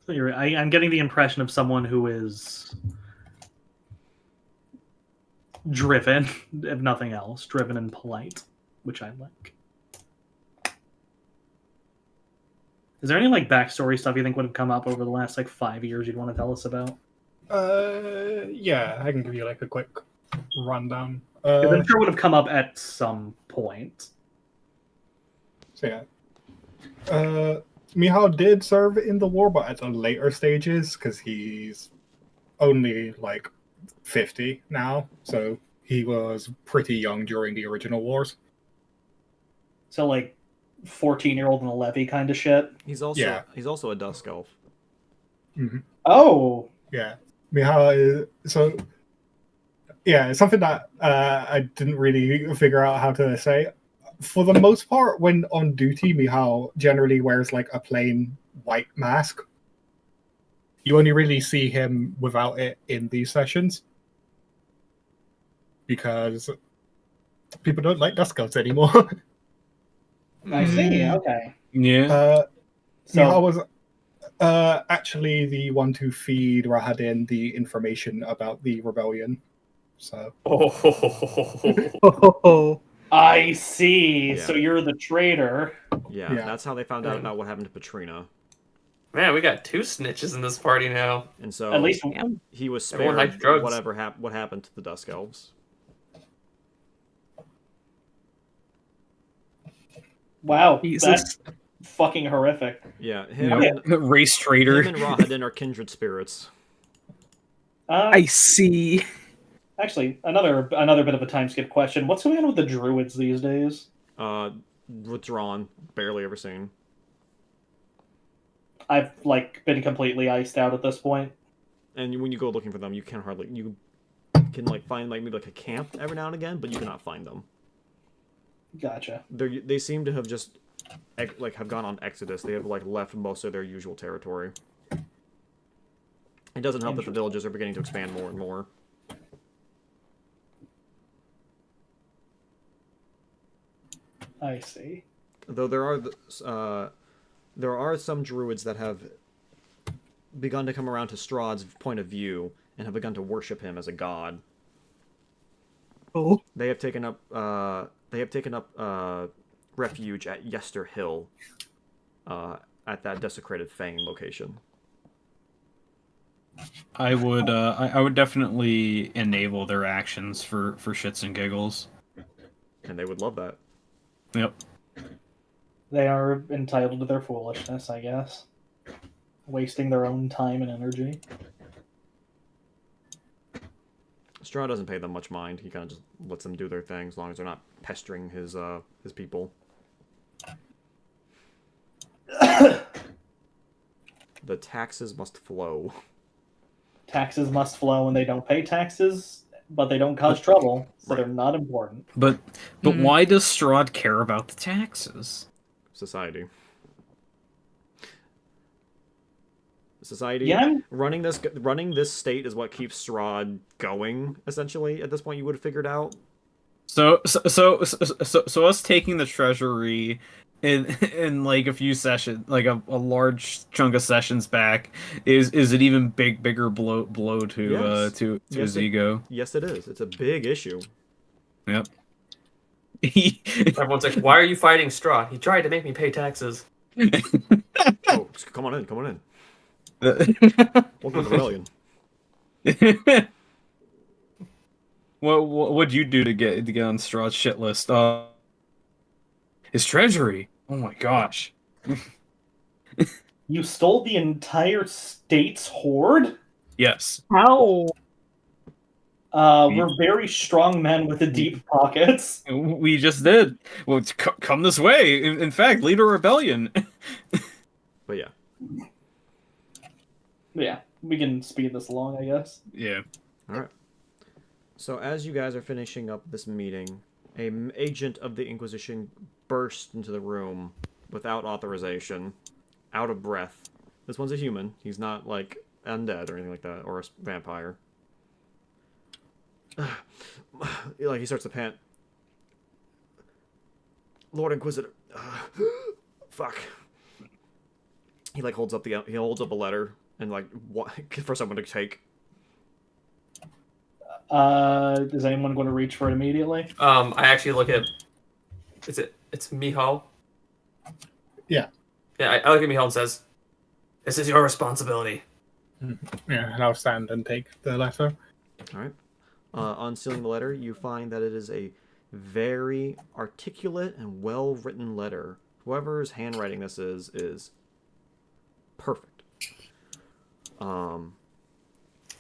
So I'm getting the impression of someone who is driven, if nothing else, driven and polite, which I like. Is there any backstory stuff you think would have come up over the last 5 years you'd want to tell us about? Yeah, I can give you a quick rundown. 'Cause I'm sure it would have come up at some point. So yeah, Mihal did serve in the war, but at the later stages, because he's only 50 now, so he was pretty young during the original wars. So 14-year-old and a levy kind of shit. He's also a Dusk Elf. Mm-hmm. Oh, Yeah, Mihal is so. Yeah, it's something that I didn't really figure out how to say. For the most part, when on duty, Mihal generally wears a plain white mask. You only really see him without it in these sessions because people don't like Dusk Elves anymore. I see. Okay. Yeah. Mihal was actually the one to feed Rahadin the information about the rebellion. So. Oh. I see. Yeah. So you're the traitor. Yeah, Yeah. that's how they found out about what happened to Petrina. Man, we got 2 snitches in this party now. And so At least he was Everyone spared likes drugs. what happened to the Dusk Elves. wow, Jesus. that's fucking horrific. Yeah, Race traitor. him and Rahadin are kindred spirits. I see. Actually, another bit of a time skip question. What's going on with the druids these days? Withdrawn, barely ever seen. I've like been completely iced out at this point. And when you go looking for them, you can like find like maybe like a camp every now and again, but you cannot find them. Gotcha. They seem to have just have gone on exodus. They have like left most of their usual territory. It doesn't help that the villages are beginning to expand more and more. I see. Though there are some druids that have begun to come around to Strahd's point of view and have begun to worship him as a god. Oh. They have taken up refuge at Yester Hill, at that desecrated Fang location. I would definitely enable their actions for shits and giggles. And they would love that. Yep. They are entitled to their foolishness, I guess. Wasting their own time and energy. Strahd doesn't pay them much mind. He kind of just lets them do their thing as long as they're not pestering his people. The taxes must flow. Taxes must flow, and they don't pay taxes, but they don't cause trouble, so they're not important. But why does Strahd care about the taxes? Society. Society. Yeah. Running this state is what keeps Strahd going. Essentially, at this point, you would have figured out. So us taking the treasury in like a few sessions, like a large chunk of sessions back, is it even bigger blow to Yes. To Yes, his ego? Yes, it is. It's a big issue. Yep. Everyone's like, "Why are you fighting Strahd? He tried to make me pay taxes." Oh, come on in. Welcome to the rebellion. What'd you do to get on Strahd's shit list? His treasury. Oh my gosh. You stole the entire state's hoard? Yes. How? We're very strong men with the deep pockets. We just did. Well, come this way. In fact, lead a rebellion. But yeah. Yeah, we can speed this along, I guess. Yeah. All right. So as you guys are finishing up this meeting, an agent of the Inquisition burst into the room without authorization, out of breath. This one's a human. He's not like undead or anything like that, or a vampire. Like he starts to pant. Lord Inquisitor. Fuck. He like holds up a letter and like for someone to take. Is anyone going to reach for it immediately? I actually look at. It's Miho. Yeah. Yeah, I look at Miho and says, "This is your responsibility." Yeah, and I'll stand and take the letter. All right. Unsealing the letter, you find that it is a very articulate and well-written letter. Whoever's handwriting this is perfect.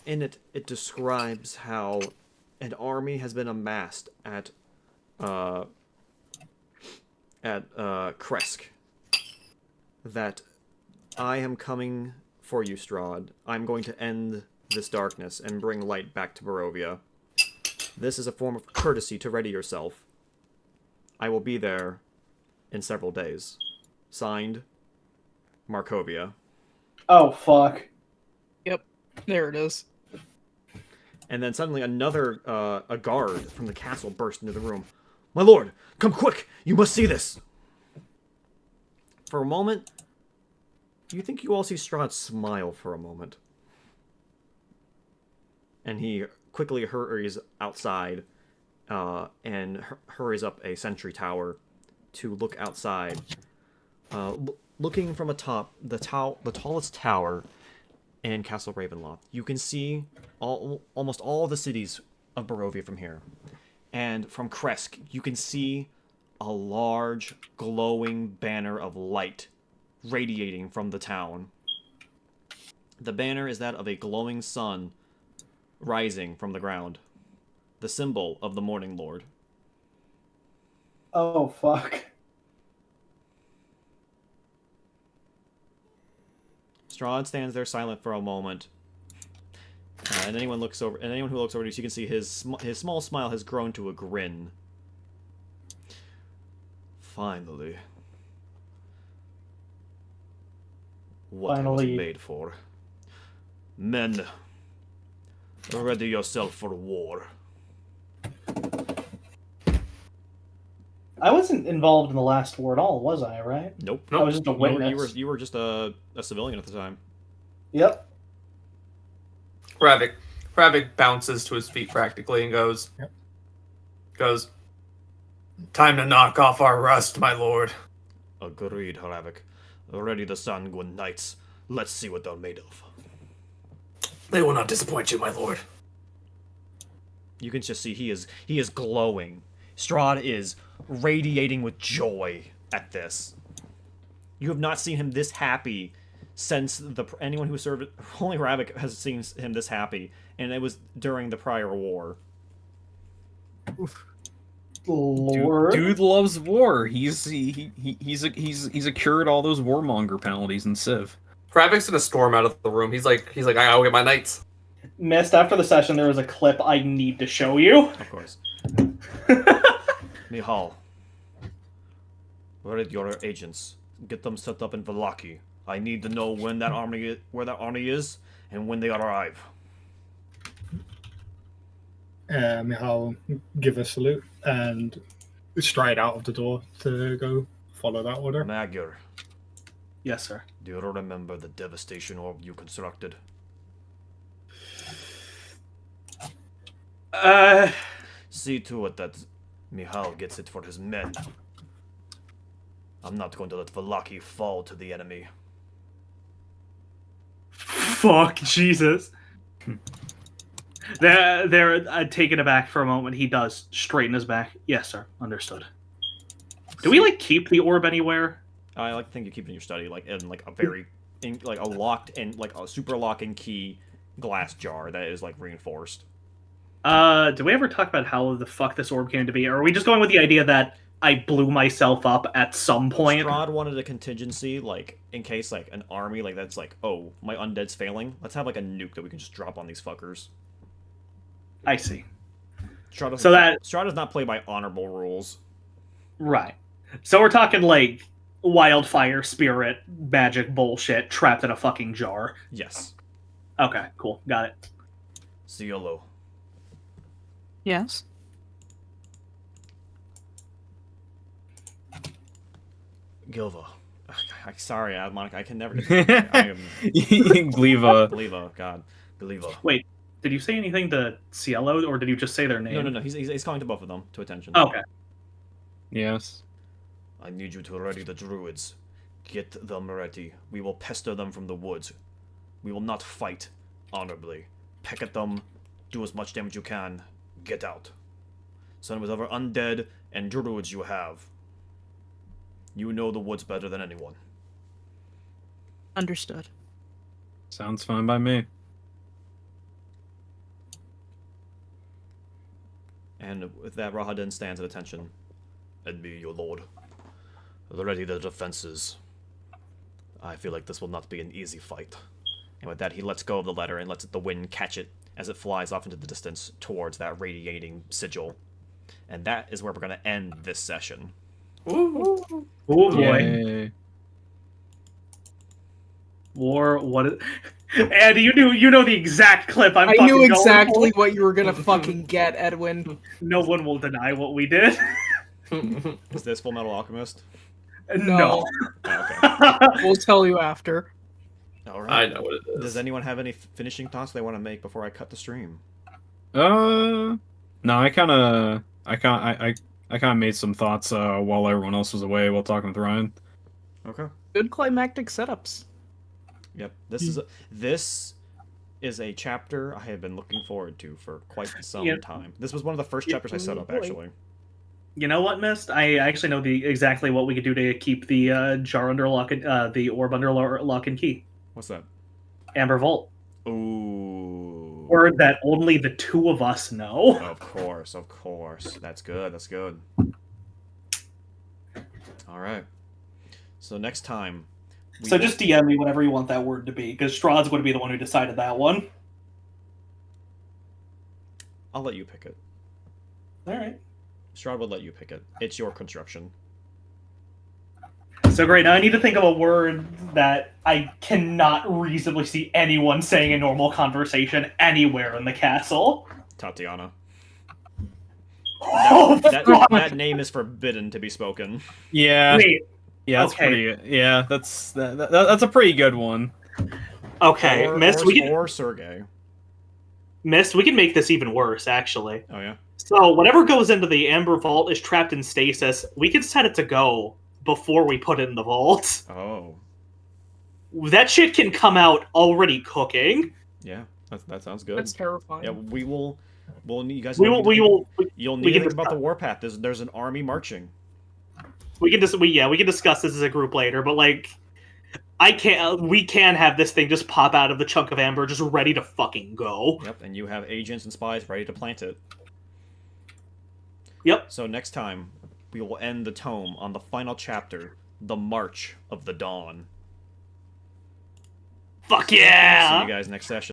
In it describes how an army has been amassed at Kresk. That I am coming for you, Strahd. I'm going to end this darkness and bring light back to Barovia. This is a form of courtesy to ready yourself. I will be there in several days. Signed, Markovia. Oh, fuck. Yep. There it is. And then suddenly another, a guard from the castle burst into the room. My lord, come quick! You must see this! For a moment, you think you all see Strahd smile for a moment. And he quickly hurries outside, and hurries up a sentry tower to look outside. Looking from atop the tallest tower in Castle Ravenloft, you can see almost all the cities of Barovia from here. And from Kresk, you can see a large, glowing banner of light radiating from the town. The banner is that of a glowing sun rising from the ground. the symbol of the Morning Lord. Oh, fuck. Strahd stands there silent for a moment. And anyone who looks over to you, you can see his small smile has grown to a grin. Finally. What I was made for. Men, ready yourself for war. I wasn't involved in the last war at all, was I, right? Nope. I was just a witness. You were just a civilian at the time. Yep. Ravik bounces to his feet practically and goes, "Time to knock off our rust, my lord." Agreed, Ravik. Ready the sanguine knights. Let's see what they're made of. They will not disappoint you, my lord. You can just see he is glowing. Strahd is radiating with joy at this. You have not seen him this happy since anyone who served. Only Ravik has seen him this happy, and it was during the prior war. Lord. Dude loves war. He's cured all those warmonger penalties in Civ. Ravik's gonna storm out of the room. He's like, I gotta get my knights. Missed, after the session, there was a clip I need to show you. Of course. Mihal, where are your agents? Get them set up in Vallaki. I need to know where that army is and when they arrive. I'll give a salute and stride out of the door to go follow that order. Magyar, Yes, sir. do you remember the devastation orb you constructed? See to it that Mihal gets it for his men. I'm not going to let Vallaki fall to the enemy. Fuck, Jesus. They're taken aback for a moment. He does straighten his back. Yes, sir. Understood. Do we, keep the orb anywhere? I like to think you keep it in your study, in a very, a locked and, a super lock and key glass jar that is, reinforced. Did we ever talk about how the fuck this orb came to be? Or are we just going with the idea that I blew myself up at some point? Strahd wanted a contingency, in case, an army, that's oh, my undead's failing. Let's have, a nuke that we can just drop on these fuckers. I see. Strahd does not play by honorable rules. Right. So we're talking, wildfire spirit magic bullshit trapped in a fucking jar. Yes. Okay, cool. Got it. Ciolo. Yes. Gilva. Sorry, Monica, I can never get I am... Gliva. God. Galiva. Wait, did you say anything to Cielo, or did you just say their name? No. He's calling to both of them to attention. Okay. Yes. I need you to ready the druids. Get them ready. We will pester them from the woods. We will not fight honorably. Peck at them. Do as much damage you can. Get out. Send whatever undead and druids you have. You know the woods better than anyone. Understood. Sounds fine by me. And with that, Rahadin stands at attention. And me, your lord. Ready the defenses. I feel like this will not be an easy fight. And with that, he lets go of the letter and lets the wind catch it as it flies off into the distance towards that radiating sigil. And that is where we're going to end this session. Ooh. Oh boy. Yay. War, what? Andy, you know the exact clip I'm I fucking knew exactly going for. what you were gonna fucking get, Edwin. No one will deny what we did. Is this Full Metal Alchemist? No. Oh, okay. We'll tell you after. All right. I know what it is. Does anyone have any finishing thoughts they want to make before I cut the stream? No, I kind of made some thoughts while everyone else was away while talking with Ryan. Okay. Good climactic setups. Yep. This is a chapter I have been looking forward to for quite some time. This was one of the first chapters I set up, actually. You know what, Mist? I actually know exactly what we could do to keep the jar under lock and the orb under lock and key. What's that? Amber Vault. Ooh. word that only the two of us know. Of course. That's good. That's good. All right. So next time. So just DM me whatever you want that word to be, because Strahd's going to be the one who decided that one. I'll let you pick it. All right. Strahd will let you pick it. It's your construction. So great. Now I need to think of a word that I cannot reasonably see anyone saying in normal conversation anywhere in the castle. Tatiana. Oh, That name is forbidden to be spoken. Yeah. wait. Yeah, that's Okay. pretty. Yeah, that's a pretty good one. Okay, Mist. Or Sergey. Mist. We can make this even worse, actually. Oh yeah. So whatever goes into the Amber Vault is trapped in stasis. We can set it to go before we put it in the vault. Oh. That shit can come out already cooking. Yeah, that sounds good. That's terrifying. Yeah, we'll need you guys. You'll You'll we need can to think about the warpath. There's an army marching. we can discuss this as a group later, but like we can have this thing just pop out of the chunk of amber just ready to fucking go. Yep, and you have agents and spies ready to plant it. Yep. So next time, we will end the tome on the final chapter, The March of the Dawn. Fuck yeah! See you guys next session.